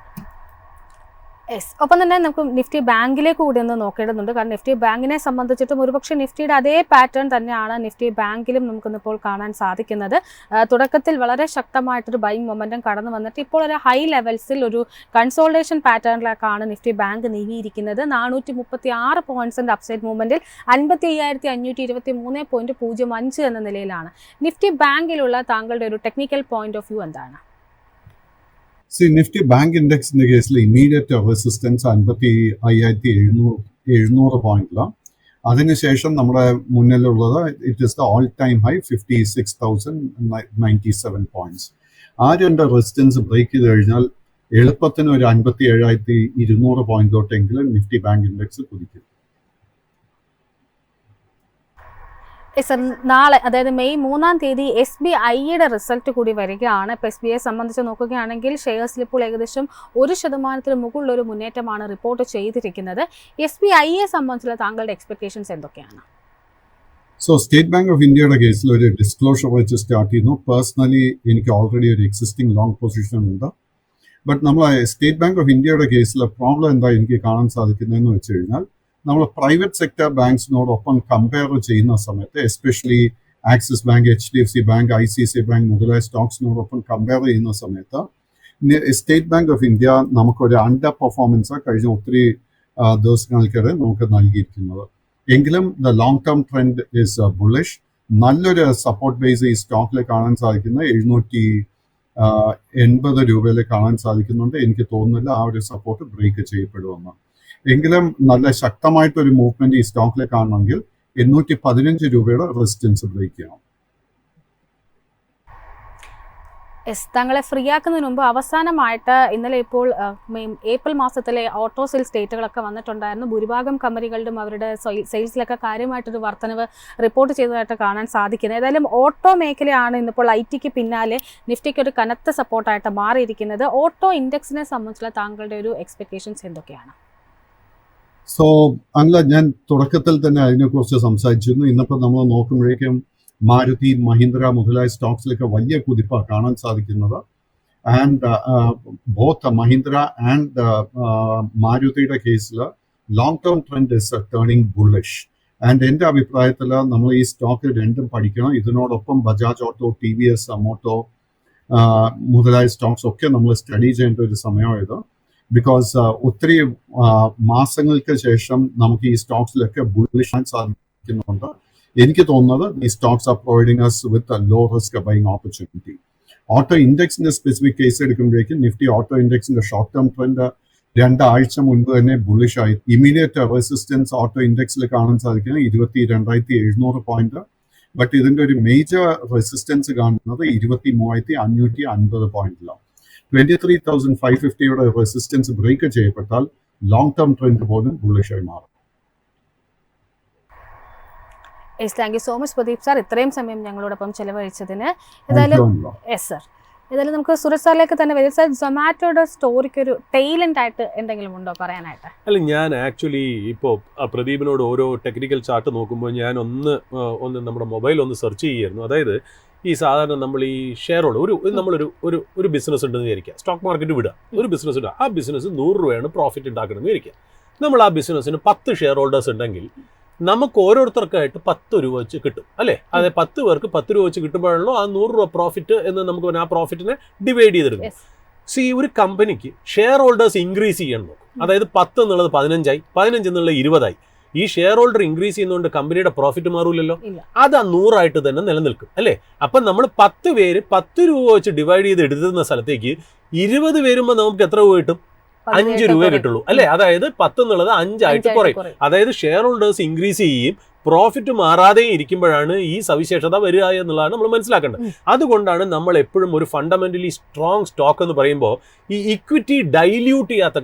ഒപ്പം തന്നെ നമുക്ക് നിഫ്റ്റി ബാങ്കിലേക്ക് കൂടി ഒന്ന് നോക്കേണ്ടതുണ്ട്. കാരണം നിഫ്റ്റി ബാങ്കിനെ സംബന്ധിച്ചിട്ടും ഒരുപക്ഷെ നിഫ്റ്റിയുടെ അതേ പാറ്റേൺ തന്നെയാണ് നിഫ്റ്റി ബാങ്കിലും നമുക്കിന്നിപ്പോൾ കാണാൻ സാധിക്കുന്നത്. തുടക്കത്തിൽ വളരെ ശക്തമായിട്ടൊരു ബൈയിങ് മൊമെൻറ്റം കടന്നു വന്നിട്ട് ഇപ്പോൾ ഒരു ഹൈ ലെവൽസിൽ ഒരു കൺസോൾട്ടേഷൻ പാറ്റേണിലേക്കാണ് നിഫ്റ്റി ബാങ്ക് നീങ്ങിയിരിക്കുന്നത്. 436 പോയിന്റ്സിൻ്റെ അപ്സൈഡ് മൂവ്മെൻറ്റിൽ 55,523.05 എന്ന നിലയിലാണ്. നിഫ്റ്റി ബാങ്കിലുള്ള താങ്കളുടെ ഒരു ടെക്നിക്കൽ പോയിന്റ് ഓഫ് വ്യൂ എന്താണ്? നിഫ്റ്റി ബാങ്ക് ഇൻഡെക്സിന്റെ കേസിൽ ഇമ്മീഡിയറ്റ് റെസിസ്റ്റൻസ് 55,700 പോയിന്റിലാണ്. അതിനുശേഷം നമ്മുടെ മുന്നിലുള്ളത് it is the all time high 56,097 points. ആ രണ്ട് റെസിസ്റ്റൻസ് ബ്രേക്ക് ചെയ്ത് കഴിഞ്ഞാൽ എളുപ്പത്തിന് ഒരു 57,200 പോയിന്റിലോട്ടെങ്കിലും നിഫ്റ്റി ബാങ്ക് ഇൻഡെക്സ് കുതിക്കും. സർ, നാളെ അതായത് മെയ് 3-ാം തീയതി SBIയുടെ റിസൾട്ട് കൂടി വരികയാണ്. ഇപ്പോൾ SBIയെ സംബന്ധിച്ച് നോക്കുകയാണെങ്കിൽ ഷെയർസിൽ ഇപ്പോൾ ഏകദേശം 1% മുകളിലൊരു മുന്നേറ്റമാണ് റിപ്പോർട്ട് ചെയ്തിരിക്കുന്നത്. SBIയെ സംബന്ധിച്ചുള്ള താങ്കളുടെ എക്സ്പെക്ടേഷൻസ് എന്തൊക്കെയാണ്? സോ സ്റ്റേറ്റ് ബാങ്ക് ഓഫ് ഇന്ത്യയുടെ കേസിൽ ഒരു ഡിസ്ക്ലോഷർ വെച്ച് സ്റ്റാർട്ട് ചെയ്യുന്നു. പേഴ്സണലി എനിക്ക് ഓൾറെഡി ഒരു എക്സിസ്റ്റിംഗ് ലോങ് പൊസിഷൻ ഉണ്ട്. ബട്ട് നമ്മൾ സ്റ്റേറ്റ് ബാങ്ക് ഓഫ് ഇന്ത്യയുടെ കേസിലെ പ്രോബ്ലം എന്താ എനിക്ക് കാണാൻ സാധിക്കുന്നതെന്ന് വെച്ച് കഴിഞ്ഞാൽ നമ്മൾ പ്രൈവറ്റ് സെക്ടർ ബാങ്ക്സിനോടൊപ്പം കമ്പയർ ചെയ്യുന്ന സമയത്ത് especially axis bank, HDFC bank, ICICI bank മുതലായ സ്റ്റോക്സിനോടൊപ്പം കമ്പയർ ചെയ്യുന്ന സമയത്ത് സ്റ്റേറ്റ് ബാങ്ക് ഓഫ് ഇന്ത്യ നമുക്കൊരു അണ്ടർ പെർഫോമൻസ് കഴിഞ്ഞ ഒത്തിരി ദിവസങ്ങൾക്കിടെ നമുക്ക് നൽകിയിരിക്കുന്നത്. എങ്കിലും the long term trend is bullish. നല്ലൊരു സപ്പോർട്ട് ബേസ് ഈ സ്റ്റോക്കിൽ കാണാൻ സാധിക്കുന്നത് 780 രൂപയിൽ കാണാൻ സാധിക്കുന്നുണ്ട്. എനിക്ക് തോന്നുന്നില്ല ആ ഒരു സപ്പോർട്ട് ബ്രേക്ക് ചെയ്യപ്പെടുമെന്ന്. എങ്കിലും നല്ല ശക്തമായിട്ടൊരു മൂവ്മെന്റ് ഈ സ്റ്റോക്കിൽ കാണണമെങ്കിൽ 815 രൂപയുടെ റെസിസ്റ്റൻസ് ബ്രേക്ക് ചെയ്യണം. യെസ്, താങ്കളെ ഫ്രീ ആക്കുന്നതിന് മുമ്പ് അവസാനമായിട്ട് ഇന്നലെ ഇപ്പോൾ ഏപ്രിൽ മാസത്തിലെ ഓട്ടോ സെയിൽസ് ഡേറ്റുകളൊക്കെ വന്നിട്ടുണ്ടായിരുന്നു. ഭൂരിഭാഗം കമ്പനികളുടെയും അവരുടെ സെയിൽസിലൊക്കെ കാര്യമായിട്ടൊരു വർധനവ് റിപ്പോർട്ട് ചെയ്തതായിട്ട് കാണാൻ സാധിക്കുന്നത്. ഏതായാലും ഓട്ടോ മേഖലയാണ് ഇന്നിപ്പോൾ IT-ക്ക് പിന്നാലെ നിഫ്റ്റിക്ക് ഒരു കനത്ത സപ്പോർട്ടായിട്ട് മാറിയിരിക്കുന്നത്. ഓട്ടോ ഇൻഡെക്സിനെ സംബന്ധിച്ചുള്ള താങ്കളുടെ ഒരു എക്സ്പെക്ടേഷൻസ് എന്തൊക്കെയാണ്? സോ അല്ല, ഞാൻ തുടക്കത്തിൽ തന്നെ അതിനെക്കുറിച്ച് സംസാരിച്ചിരുന്നു. ഇന്നിപ്പോൾ നമ്മൾ നോക്കുമ്പോഴേക്കും മാരുതി, മഹീന്ദ്ര മുതലായ സ്റ്റോക്സിലൊക്കെ വലിയ കുതിപ്പാണ് കാണാൻ സാധിക്കുന്നത്. ആൻഡ് ബോത്ത് മഹീന്ദ്ര ആൻഡ് മാരുതിയുടെ കേസിൽ long term trend is turning bullish. And എൻ്റെ അഭിപ്രായത്തിൽ നമ്മൾ ഈ സ്റ്റോക്ക് രണ്ടും പഠിക്കണം. ഇതിനോടൊപ്പം ബജാജ് ഓട്ടോ, TVS മോട്ടോ മുതലായ സ്റ്റോക്സ് ഒക്കെ നമ്മൾ സ്റ്റഡി ചെയ്യേണ്ട ഒരു സമയമായത്. ബിക്കോസ് ഒത്തിരി മാസങ്ങൾക്ക് ശേഷം നമുക്ക് ഈ സ്റ്റോക്സിലൊക്കെ ബുള്ളിഷ് ആൻ സാധിക്കുന്നുണ്ട്. എനിക്ക് തോന്നുന്നത് ഈ stocks are providing us with low risk buying opportunity. Auto ഇൻഡെക്സിന്റെ സ്പെസിഫിക് കേസ് എടുക്കുമ്പോഴേക്കും നിഫ്റ്റി ഓട്ടോ ഇൻഡെക്സിന്റെ ഷോർട്ട് ടേം ട്രെൻഡ് 2 ആഴ്ച മുൻപ് തന്നെ ബുള്ളിഷ് ആയി. ഇമീഡിയറ്റ് റെസിസ്റ്റൻസ് ഓട്ടോ ഇൻഡെക്സിൽ കാണാൻ സാധിക്കുന്നത് 22,700 പോയിന്റ്. ബട്ട് ഇതിന്റെ ഒരു മേജർ റെസിസ്റ്റൻസ് കാണുന്നത് 23,550 പോയിന്റിലാണ്. 23,550യുടെ റെസിസ്റ്റൻസ് ബ്രേക്ക് ചെയ്യപ്പെട്ടാൽ ലോങ് ടേം ട്രെൻഡ് പോലും ബുള്ളിഷായി മാറും. Yes, thank you so much Pradeep sir, ഇത്രയും സമയം ഞങ്ങളോടൊപ്പം ചെലവഴിച്ചതിന്. ഏതായാലും യെസ് സർ, ഏതായാലും നമുക്ക് സുരേഷ് സാറിലേക്ക് തന്നെ വരും. സാർ, സൊമാറ്റോയുടെ സ്റ്റോറിക്ക് ഒരു ടൈലന്റ് ആയിട്ട് എന്തെങ്കിലും ഉണ്ടോ പറയാനായിട്ട്? അല്ല, ഞാൻ ആക്ച്വലി ഇപ്പോൾ പ്രദീപിനോട് ഓരോ ടെക്നിക്കൽ ചാർട്ട് നോക്കുമ്പോൾ ഞാൻ ഒന്ന് നമ്മുടെ മൊബൈൽ ഒന്ന് സെർച്ച് ചെയ്യുമായിരുന്നു. അതായത് ഈ സാധാരണ നമ്മൾ ഈ ഷെയർ നമ്മളൊരു ബിസിനസ് ഉണ്ടെന്ന് വിചാരിക്കുക, സ്റ്റോക്ക് മാർക്കറ്റ് വിടുക, ഒരു ബിസിനസ് ഇടുക, ആ ബിസിനസ് 100 രൂപയാണ് പ്രോഫിറ്റ് ഉണ്ടാക്കണമെന്ന് വിചാരിക്കുക. നമ്മൾ ആ ബിസിനസ്സിന് 10 ഷെയർ ഹോൾഡേഴ്സ് ഉണ്ടെങ്കിൽ നമുക്ക് ഓരോരുത്തർക്കായിട്ട് 10 രൂപ വെച്ച് കിട്ടും, അല്ലേ? അതെ, 10 പേർക്ക് 10 രൂപ വെച്ച് കിട്ടുമ്പോഴാണല്ലോ ആ 100 രൂപ പ്രോഫിറ്റ് എന്ന് നമുക്ക് ആ പ്രോഫിറ്റിനെ ഡിവൈഡ് ചെയ്തിരുന്നു. സോ ഈ ഒരു കമ്പനിക്ക് ഷെയർ ഹോൾഡേഴ്സ് ഇൻക്രീസ് ചെയ്യാൻ നോക്കും. അതായത് 10 എന്നുള്ളത് 15 ആയി, 15 എന്നുള്ളത് 20 ആയി. ഈ ഷെയർ ഹോൾഡർ ഇൻക്രീസ് ചെയ്യുന്നതുകൊണ്ട് കമ്പനിയുടെ പ്രോഫിറ്റ് മാറൂലല്ലോ, അത് ആ 100 ആയിട്ട് തന്നെ നിലനിൽക്കും, അല്ലേ? അപ്പം നമ്മൾ 10 പേര് 10 രൂപ വെച്ച് ഡിവൈഡ് ചെയ്ത് എടുത്തുന്ന സ്ഥലത്തേക്ക് 20 വരുമ്പോൾ നമുക്ക് എത്ര രൂപ കിട്ടും? 5 രൂപ കിട്ടുള്ളൂ, അല്ലേ? അതായത് 10 എന്നുള്ളത് 5 ആയിട്ട് കുറയും. അതായത് ഷെയർ ഹോൾഡേഴ്സ് ഇൻക്രീസ് ചെയ്യുകയും പ്രോഫിറ്റ് മാറാതെ ഇരിക്കുമ്പോഴാണ് ഈ സവിശേഷത വരിക എന്നുള്ളതാണ് നമ്മൾ മനസ്സിലാക്കേണ്ടത്. അതുകൊണ്ടാണ് നമ്മൾ എപ്പോഴും ഒരു ഫണ്ടമെന്റലി സ്ട്രോങ് സ്റ്റോക്ക് എന്ന് പറയുമ്പോൾ ഈ ഇക്വിറ്റി ഡൈല്യൂട്ട് ചെയ്യാത്ത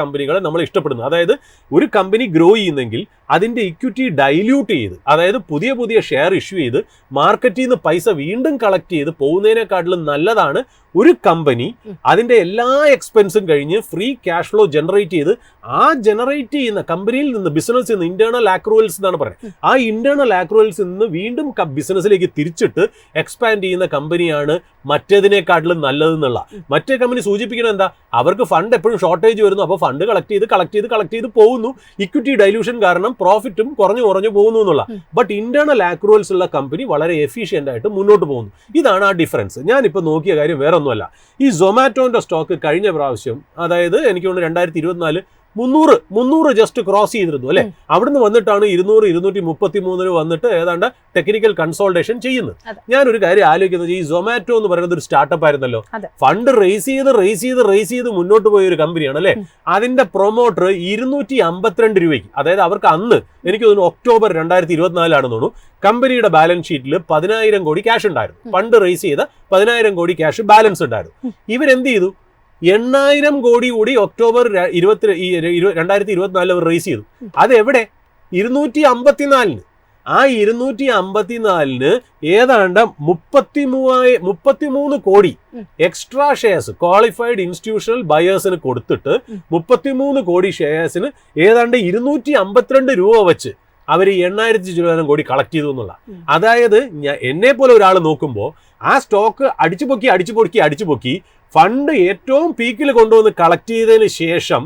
കമ്പനികളെ നമ്മൾ ഇഷ്ടപ്പെടുന്നത്. അതായത് ഒരു കമ്പനി ഗ്രോ ചെയ്യുന്നെങ്കിൽ അതിന്റെ ഇക്വിറ്റി ഡൈല്യൂട്ട് ചെയ്ത്, അതായത് പുതിയ ഷെയർ ഇഷ്യൂ ചെയ്ത് മാർക്കറ്റിൽ നിന്ന് പൈസ വീണ്ടും കളക്ട് ചെയ്ത് പോകുന്നതിനെക്കാട്ടിലും നല്ലതാണ് ഒരു കമ്പനി അതിന്റെ എല്ലാ എക്സ്പെൻസും കഴിഞ്ഞ് ഫ്രീ ക്യാഷ് ഫ്ലോ ജനറേറ്റ് ചെയ്ത് ആ ജനറേറ്റ് ചെയ്യുന്ന കമ്പനിയിൽ നിന്ന് ബിസിനസ്സിൽ നിന്ന് ഇന്റേണൽ ആക്രൂവൽസ് എന്നാണ് പറയുന്നത്, ആ ഇന്റേണൽ ആക്രൂവൽസിൽ നിന്ന് വീണ്ടും ബിസിനസ്സിലേക്ക് തിരിച്ചിട്ട് എക്സ്പാൻഡ് ചെയ്യുന്ന കമ്പനിയാണ് മറ്റേതിനെക്കാട്ടിലും നല്ലതെന്നുള്ള. മറ്റേ കമ്പനി സൂചിപ്പിക്കുന്നത് എന്താ? അവർക്ക് ഫണ്ട് എപ്പോഴും ഷോർട്ടേജ് വരുന്നു, അപ്പോൾ ഫണ്ട് കളക്ട് ചെയ്ത് പോകുന്നു, ഇക്വിറ്റി ഡൈല്യൂഷൻ കാരണം പ്രോഫിറ്റും കുറഞ്ഞു പോകുന്നു എന്നുള്ള. ബട്ട് ഇന്റേണൽ ആക്രൂവൽസ് ഉള്ള കമ്പനി വളരെ എഫിഷ്യന്റ് ആയിട്ട് മുന്നോട്ട് പോകുന്നു. ഇതാണ് ആ ഡിഫറൻസ്. ഞാനിപ്പോൾ നോക്കിയ കാര്യം വേറെ ഒന്നുമല്ല. ഈ സൊമാറ്റോന്റെ സ്റ്റോക്ക് കഴിഞ്ഞ പ്രാവശ്യം, അതായത് എനിക്ക് തോന്നുന്നു 2024 300 ജസ്റ്റ് ക്രോസ് ചെയ്തിരുന്നു, അല്ലെ? അവിടുന്ന് വന്നിട്ടാണ് 200, 233 വന്നിട്ട് ഏതാണ്ട് ടെക്നിക്കൽ കൺസോൾട്ടേഷൻ ചെയ്യുന്നത്. ഞാനൊരു കാര്യം ആലോചിക്കുന്നത്, ഈ സൊമാറ്റോ എന്ന് പറയുന്നത് ഒരു സ്റ്റാർട്ടപ്പ് ആയിരുന്നല്ലോ, ഫണ്ട് റേസ് ചെയ്ത് മുന്നോട്ട് പോയ ഒരു കമ്പനിയാണ്, അല്ലെ? അതിന്റെ പ്രൊമോട്ടർ 252 രൂപയ്ക്ക്, അതായത് അവർക്ക് അന്ന് എനിക്ക് തോന്നുന്നു ഒക്ടോബർ 2024 തോന്നുന്നു കമ്പനിയുടെ ബാലൻസ് ഷീറ്റിൽ 10,000 കോടി ക്യാഷ് ഉണ്ടായിരുന്നു. ഫണ്ട് റേസ് ചെയ്ത 10,000 കോടി ക്യാഷ് ബാലൻസ് ഉണ്ടായിരുന്നു. ഇവരെന്ത് ചെയ്തു? 8,000 കോടി കൂടി ഒക്ടോബർ 2024 അവർ റേസ് ചെയ്തു. അതെവിടെ? 254. ആ 254 ഏതാണ്ട് 33 കോടി എക്സ്ട്രാ ഷെയർസ് ക്വാളിഫൈഡ് ഇൻസ്റ്റിറ്റ്യൂഷണൽ ബയേഴ്സിന് കൊടുത്തിട്ട് 33 കോടി ഷെയർസിന് ഏതാണ്ട് 252 രൂപ വെച്ച് അവർ 8,000 കോടി കളക്ട് ചെയ്തു എന്നുള്ള. അതായത് എന്നെ പോലെ ഒരാൾ നോക്കുമ്പോൾ ആ സ്റ്റോക്ക് അടിച്ചു പൊക്കി ഫണ്ട് ഏറ്റവും പീക്കിൽ കൊണ്ടുവന്ന് കളക്ട് ചെയ്തതിന് ശേഷം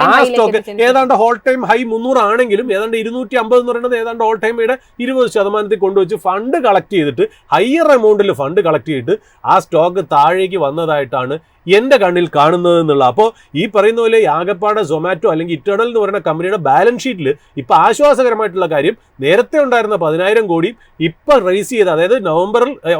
ആ സ്റ്റോക്ക് ഏതാണ്ട് ഓൾ ടൈം ഹൈ 300 ആണെങ്കിലും ഏതാണ്ട് 250 എന്ന് പറയുന്നത് ഏതാണ്ട് ഓൾ ടൈം ഹൈയുടെ 20% കൊണ്ടുവച്ച് ഫണ്ട് കളക്ട് ചെയ്തിട്ട് ഹയർ എമൗണ്ടിൽ ഫണ്ട് കളക്ട് ചെയ്തിട്ട് ആ സ്റ്റോക്ക് താഴേക്ക് വന്നതായിട്ടാണ് എൻ്റെ കണ്ണിൽ കാണുന്നത് എന്നുള്ള. അപ്പോൾ ഈ പറയുന്ന പോലെ ആകപ്പാടെ സൊമാറ്റോ അല്ലെങ്കിൽ ഇറ്റേണൽ എന്ന് പറയുന്ന കമ്പനിയുടെ ബാലൻസ് ഷീറ്റിൽ ഇപ്പം ആശ്വാസകരമായിട്ടുള്ള കാര്യം, നേരത്തെ ഉണ്ടായിരുന്ന 10,000 കോടി ഇപ്പം റേസ് ചെയ്ത്, അതായത്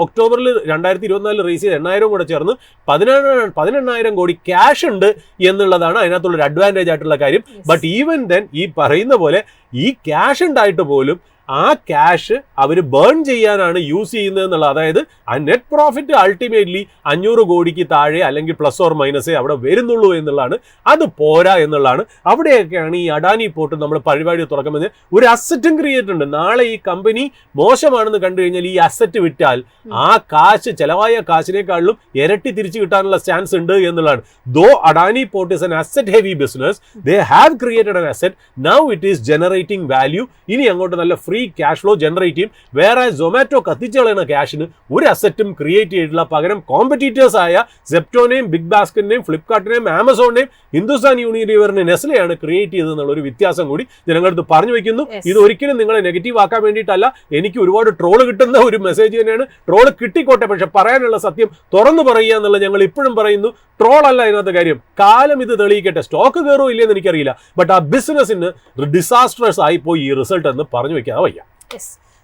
ഒക്ടോബറിൽ 2024 റേസ് ചെയ്ത് 8,000 കൂടെ ചേർന്ന് 18,000 കോടി ക്യാഷ് ഉണ്ട് എന്നുള്ളതാണ് അതിനകത്തുള്ളൊരു അഡ്വാൻറ്റേജ് ആയിട്ടുള്ള കാര്യം. ബട്ട് ഈവൻ ദെൻ ഈ പറയുന്ന പോലെ ഈ ക്യാഷ് ഉണ്ടായിട്ട് പോലും ആ ക്യാഷ് അവർ ബേൺ ചെയ്യാനാണ് യൂസ് ചെയ്യുന്നത് എന്നുള്ളത്. അതായത് ആ നെറ്റ് പ്രോഫിറ്റ് അൾട്ടിമേറ്റ്ലി 500 കോടിക്ക് താഴെ അല്ലെങ്കിൽ പ്ലസ് ഓർ മൈനസേ അവിടെ വരുന്നുള്ളൂ എന്നുള്ളതാണ്. അത് പോരാ എന്നുള്ളതാണ്. അവിടെയൊക്കെയാണ് ഈ അഡാനി പോർട്ട് നമ്മൾ പരിപാടി തുറക്കുമ്പോൾ ഒരു അസറ്റും ക്രിയേറ്റ് ഉണ്ട്. നാളെ ഈ കമ്പനി മോശമാണെന്ന് കണ്ടു കഴിഞ്ഞാൽ ഈ അസറ്റ് വിറ്റാൽ ആ കാശ് ചെലവായ കാശിനേക്കാളും ഇരട്ടി തിരിച്ചു കിട്ടാനുള്ള ചാൻസ് ഉണ്ട് എന്നുള്ളതാണ്. Though Adani port is an asset heavy business, they have created an asset, now it is generating value. ഇനി അങ്ങോട്ട് നല്ല ഫ്രീ ക്യാഷ് ഫ്ലോ ജനറേറ്റ് ചെയ്യും. വേറെ സൊമാറ്റോ കത്തിച്ചു കളയുന്ന ക്യാഷിന് ഒരു അസറ്റും ക്രിയേറ്റ് ചെയ്തിട്ടില്ല. പകരം കോമ്പറ്റീറ്റേഴ്സ് ആയ സെപ്റ്റോനെയും ബിഗ് ബാസ്ക്കറ്റിനെയും ഫ്ലിപ്കാർട്ടിനെയും ആമസോണിനെയും ഹിന്ദുസ്ഥാൻ യൂണിലിവറിനെയും നെസ്ലയാണ് ക്രിയേറ്റ് ചെയ്തതെന്നുള്ള ഒരു വ്യത്യാസം കൂടി ജനങ്ങളടുത്ത് പറഞ്ഞു വെക്കുന്നു. ഇത് ഒരിക്കലും നിങ്ങളെ നെഗറ്റീവ് ആക്കാൻ വേണ്ടിയിട്ടല്ല. എനിക്ക് ഒരുപാട് ട്രോള് കിട്ടുന്ന ഒരു മെസ്സേജ് തന്നെയാണ്. ട്രോള് കിട്ടിക്കോട്ടെ, പക്ഷെ പറയാനുള്ള സത്യം തുറന്നു പറയുക എന്നുള്ള ഞങ്ങൾ ഇപ്പോഴും പറയുന്നു. ട്രോൾ അല്ല ഇതിനകത്ത് കാര്യം. കാലം ഇത് തെളിയിക്കട്ടെ. സ്റ്റോക്ക് കയറോ ഇല്ലെന്ന് എനിക്കറിയില്ല, ബട്ട് ആ ബിസിനസ്സിന് ഡിസാസ്ട്രസ് ആയി പോയി ഈ റിസൾട്ട് എന്ന് പറഞ്ഞു വെക്കാതെ വയ്യ.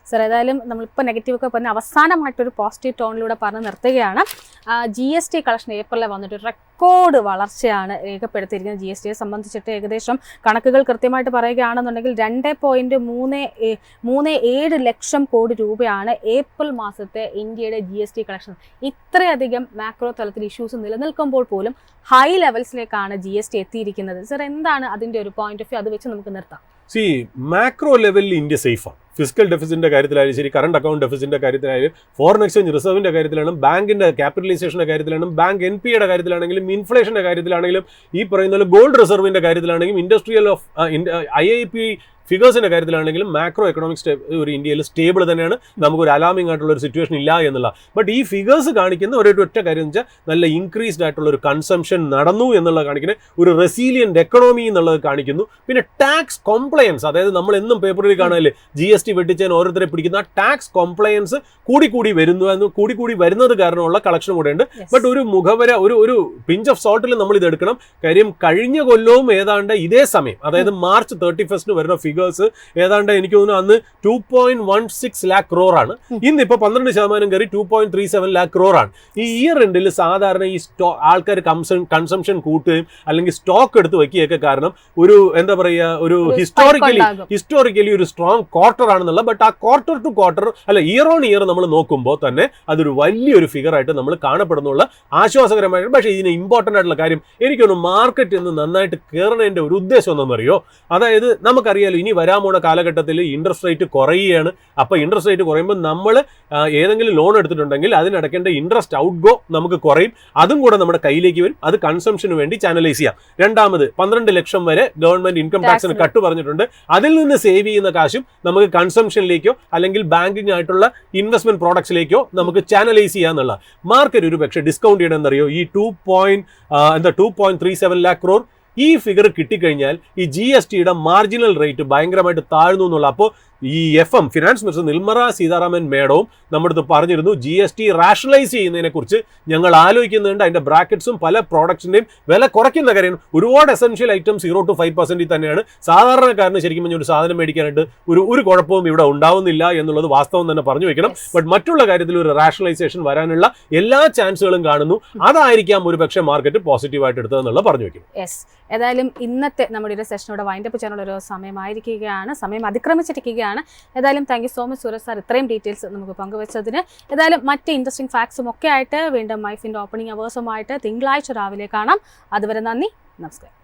സർ, ഏതായാലും നമ്മളിപ്പോൾ നെഗറ്റീവ് ഒക്കെ പറഞ്ഞ് അവസാനമായിട്ടൊരു പോസിറ്റീവ് ടോണിലൂടെ പറഞ്ഞ് നിർത്തുകയാണ്. GST കളക്ഷൻ ഏപ്രിലിൽ വന്നിട്ട് റെക്കോർഡ് വളർച്ചയാണ് രേഖപ്പെടുത്തിയിരിക്കുന്നത്. GSTയെ സംബന്ധിച്ചിട്ട് ഏകദേശം കണക്കുകൾ കൃത്യമായിട്ട് പറയുകയാണെന്നുണ്ടെങ്കിൽ 2.37 ലക്ഷം കോടി രൂപയാണ് ഏപ്രിൽ മാസത്തെ ഇന്ത്യയുടെ GST കളക്ഷൻ. ഇത്രയധികം മാക്രോ തലത്തിൽ ഇഷ്യൂസ് നിലനിൽക്കുമ്പോൾ പോലും ഹൈ ലെവൽസിലേക്കാണ് GST എത്തിയിരിക്കുന്നത്. സർ, എന്താണ് അതിൻ്റെ ഒരു പോയിന്റ് ഓഫ് വ്യൂ? അത് വെച്ച് നമുക്ക് നിർത്താം. മാക്രോ ലെവലിൽ ഇന്ത്യ സേഫാണ്. ഫിസിക്കൽ ഡെഫിസിറ്റിന്റെ കാര്യത്തിലായാലും ശരി, കറണ്ട് അക്കൗണ്ട് ഡെഫിസിറ്റിന്റെ കാര്യത്തിലായാലും, ഫോറിൻ എക്സ്ചേഞ്ച് റിസർവിന്റെ കാര്യത്തിലാണ്, ബാങ്കിന്റെ ക്യാപിറ്റലൈസേഷന്റെ കാര്യത്തിലാണ്, ബാങ്ക് NPA കാര്യത്തിലാണെങ്കിലും, ഇൻഫ്ലേഷന്റെ കാര്യത്തിലാണെങ്കിലും, ഈ പറയുന്ന ഗോൾഡ് റിസർവിന്റെ കാര്യത്തിലാണെങ്കിലും, ഇൻഡസ്ട്രിയൽ ഓഫ് IIP ഫിഗേഴ്സിന്റെ കാര്യത്തിലാണെങ്കിലും മാക്രോ എക്കണോമിക്സ് ഒരു ഇന്ത്യയിൽ സ്റ്റേബിൾ തന്നെയാണ്. നമുക്കൊരു അലാമിംഗ് ആയിട്ടുള്ള ഒരു സിറ്റുവേഷൻ ഇല്ല എന്നുള്ള. ബട്ട് ഈ ഫിഗേഴ്സ് കാണിക്കുന്ന ഒറ്റ കാര്യം എന്ന് വെച്ചാൽ നല്ല ഇൻക്രീസ്ഡ് ആയിട്ടുള്ള ഒരു കൺസംഷൻ നടന്നു എന്നുള്ളത് കാണിക്കുന്നത്, ഒരു റെസീലിയന്റ് എക്കണോമി എന്നുള്ളത് കാണിക്കുന്നു. പിന്നെ ടാക്സ് കോംപ്ലയൻസ്, അതായത് നമ്മൾ എന്നും പേപ്പറിൽ കാണാല്ലേ GST വെട്ടിച്ചാൽ ഓരോരുത്തരെ പിടിക്കുന്ന ടാക്സ് കോംപ്ലയൻസ് കൂടി വരുന്നത് കാരണമുള്ള കളക്ഷൻ കൂടെ ഉണ്ട്. ബട്ട് ഒരു മുഖവര ഒരു പിഞ്ച് ഓഫ് സോൾട്ടിൽ നമ്മൾ ഇത് എടുക്കണം. കാര്യം കഴിഞ്ഞ കൊല്ലവും ഏതാണ്ട് ഇതേ സമയം, അതായത് മാർച്ച് 31 വരുന്ന ഫിഗർ ഏതാണ്ട് എനിക്ക് തോന്നുന്നു അന്ന് 2.16 lakh crore ആണ്. ഇന്നിപ്പോ 12% കയറി 2.37 lakh crore ആണ്. ഈ ഇയർ എൻഡിൽ സാധാരണ ഈ ആൾക്കാർ കൺസംഷൻ കൂട്ടുകയും അല്ലെങ്കിൽ സ്റ്റോക്ക് എടുത്ത് വെക്കുകയൊക്കെ കാരണം ഒരു എന്താ പറയുക, ഒരു ഹിസ്റ്റോറിക്കലി ഒരു സ്ട്രോങ് ക്വാർട്ടർ ആണെന്നുള്ള. ബട്ട് ആ ക്വാർട്ടർ ടു ക്വാർട്ടർ അല്ല, ഇയർ ഓൺ ഇയർ നമ്മൾ നോക്കുമ്പോൾ തന്നെ അതൊരു വലിയൊരു ഫിഗർ ആയിട്ട് നമ്മൾ കാണപ്പെടുന്നുള്ള ആശ്വാസകരമായിട്ട്. പക്ഷേ ഇതിന് ഇമ്പോർട്ടൻ്റ് ആയിട്ടുള്ള കാര്യം എനിക്കൊന്ന് മാർക്കറ്റ് എന്ന് നന്നായിട്ട് കയറുന്നതിൻ്റെ ഒരു ഉദ്ദേശം എന്താണെന്നറിയോ? അതായത് നമുക്കറിയാലോ ഇനി വരാൻ പോണ കാലഘട്ടത്തിൽ ഇൻട്രസ്റ്റ് റേറ്റ് കുറയുകയാണ്. അപ്പോൾ ഇൻട്രസ്റ്റ് റേറ്റ് കുറയുമ്പോൾ നമ്മൾ ഏതെങ്കിലും ലോൺ എടുത്തിട്ടുണ്ടെങ്കിൽ അതിനടക്കേണ്ട ഇൻട്രസ്റ്റ് ഔട്ട് ഗോ നമുക്ക് കുറയും. അതും കൂടെ നമ്മുടെ കയ്യിലേക്ക് വരും. അത് കൺസംഷന് വേണ്ടി ചാനലൈസ് ചെയ്യാം. രണ്ടാമത് 12 ലക്ഷം വരെ ഗവൺമെന്റ് ഇൻകം ടാക്സിന് കട്ട് പറഞ്ഞിട്ടുണ്ട്. അതിൽ നിന്ന് സേവ് ചെയ്യുന്ന കാശും നമുക്ക് കൺസംഷനിലേക്കോ അല്ലെങ്കിൽ ബാങ്കിങ് ആയിട്ടുള്ള ഇൻവെസ്റ്റ്മെന്റ് പ്രോഡക്ട്സിലേക്കോ നമുക്ക് ചാനലൈസ് ചെയ്യാന്നുള്ള. മാർക്കറ്റ് ഒരു പക്ഷേ ഡിസ്കൗണ്ട് ചെയ്യണമെന്നറിയോ? ഈ 2.37 lakh crore ഈ ഫിഗർ കിട്ടിക്കഴിഞ്ഞാൽ ഈ GSTയുടെ മാർജിനൽ റേറ്റ് ഭയങ്കരമായിട്ട് താഴ്ന്നു എന്നുള്ള. അപ്പോൾ ഈ FM finance minister Nirmala Sitharaman മേഡവും നമ്മുടെ അടുത്ത് പറഞ്ഞിരുന്നു GST റാഷണലൈസ് ചെയ്യുന്നതിനെ കുറിച്ച് ഞങ്ങൾ ആലോചിക്കുന്നുണ്ട്. അതിന്റെ ബ്രാക്കറ്റ്സും പല പ്രോഡക്ട്സിന്റെയും വില കുറയ്ക്കുന്ന കാര്യം. ഒരുപാട് എസെൻഷ്യൽ ഐറ്റം 0 to 5% തന്നെയാണ്. സാധാരണക്കാരന് ശരിക്കും പറഞ്ഞാൽ ഒരു സാധനം മേടിക്കാനായിട്ട് ഒരു കുഴപ്പവും ഇവിടെ ഉണ്ടാവുന്നില്ല എന്നുള്ളത് വാസ്തവം തന്നെ പറഞ്ഞു വെക്കണം. ബട്ട് മറ്റുള്ള കാര്യത്തിൽ ഒരു റാഷണലൈസേഷൻ വരാനുള്ള എല്ലാ ചാൻസുകളും കാണുന്നു. അതായിരിക്കാം ഒരു പക്ഷേ മാർക്കറ്റ് പോസിറ്റീവായിട്ട് എടുത്തതെന്നുള്ള പറഞ്ഞു വെക്കും. ഏതായാലും ഇന്നത്തെ നമ്മുടെ ഒരു സെഷനോടെ വൈൻഡപ്പ് ചെയ്യാനുള്ള ഒരു സമയമായിരിക്കുകയാണ്, സമയം അതിക്രമിച്ചിരിക്കുകയാണ്. ഏതായാലും thank you so much Suraj sir, ഇത്രയും ഡീറ്റെയിൽസ് നമുക്ക് പങ്കുവച്ചതിന്. ഏതായാലും മറ്റ് ഇൻട്രസ്റ്റിംഗ് ഫാക്ട്സും ഒക്കെ ആയിട്ട് വീണ്ടും മൈഫിൻ്റെ ഓപ്പണിംഗ് അവേഴ്സുമായിട്ട് തിങ്കളാഴ്ച രാവിലെ കാണാം. അതുവരെ നന്ദി, നമസ്കാരം.